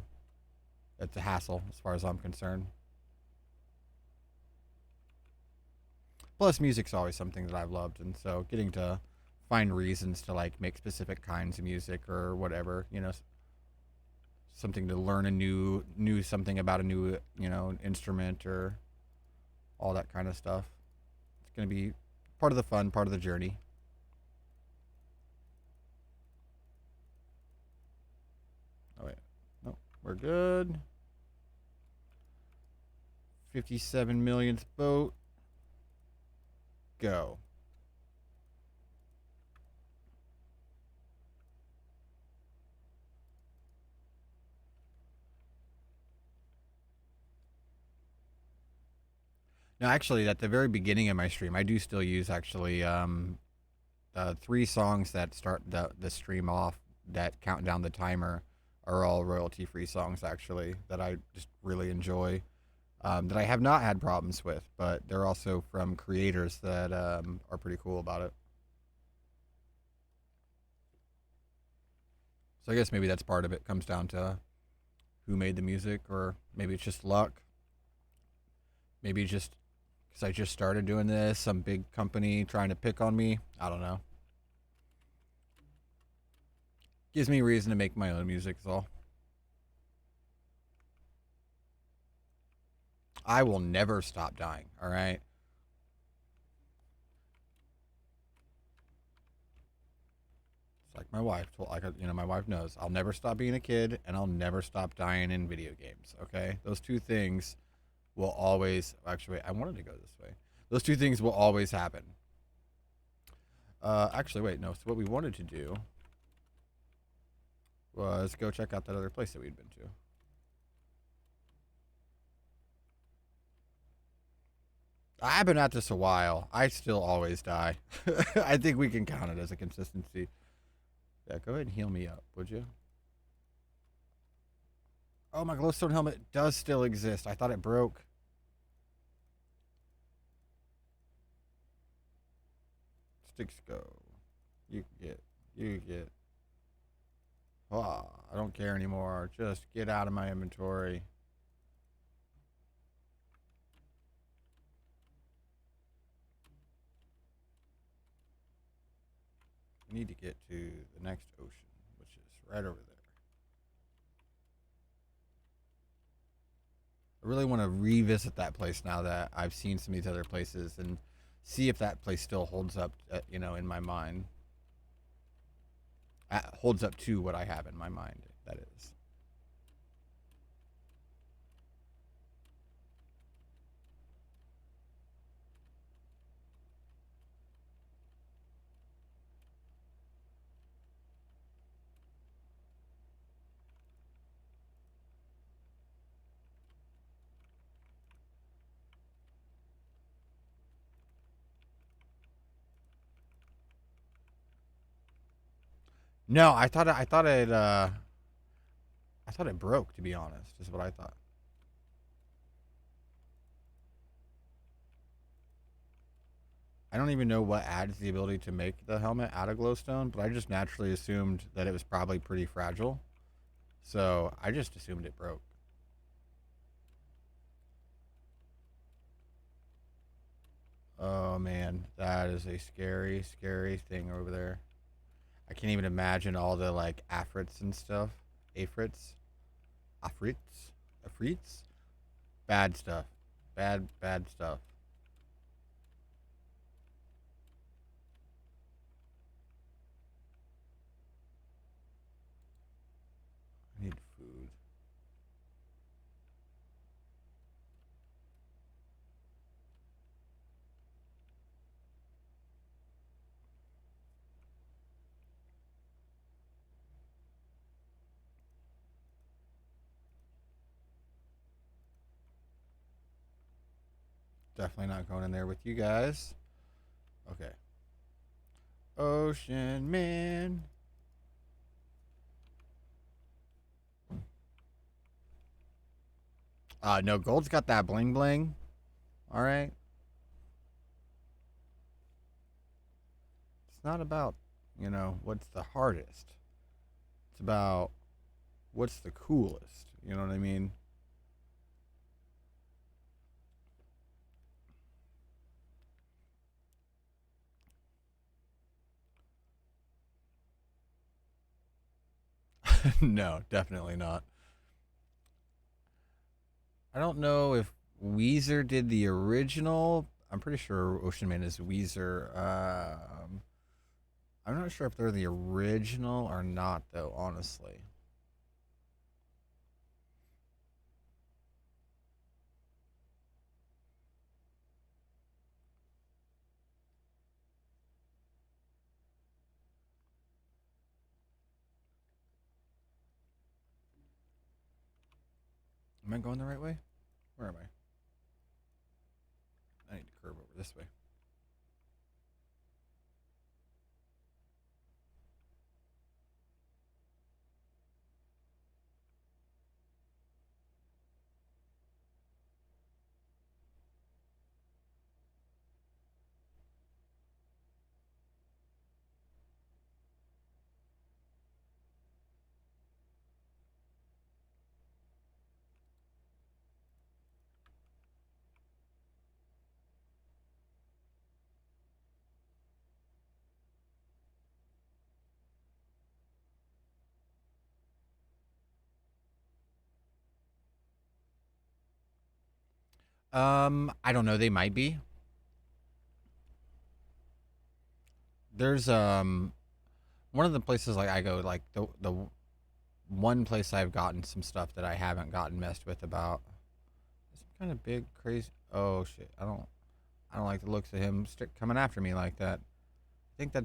it's a hassle as far as I'm concerned. Plus, music's always something that I've loved, and so getting to find reasons to like make specific kinds of music or whatever, something to learn a new something about a new instrument or all that kind of stuff. It's gonna be part of the fun, part of the journey. Oh wait, no, we're good. 57 millionth vote. Go. Now, actually, at the very beginning of my stream, I do still use actually three songs that start the stream off that count down the timer are all royalty free songs actually that I just really enjoy. That I have not had problems with, but they're also from creators that are pretty cool about it. So I guess maybe that's part of it. Comes down to who made the music, or maybe it's just luck. Maybe just because I just started doing this, some big company trying to pick on me. I don't know. Gives me reason to make my own music, is all. I will never stop dying, all right? It's like my wife told, my wife knows. I'll never stop being a kid, and I'll never stop dying in video games, okay? Those two things will always, actually, wait, I wanted to go this way. Those two things will always happen. Actually, wait, no. So what we wanted to do was go check out that other place that we'd been to. I've been at this a while. I still always die. I think we can count it as a consistency. Yeah, go ahead and heal me up, would you? Oh, my glowstone helmet does still exist. I thought it broke. Sticks go. You get. You get. Oh, I don't care anymore. Just get out of my inventory. We need to get to the next ocean, which is right over there. I really want to revisit that place now that I've seen some of these other places and see if that place still holds up, in my mind. Holds up to what I have in my mind, that is. No, I thought it broke. To be honest, is what I thought. I don't even know what adds the ability to make the helmet out of glowstone, but I just naturally assumed that it was probably pretty fragile. So I just assumed it broke. Oh man, that is a scary, scary thing over there. I can't even imagine all the like afrits and stuff. Afrits, afrits, afrits. Bad stuff. Bad, bad stuff. I need food. Definitely not going in there with you guys. Okay. Ocean man. No, gold's got that bling bling. All right. It's not about, what's the hardest. It's about what's the coolest. You know what I mean? No, definitely not. I don't know if Weezer did the original. I'm pretty sure Ocean Man is Weezer. I'm not sure if they're the original or not, though, honestly. Am I going the right way? Where am I? I need to curve over this way. I don't know. They might be. There's one of the places like I go like the one place I've gotten some stuff that I haven't gotten messed with about. Some kind of big crazy. Oh shit! I don't like the looks of him coming after me like that. I think that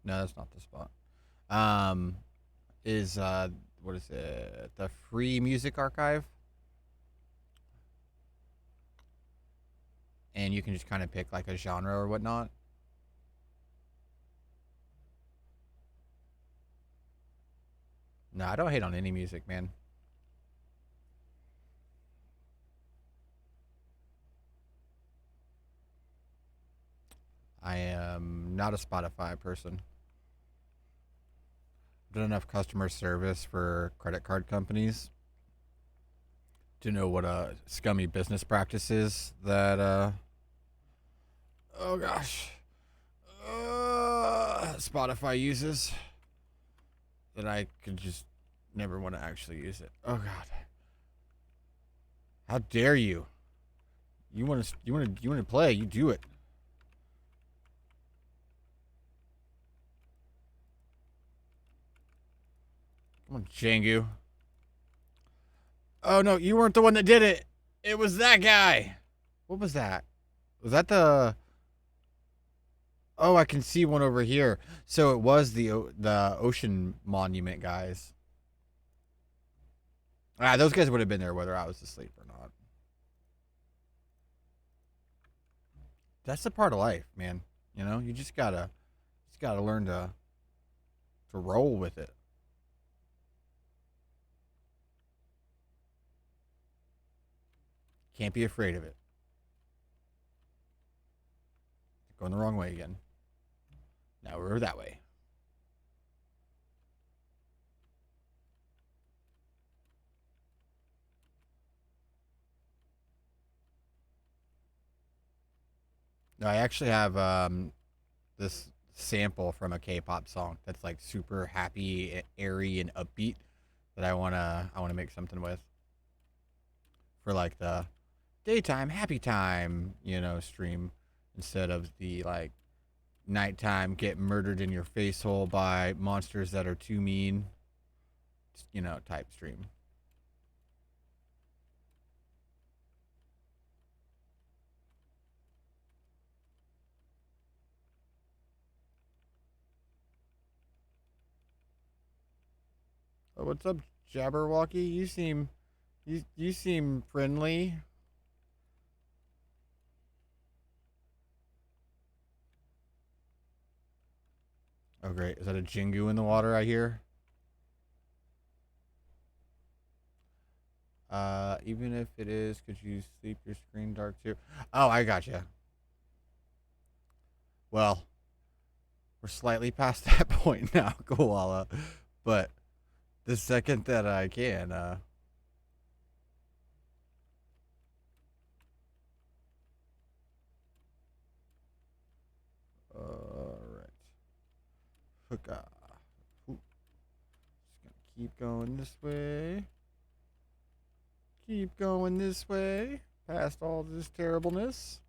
no, that's not the spot. Um, is what is it? The Free Music Archive, and you can just kind of pick like a genre or whatnot. No, I don't hate on any music, man. I am not a Spotify person. I've done enough customer service for credit card companies to know what a scummy business practices that oh gosh Spotify uses that I could just never want to actually use it. Oh god, how dare you? You want to play? You do it. Come on, Jangu. Oh no, you weren't the one that did it. It was that guy. What was that? Was that the? Oh, I can see one over here. So it was the ocean monument guys. Ah, those guys would have been there whether I was asleep or not. That's the part of life, man. You know, you just gotta learn to to roll with it. Can't be afraid of it. Going the wrong way again. Now we're that way. No, I actually have this sample from a K-pop song that's like super happy, airy, and upbeat that I wanna make something with for like the daytime happy time, stream instead of the like nighttime get murdered in your face hole by monsters that are too mean, type stream. Oh, what's up, Jabberwocky? You seem friendly. Oh great, is that a Jingu in the water I hear? Even if it is, could you sleep your screen dark too? Oh, I gotcha. Well, we're slightly past that point now, Koala. But the second that I can, alright. Hookah. Just gonna keep going this way. Keep going this way. Past all this terribleness.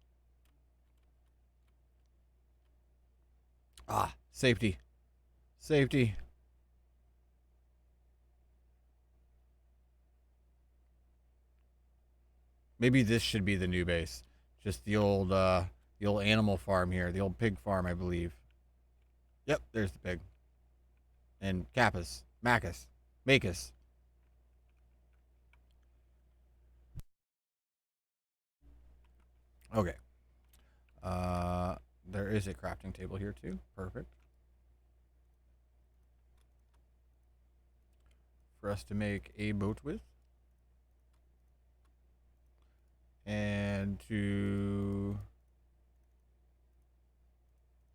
Ah, safety. Safety. Maybe this should be the new base. Just the old animal farm here, the old pig farm, I believe. Yep, there's the pig. And Kappas, Macus, Macus. Okay. Uh, there is a crafting table here too. Perfect. For us to make a boat with. And to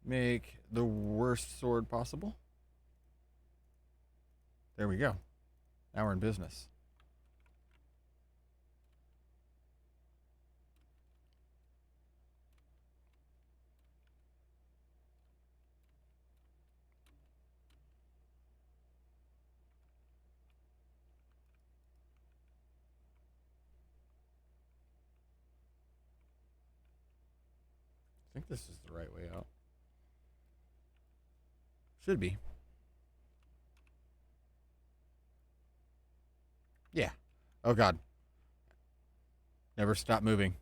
make the worst sword possible. There we go. Now we're in business. I think this is the right way out. Should be. Yeah. Oh god. Never stop moving.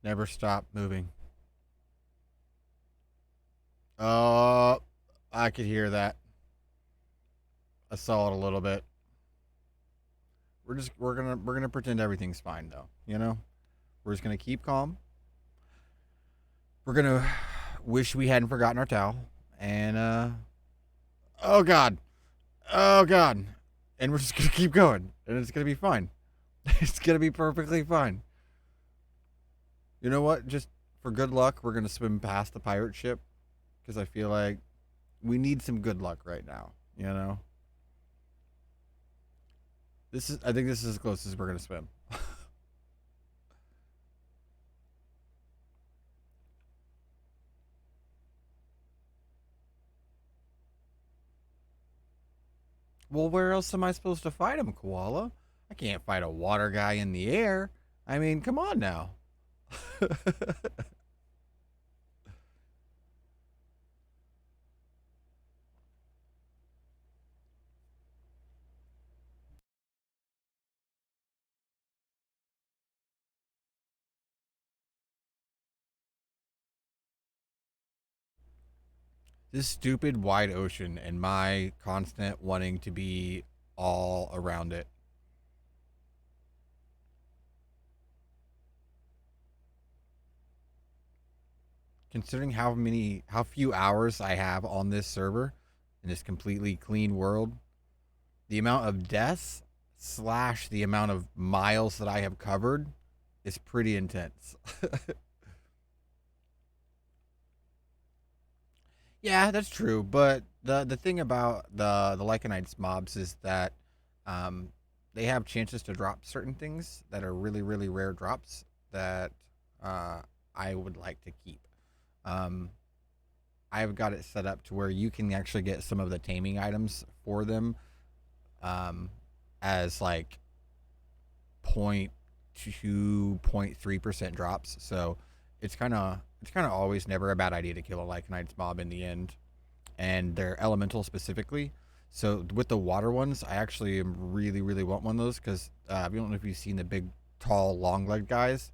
Never stop moving. Oh, I could hear that. I saw it a little bit. We're gonna pretend everything's fine though. We're just gonna keep calm. We're gonna wish we hadn't forgotten our towel. And oh god. Oh god. And we're just gonna keep going. And it's gonna be fine. It's gonna be perfectly fine. You know what? Just for good luck, we're gonna swim past the pirate ship. Because I feel like we need some good luck right now. You know? I think this is as close as we're gonna swim. Well, where else am I supposed to fight him, Koala? I can't fight a water guy in the air. I mean, come on now. This stupid wide ocean and my constant wanting to be all around it. Considering how few hours I have on this server, in this completely clean world, the amount of deaths slash the amount of miles that I have covered is pretty intense. Yeah, that's true. But the thing about the Lycanites mobs is that um, they have chances to drop certain things that are really really rare drops that uh, I would like to keep. Um, I've got it set up to where you can actually get some of the taming items for them um, as like 0.2, 0.3% drops. So it's kind of always never a bad idea to kill a Lycanites mob in the end, and they're elemental specifically. So with the water ones, I actually really really want one of those because I don't know if you've seen the big, tall, long legged guys.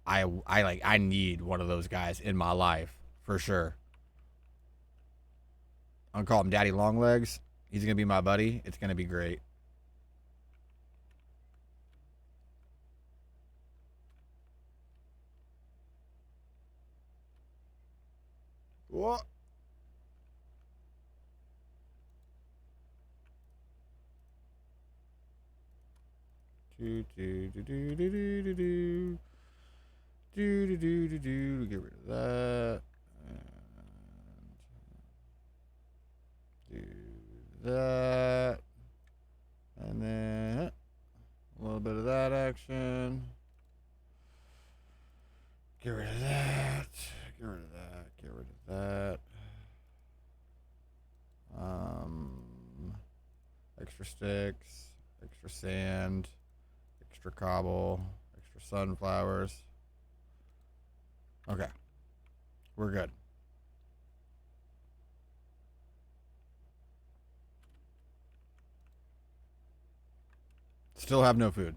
I need one of those guys in my life for sure. I'm gonna call him Daddy Longlegs. He's gonna be my buddy. It's gonna be great. What? Do do do do do do do do do do do do do. Get rid of that. And do that. And then a little bit of that action. Get rid of that. Get rid of that. Get rid of that. Extra sticks, extra sand, extra cobble, extra sunflowers. Okay, we're good. Still have no food.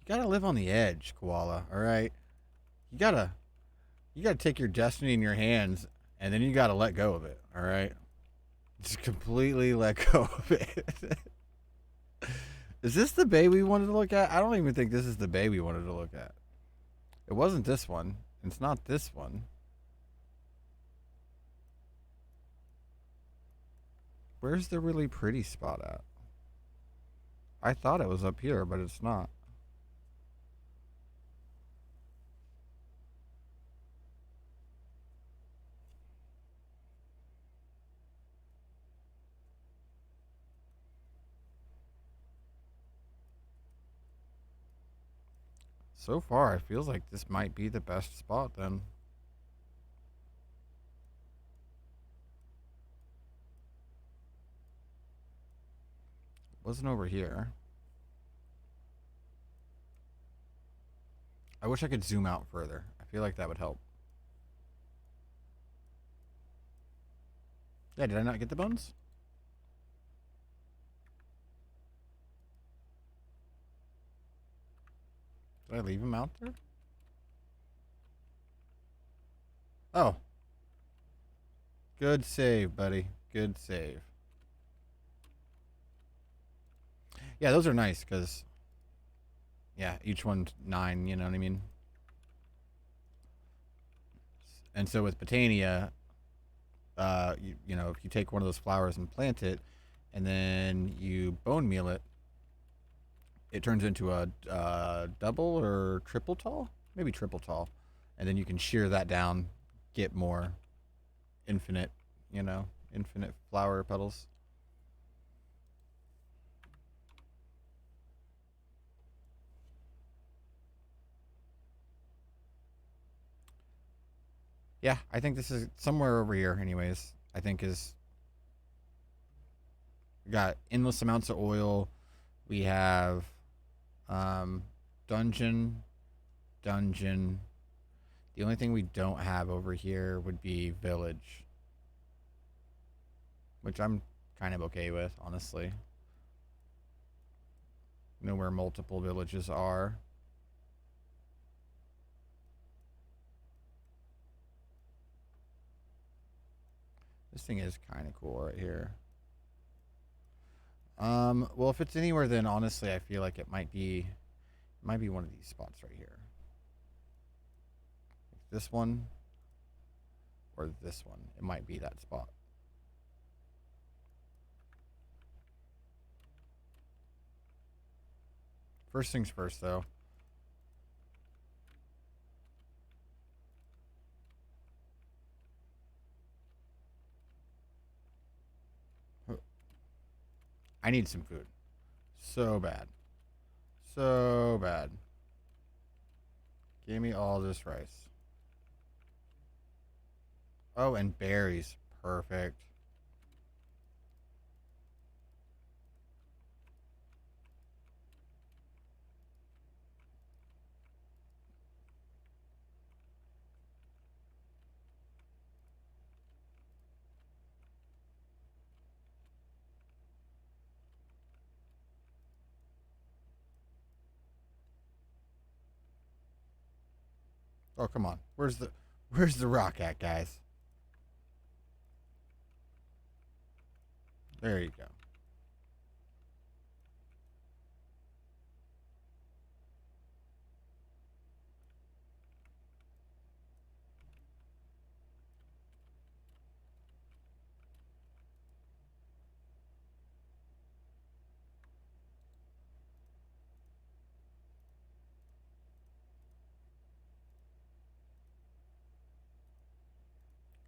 You gotta live on the edge, koala. All right, you gotta you gotta take your destiny in your hands, and then you gotta let go of it. All right, just completely let go of it. Is this the bay we wanted to look at? I don't even think this is the bay we wanted to look at. It wasn't this one. It's not this one. Where's the really pretty spot at? I thought it was up here, but it's not. So far, it feels like this might be the best spot then. Wasn't over here. I wish I could zoom out further. I feel like that would help. Yeah, did I not get the bones? Did I leave them out there? Oh, good save, buddy. Good save. Yeah, those are nice because, yeah, each one's 9, you know what I mean? And so with Botania, if you take one of those flowers and plant it, and then you bone meal it, it turns into a double or triple tall, maybe triple tall, and then you can shear that down, get more infinite, infinite flower petals. Yeah, I think this is somewhere over here. Anyways, I think is we got endless amounts of oil. We have um, dungeon, dungeon. The only thing we don't have over here would be village, which I'm kind of okay with, honestly. Know where multiple villages are. This thing is kind of cool right here. Well, if it's anywhere, then honestly, I feel like it might be one of these spots right here. This one, Or this one. It might be that spot. First things first, though. I need some food. So bad. So bad. Give me all this rice. Oh, and berries. Perfect. Oh, come on. Where's the rock at, guys? There you go.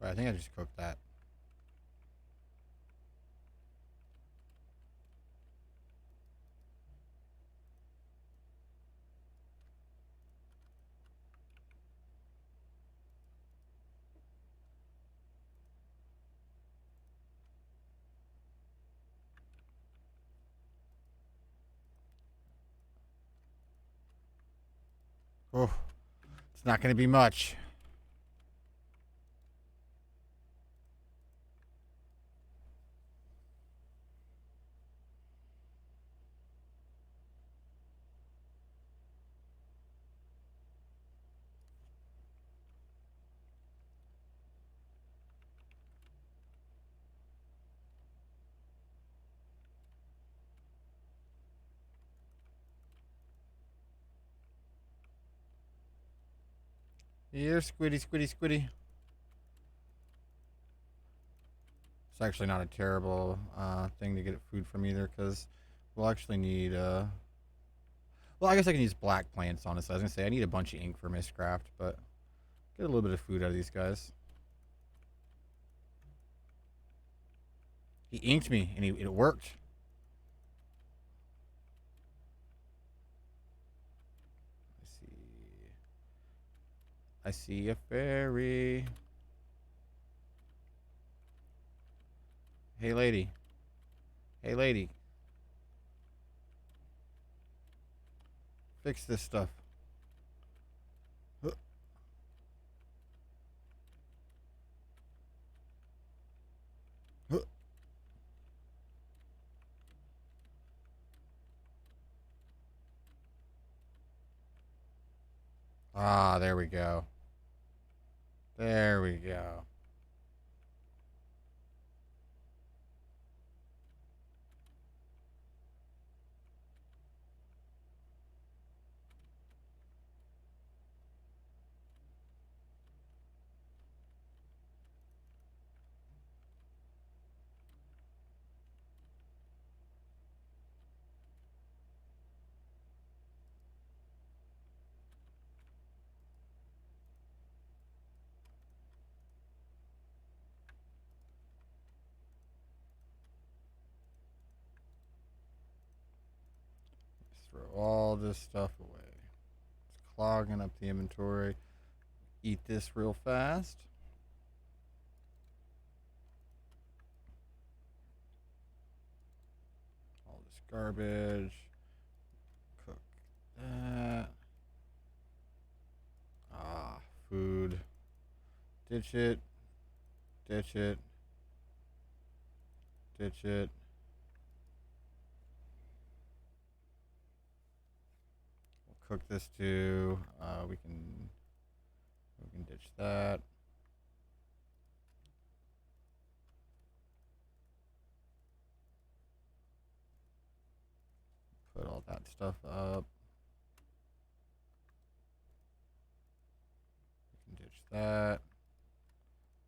I think I just cooked that. Oh, it's not going to be much. Here, squiddy, squiddy, squiddy. It's actually not a terrible thing to get food from either, because we'll actually need. Well, I guess I can use black plants, honestly. I was going to say, I need a bunch of ink for Mistcraft, but get a little bit of food out of these guys. He inked me, and it worked. Let's see. I see a fairy. Hey, lady. Hey, lady. Fix this stuff. Ah, there we go. There we go. Let's throw all this stuff away. It's clogging up the inventory. Eat this real fast. All this garbage. Cook that. Ah, food. Ditch it. Ditch it. Ditch it. We'll cook this too. We can ditch that. Put all that stuff up. We can ditch that.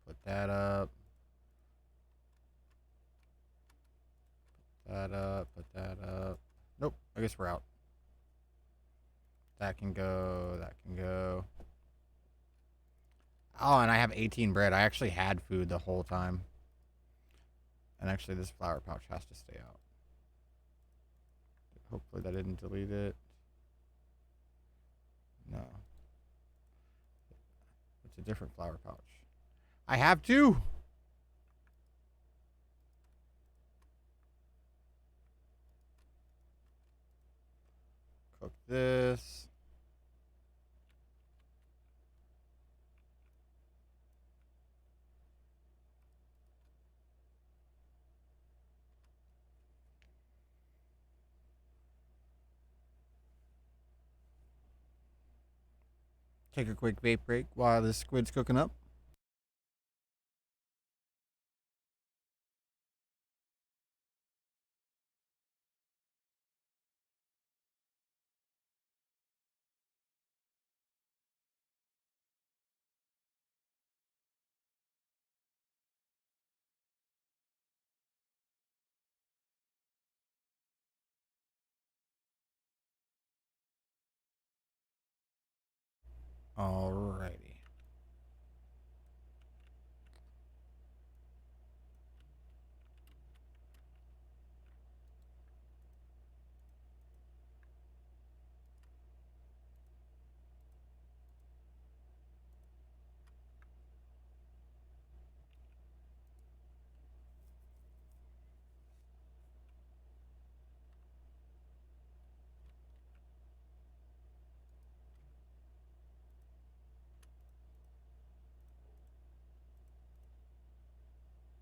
Put that up. That up. Put that up. Nope. I guess we're out. That can go. That can go. Oh, and I have 18 bread. I actually had food the whole time. And actually, this flower pouch has to stay out. Hopefully that didn't delete it. No. It's a different flower pouch. I have two! Cook this. Take a quick vape break while this squid's cooking up. Alrighty.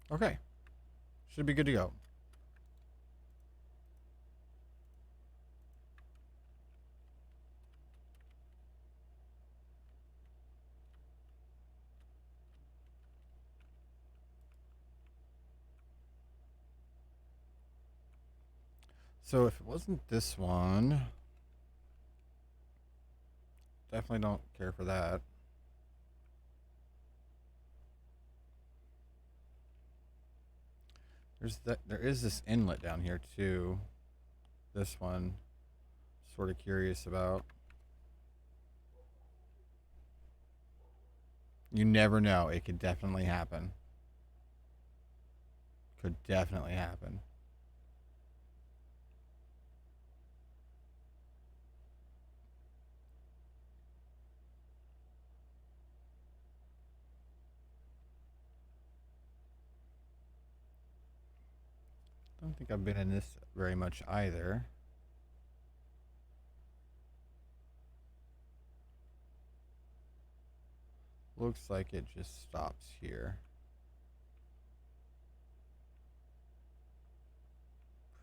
Okay. Should be good to go. So if it wasn't this one, definitely don't care for that. There is this inlet down here too. This one, sort of curious about. You never know. It could definitely happen. Could definitely happen. Don't think I've been in this very much either. Looks like it just stops here.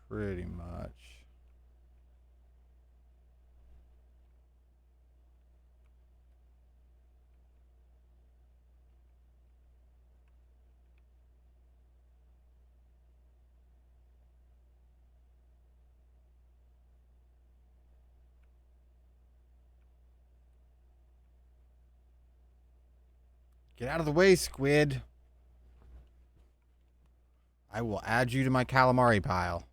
Pretty much. Get out of the way, squid. I will add you to my calamari pile.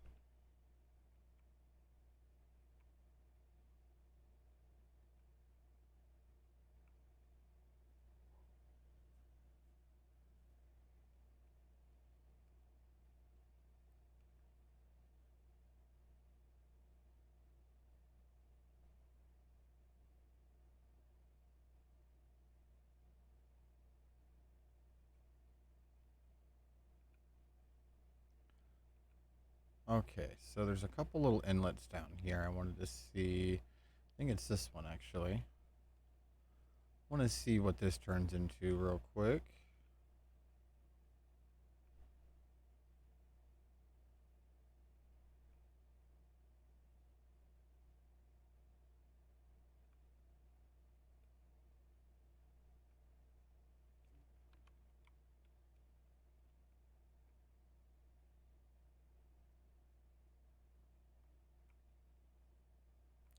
Okay, so there's a couple little inlets down here. I wanted to see. I think it's this one actually. I want to see what this turns into real quick.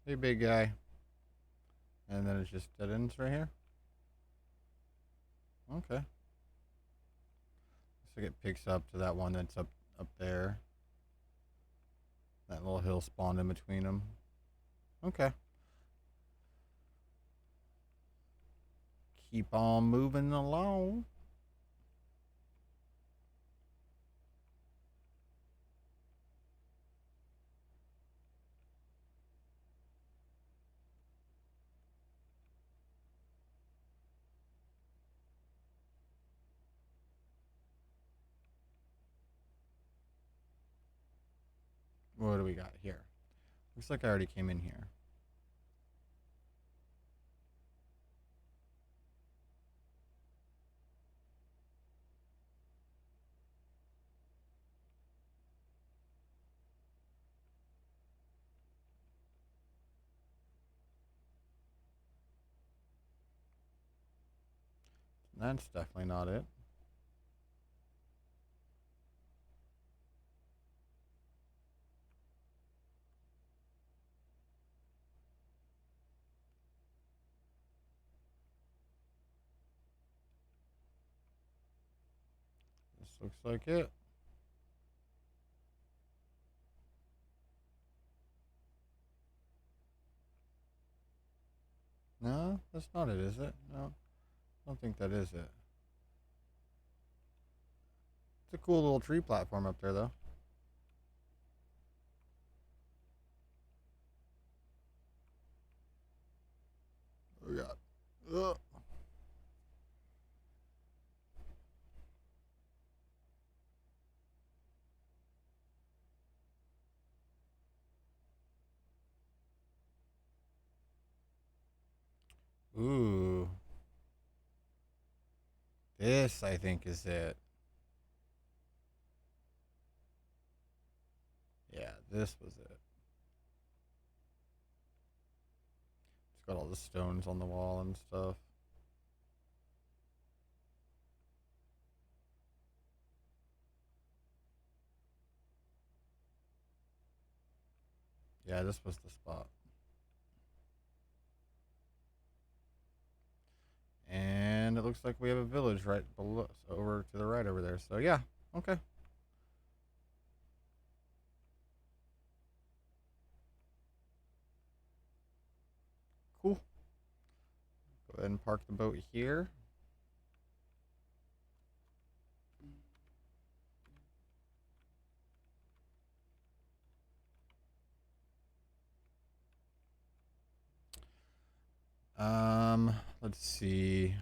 Hey, big guy. And then it's just dead ends right here. Okay. Looks like it picks up to that one that's up there. That little hill spawned in between them. Okay. Keep on moving along. What do we got here? Looks like I already came in here. That's definitely not it. This looks like it. No, that's not it, is it? No, I don't think that is it. It's a cool little tree platform up there, though. Oh, yeah. Ugh. Ooh. This, I think, is it. Yeah, this was it. It's got all the stones on the wall and stuff. Yeah, this was the spot. And it looks like we have a village right below, so over to the right over there. So, yeah, okay. Cool. Go ahead and park the boat here. Let's see.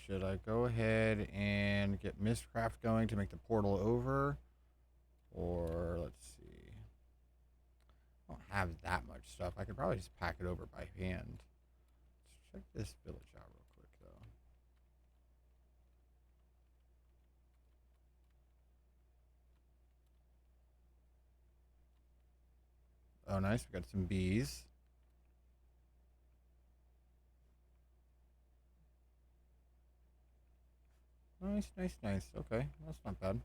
Should I go ahead and get Mistcraft going to make the portal over? Or let's see. I don't have that much stuff. I could probably just pack it over by hand. Let's check this village out real quick, though. Oh, nice. We got some bees. Nice, nice, nice. Okay, that's not bad.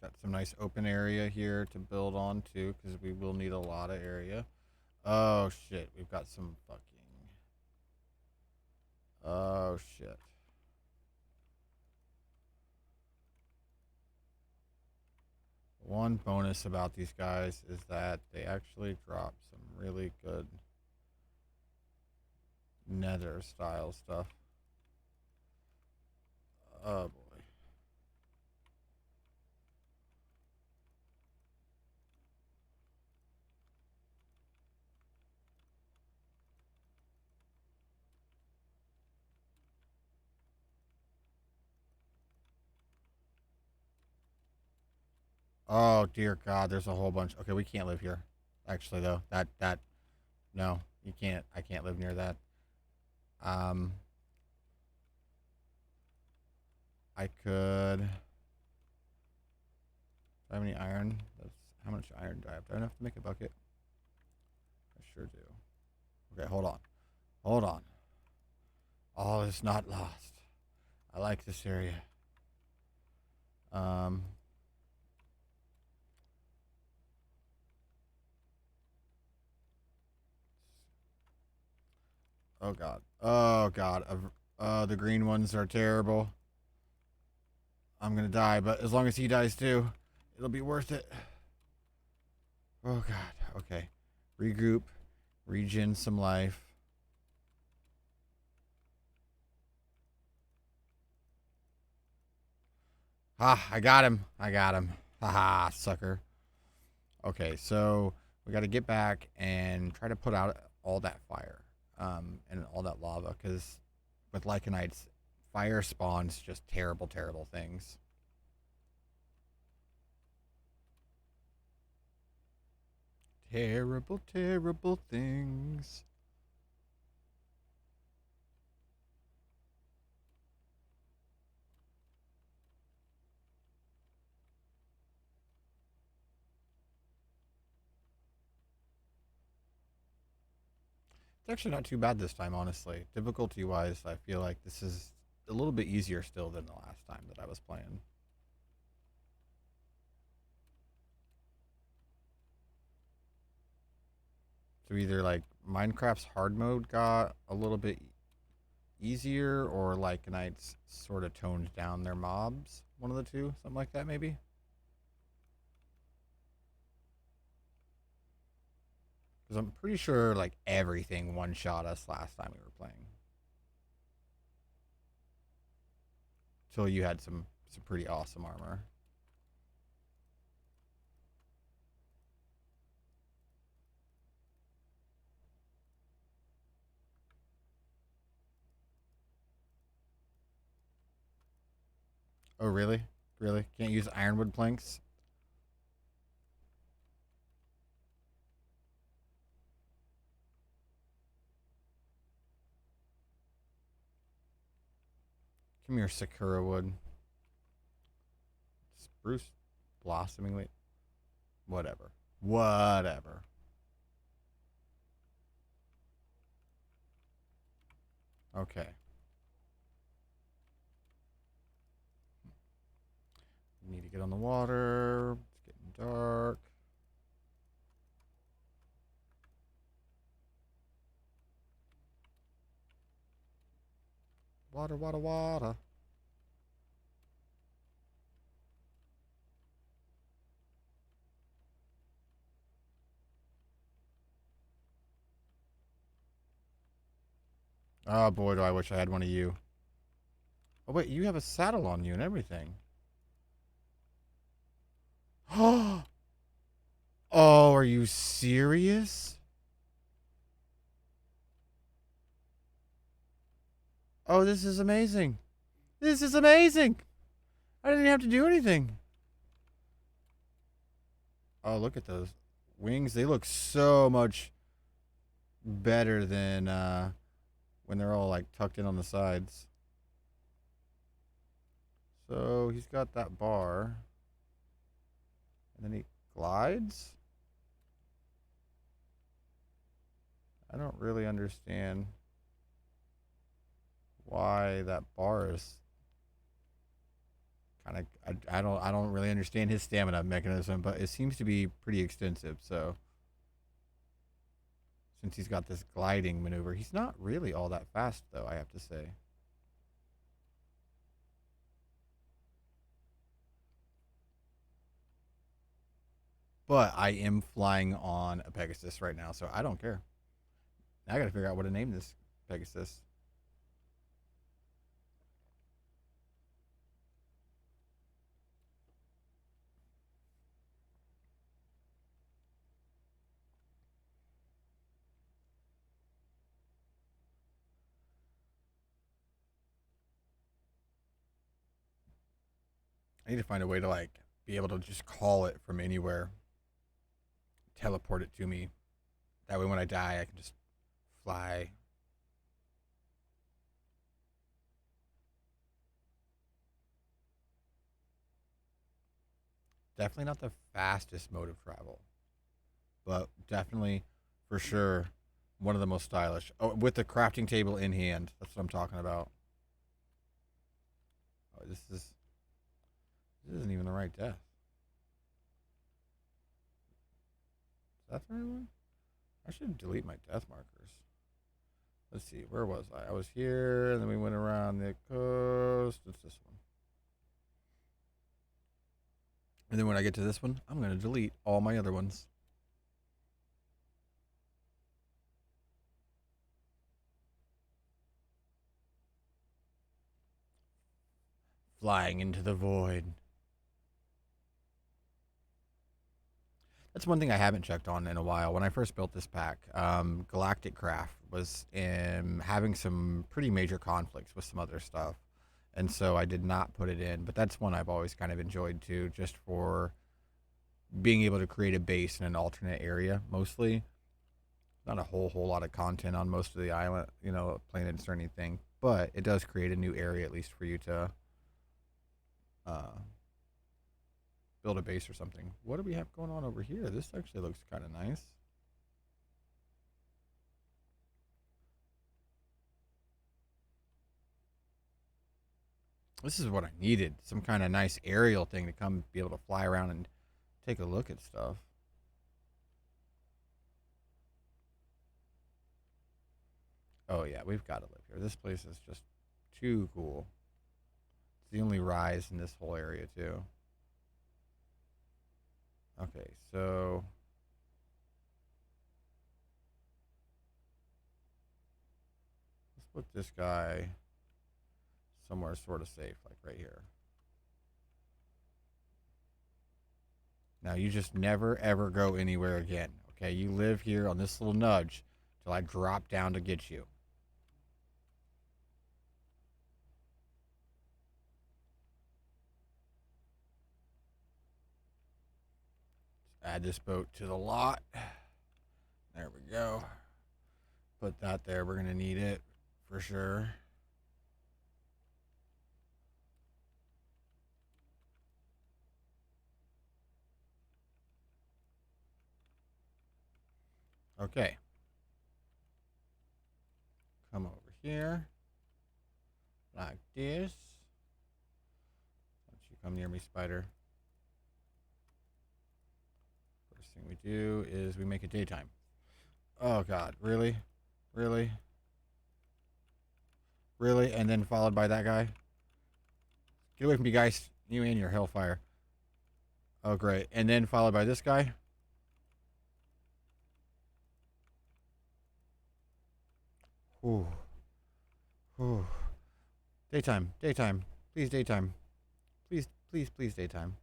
Got some nice open area here to build on too, because we will need a lot of area. Oh shit, we've got some fucking. Oh shit. One bonus about these guys is that they actually drop some really good nether style stuff. Oh boy. Oh dear God, there's a whole bunch. Okay, we can't live here. Actually, though, that no, you can't. I can't live near that. Um, I could. Do I have any iron? That's how much iron do I have? Do I have enough to make a bucket? I sure do. Okay, hold on. Hold on. All is not lost. I like this area. Um, Oh god. Oh god. The green ones are terrible. I'm gonna die, but as long as he dies too, it'll be worth it. Oh god. Okay. Regroup. Regen some life. Ah, I got him. I got him. Haha, sucker. Okay, so we got to get back and try to put out all that fire, and all that lava, because with Lycanites, fire spawns just terrible, terrible things. Terrible, terrible things. It's actually not too bad this time, honestly. Difficulty wise, I feel like this is a little bit easier still than the last time that I was playing. So either like Minecraft's hard mode got a little bit easier, or Lycanites sort of toned down their mobs. One of the two, something like that, maybe. Because I'm pretty sure like everything one shot us last time we were playing. Till you had some pretty awesome armor. Oh really? Really? Can't use ironwood planks? Come here, Sakura wood. Spruce blossoming wait. Whatever. Whatever. Okay. Need to get on the water. It's getting dark. Water, water, water. Oh boy, do I wish I had one of you. Oh wait, you have a saddle on you and everything. Oh, are you serious? Oh, this is amazing. This is amazing. I didn't have to do anything. Oh, look at those wings. They look so much better than when they're all like tucked in on the sides. So he's got that bar. And then he glides? I don't really understand why that bar is kind of I don't really understand his stamina mechanism, but it seems to be pretty extensive. So since he's got this gliding maneuver, he's not really all that fast though, I have to say. But I am flying on a Pegasus right now, so I don't care. Now I got to figure out what to name this Pegasus. I need to find a way to like be able to just call it from anywhere, teleport it to me. That way, when I die, I can just fly. Definitely not the fastest mode of travel, but definitely, for sure, one of the most stylish. Oh, with the crafting table in hand. That's what I'm talking about. Oh, this isn't even the right death. Is that the right one? I should delete my death markers. Let's see, where was I? I was here, and then we went around the coast. It's this one. And then when I get to this one, I'm going to delete all my other ones. Flying into the void. That's one thing I haven't checked on in a while. When I first built this pack, Galactic Craft was having some pretty major conflicts with some other stuff. And so I did not put it in. But that's one I've always kind of enjoyed too, just for being able to create a base in an alternate area mostly. Not a whole lot of content on most of the island, planets or anything. But it does create a new area, at least for you to uh, build a base or something. What do we have going on over here? This actually looks kind of nice. This is what I needed. Some kind of nice aerial thing to come be able to fly around and take a look at stuff. Oh yeah, we've got to live here. This place is just too cool. It's the only rise in this whole area too. Okay, so let's put this guy somewhere sort of safe, like right here. Now you just never ever go anywhere again. Okay, you live here on this little nudge till I drop down to get you. Add this boat to the lot. There we go. Put that there. We're going to need it for sure. Okay. Come over here. Like this. Don't you come near me, spider. First thing we do is we make it daytime. Oh, God. Really? Really? Really? And then followed by that guy? Get away from me, guys. You and your hellfire. Oh, great. And then followed by this guy? Ooh. Ooh. Daytime. Daytime. Please, daytime. Please, please, please, daytime.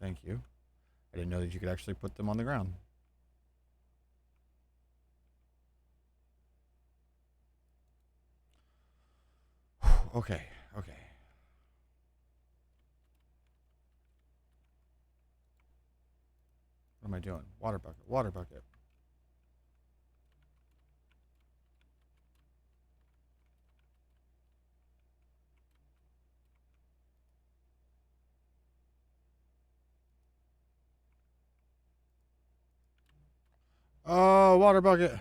Thank you. I didn't know that you could actually put them on the ground. Okay, okay. What am I doing? Water bucket, water bucket. Oh, water bucket.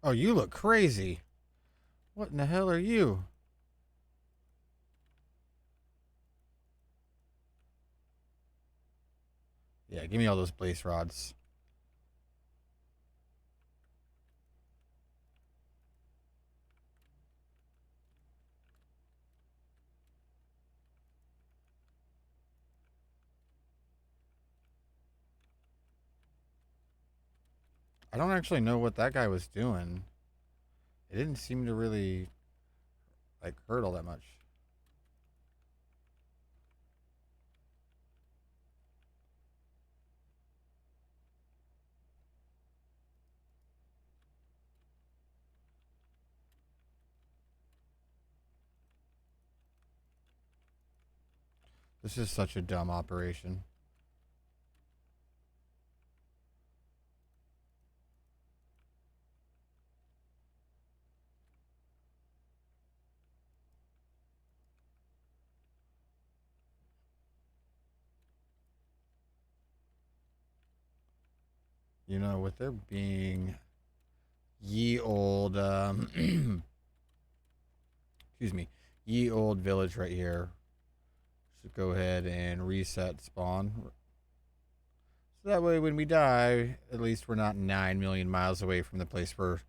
Oh, you look crazy. What in the hell are you? Yeah, give me all those blaze rods. I don't actually know what that guy was doing. It didn't seem to really hurt all that much. This is such a dumb operation. With there being Ye old, excuse me, ye old village right here. Should go ahead and reset spawn. So that way, when we die, at least we're not 9 million miles away from the place we're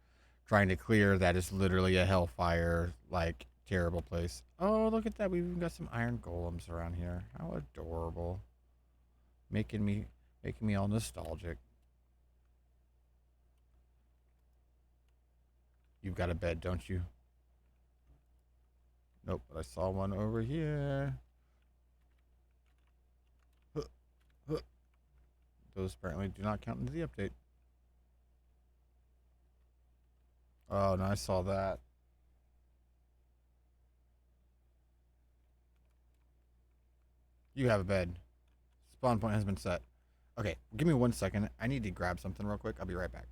trying to clear. That is literally a hellfire, like, terrible place. Oh, look at that. We've even got some iron golems around here. How adorable. Making me, making me all nostalgic. You've got a bed, don't you? Nope, but I saw one over here. Huh, huh. Those apparently do not count into the update. Oh, no, I saw that. You have a bed. Spawn point has been set. Okay, give me 1 second. I need to grab something real quick. I'll be right back.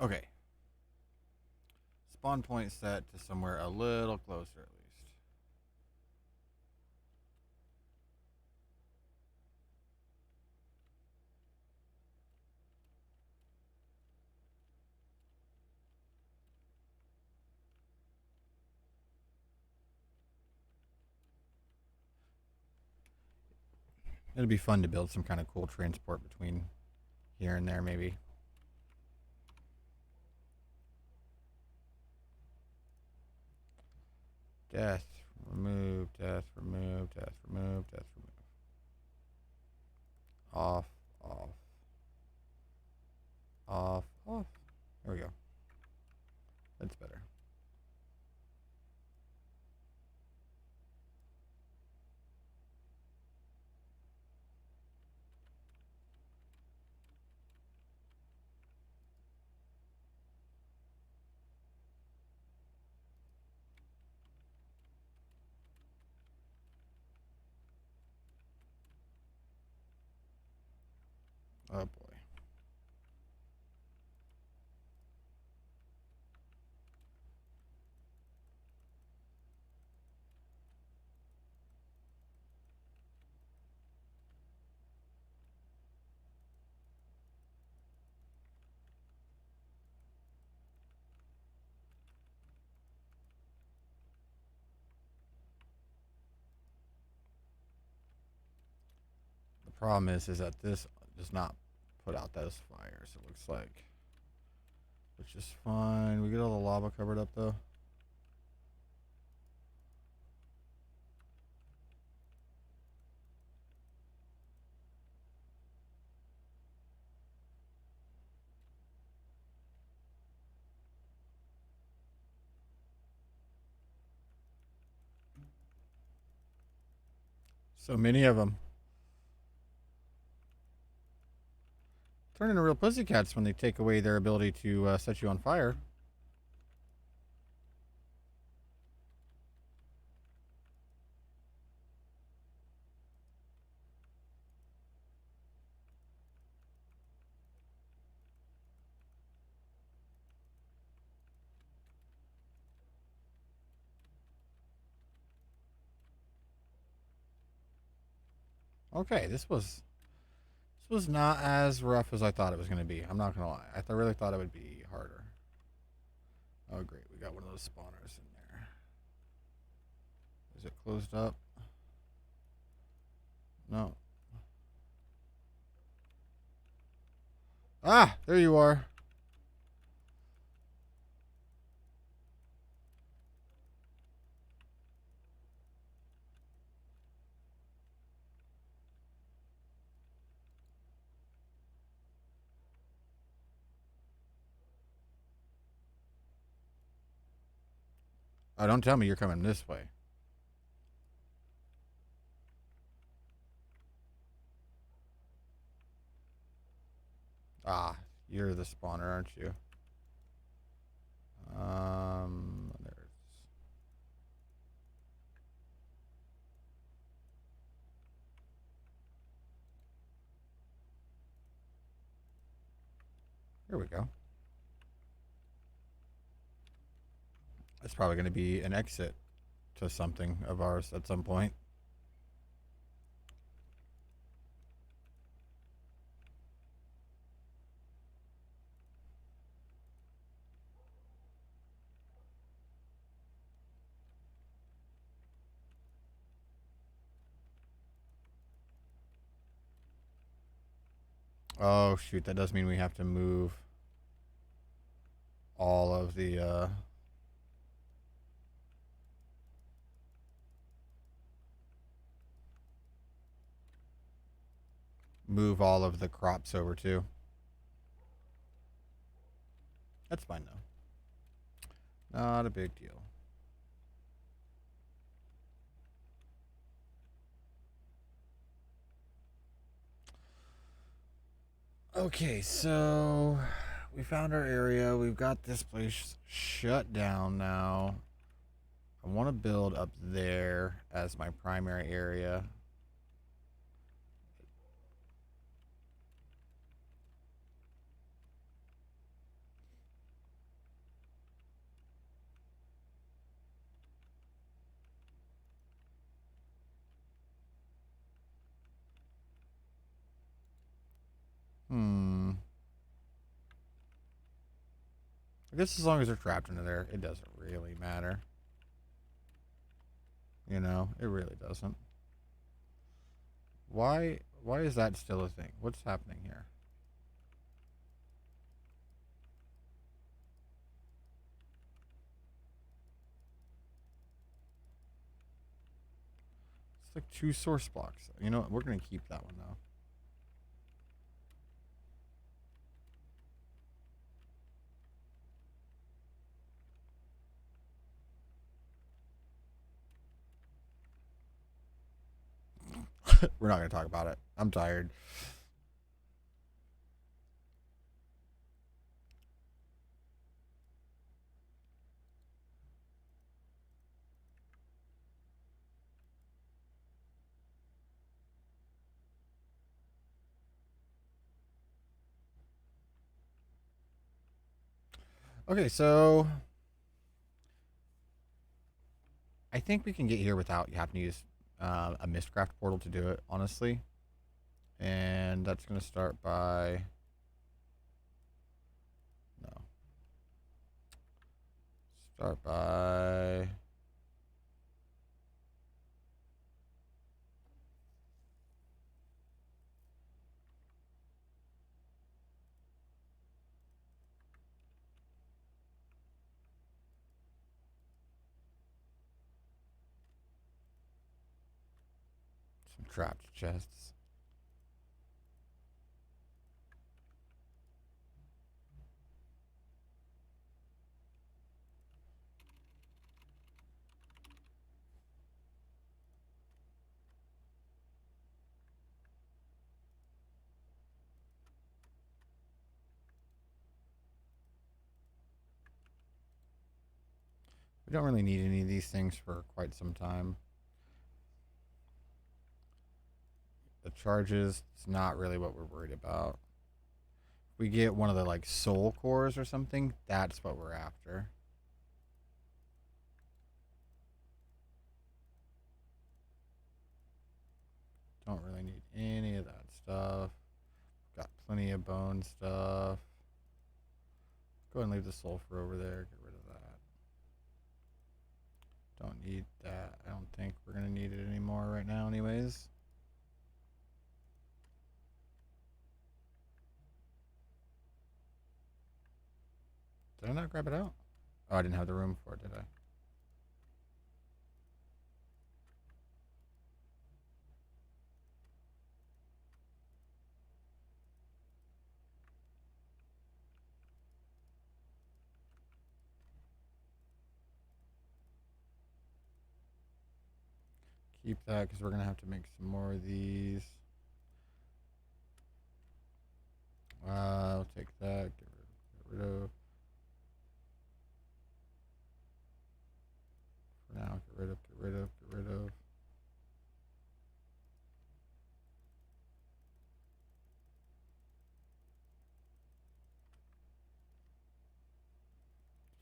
Okay, spawn point set to somewhere a little closer at least. It'd be fun to build some kind of cool transport between here and there, maybe. Death, remove, death, remove, death, remove, death, remove. Off, off, off, off. There we go. That's better. Oh boy. The problem is that this does not put out those fires. It looks like, which is fine. We get all the lava covered up though. So many of them turn into real pussycats when they take away their ability to set you on fire. Okay, this was was not as rough as I thought it was going to be. I'm not going to lie. I really thought it would be harder. Oh, great. We got one of those spawners in there. Is it closed up? No. Ah, there you are. Oh, don't tell me you're coming this way. Ah, you're the spawner, aren't you? There's. Here we go. It's probably going to be an exit to something of ours at some point. Oh, shoot. That does mean we have to move all of the. Move all of the crops over too. That's fine though. Not a big deal. Okay, so we found our area. We've got this place shut down now. I want to build up there as my primary area. I guess as long as they're trapped into there, it doesn't really matter. You know, it really doesn't. Why is that still a thing? What's happening here? It's like 2 source blocks. You know what? We're gonna keep that one though. We're not gonna talk about it. I'm tired. Okay, so I think we can get here without you having to use a Mistcraft portal to do it, honestly. And that's going to start by. No. Start by. Some trapped chests. We don't really need any of these things for quite some time. The charges, it's not really what we're worried about. If we get one of the like soul cores or something, that's what we're after. Don't really need any of that stuff. plenty of bone stuff. Go ahead and leave the sulfur over there. Get rid of that. Don't need that. I don't think we're going to need it anymore right now anyways. Did I not grab it out? Oh, I didn't have the room for it, did I? Keep that because we're going to have to make some more of these. I'll take that. Get rid of. For now, get rid of, get rid of, get rid of.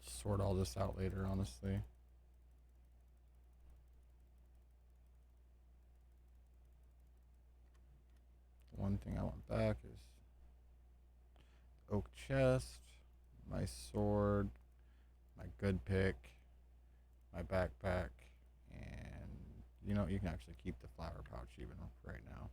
Sort all this out later, honestly. One thing I want back is oak chest, my sword, my good pick, my backpack, and you know, you can actually keep the flower pouch even right now.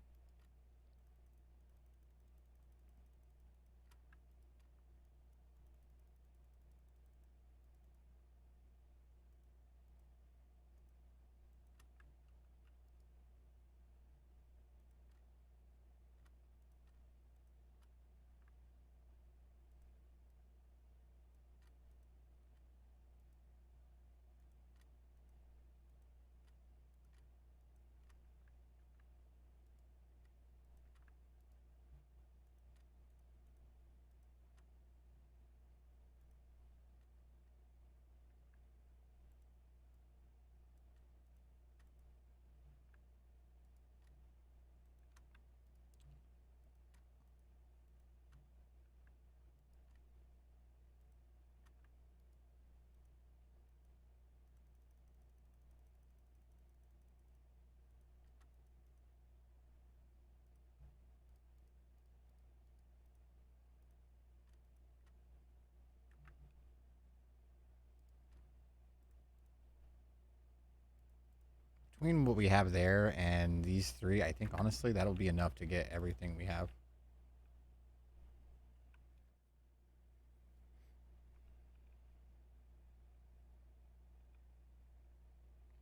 Between what we have there and these three, I think honestly that'll be enough to get everything we have.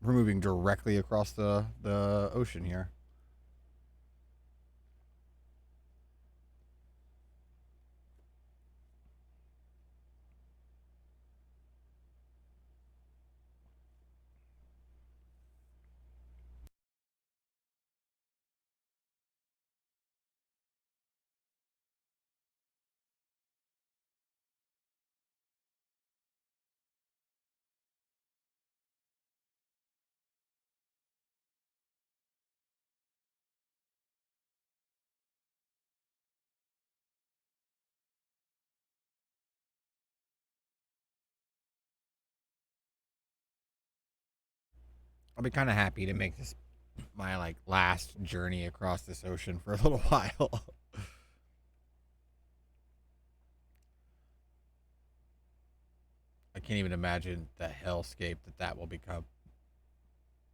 We're moving directly across the ocean here. I'll be kind of happy to make this my like last journey across this ocean for a little while. I can't even imagine the hellscape that will become.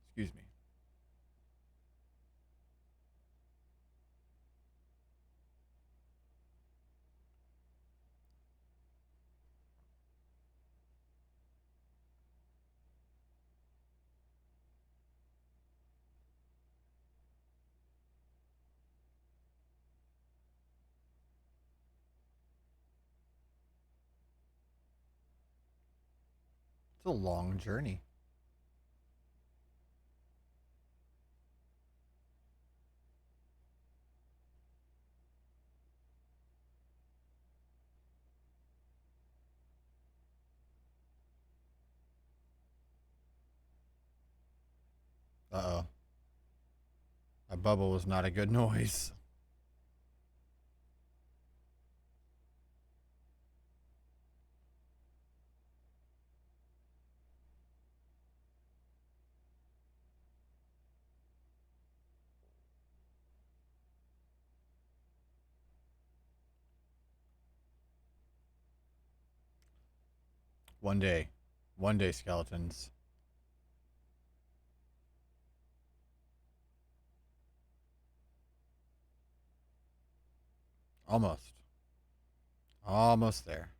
Excuse me. It's a long journey. Uh oh. A bubble was not a good noise. One day. One day, skeletons. Almost. Almost there.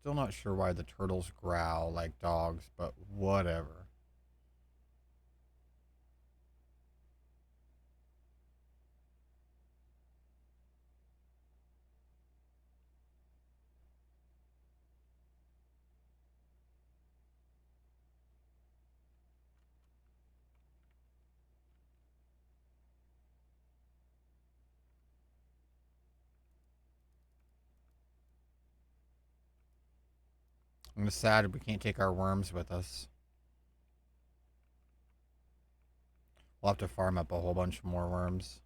Still not sure why the turtles growl like dogs, but whatever. I'm just sad we can't take our worms with us. We'll have to farm up a whole bunch more worms.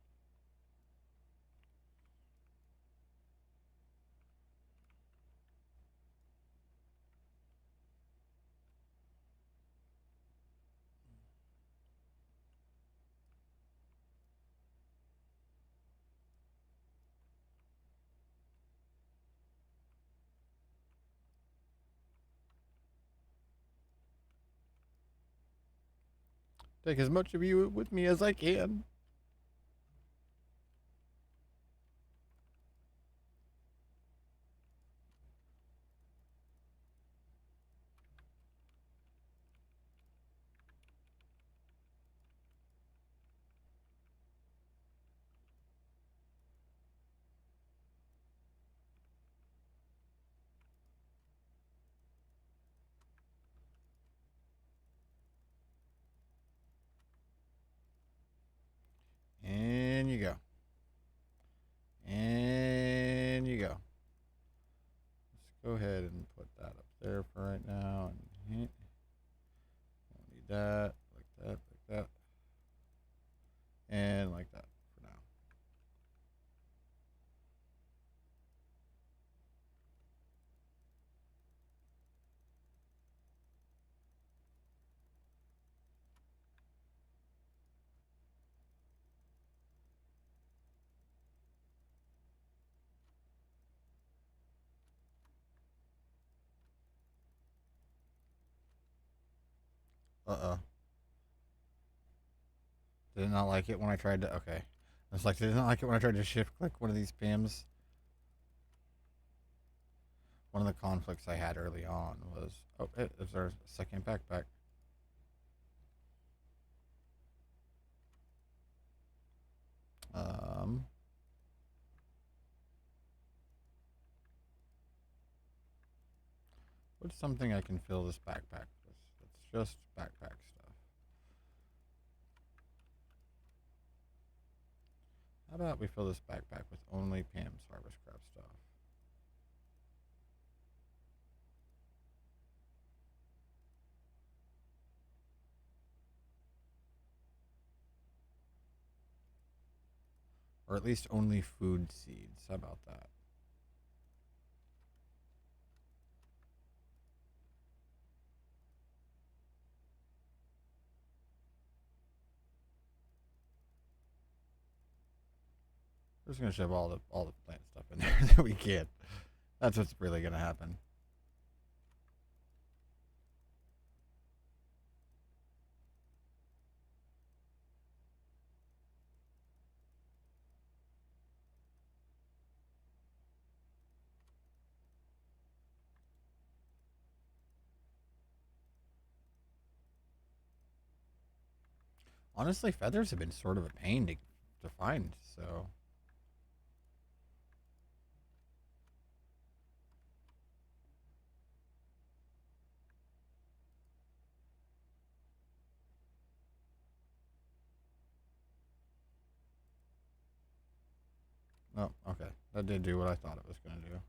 Take as much of you with me as I can. And you go. And you go. Let's go ahead and put that up there for right now. And don't need that, like that, and like that for now. Uh-oh. Did it not like it when I tried to... Okay. I was like, did it not like it when I tried to shift click one of these PIMs? One of the conflicts I had early on was... Oh, is there a second backpack? Um... What's something I can fill this backpack with? It's just backpack stuff. How about we fill this backpack with only Pam's harvest craft stuff? Or at least only food seeds. How about that? We're just gonna shove all the plant stuff in there that we can. That's what's really gonna happen. Honestly, feathers have been sort of a pain to find, so... Oh, okay. That did do what I thought it was going to do.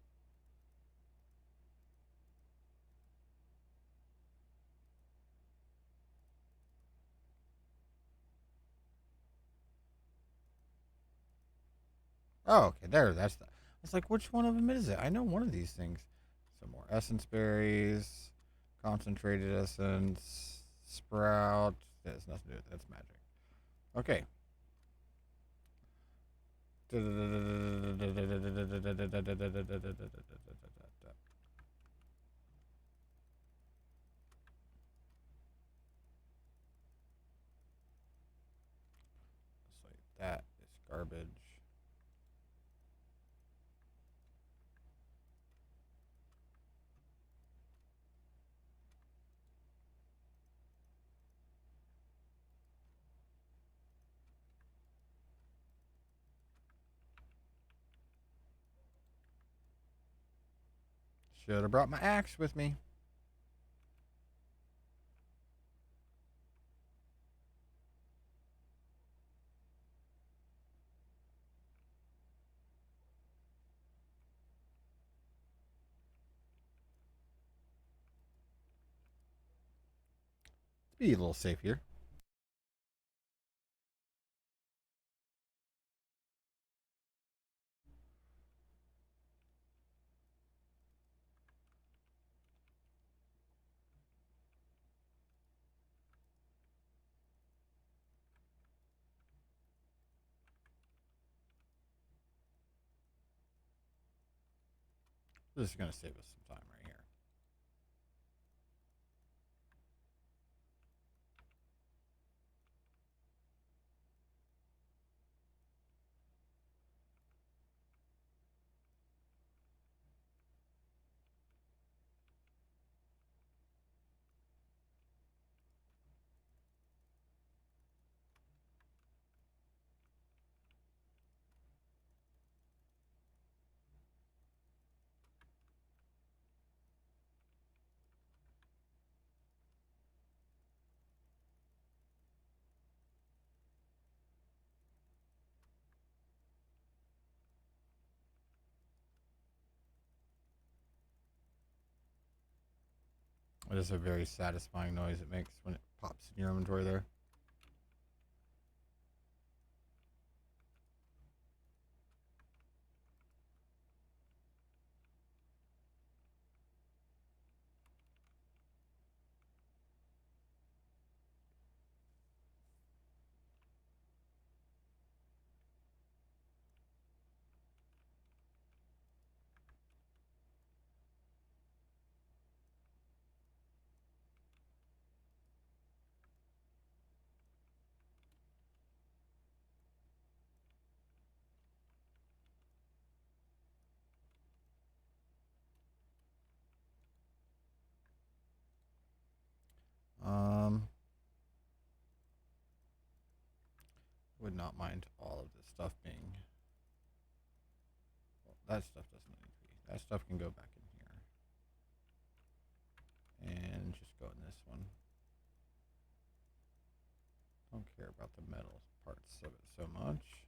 Oh, okay. There, that's the... I It's like, which one of them is it? I know one of these things. Some more essence berries, concentrated essence, sprout. That has nothing to do with it. That's magic. Okay. It's like that is garbage. Should have brought my axe with me. Be a little safe here. This is going to save us some time right here. It is a very satisfying noise it makes when it pops in your inventory there. Um, would not mind all of this stuff being. Well, that stuff doesn't need to be. That stuff can go back in here. And just go in this one. Don't care about the metal parts of it so much.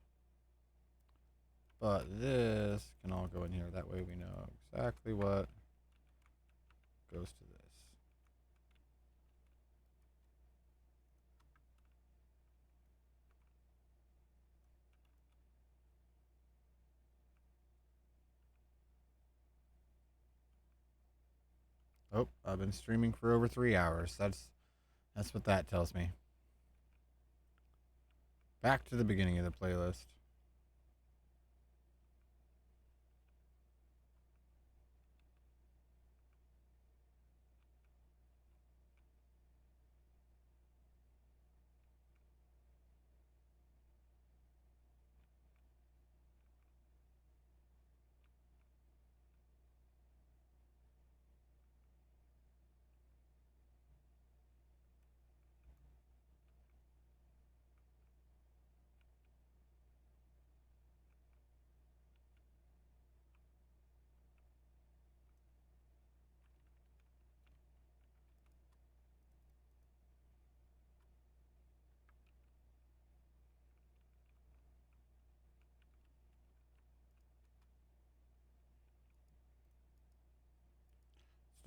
But this can all go in here. That way we know exactly what goes to this. Oh, I've been streaming for over 3 hours. That's what that tells me. Back to the beginning of the playlist.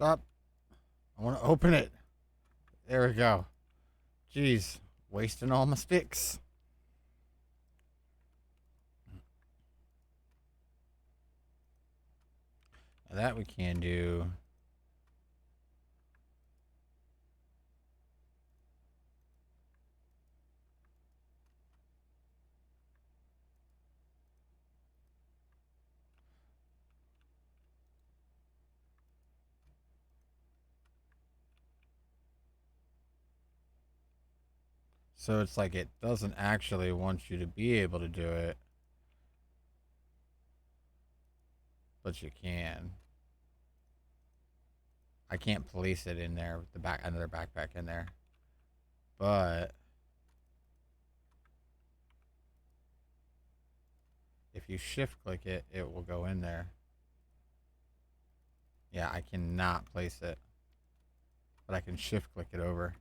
Stop. I want to open it. There we go. Jeez, wasting all my sticks. That we can do. So it's like it doesn't actually want you to be able to do it, but you can. I can't place it in there with the back another backpack in there. But if you shift click it, it will go in there. Yeah, I cannot place it. But I can shift click it over.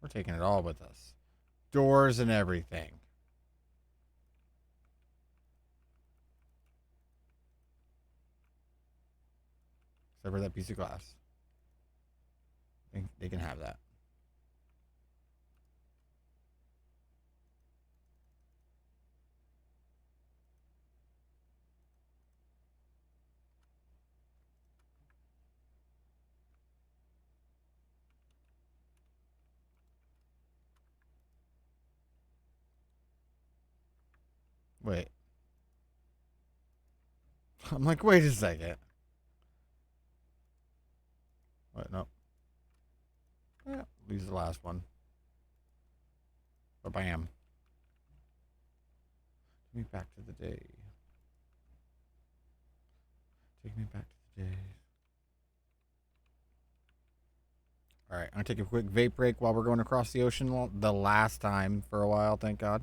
We're taking it all with us. Doors and everything. Except for that piece of glass. They can have that. Wait. I'm like, wait a second. What? No. Yeah, use the last one. Ba bam. Take me back to the day. Take me back to the day. All right, I'm gonna take a quick vape break while we're going across the ocean the last time for a while. Thank God.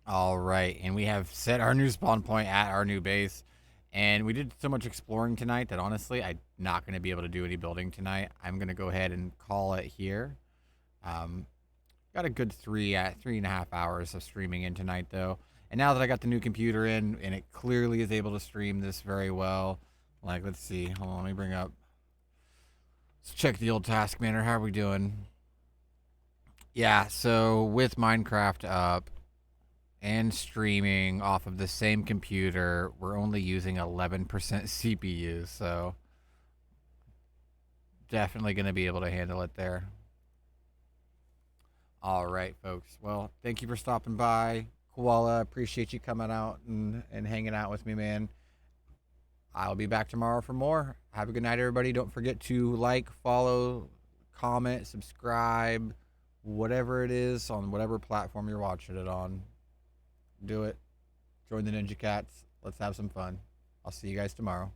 All right, and we have set our new spawn point at our new base. And we did so much exploring tonight that honestly, I'm not going to be able to do any building tonight. I'm going to go ahead and call it here. Um, got a good 3.5 hours of streaming in tonight, though. And now that I got the new computer in, and it clearly is able to stream this very well. Like, let's see. Hold on, let me bring up. Let's check the old task manager. How are we doing? Yeah, so with Minecraft up and streaming off of the same computer, we're only using 11% CPU, so definitely going to be able to handle it there. All right, folks. Well, thank you for stopping by. Koala, appreciate you coming out and hanging out with me, man. I'll be back tomorrow for more. Have a good night, everybody. Don't forget to like, follow, comment, subscribe, whatever it is on whatever platform you're watching it on. Do it. Join the Ninja Cats. Let's have some fun. I'll see you guys tomorrow.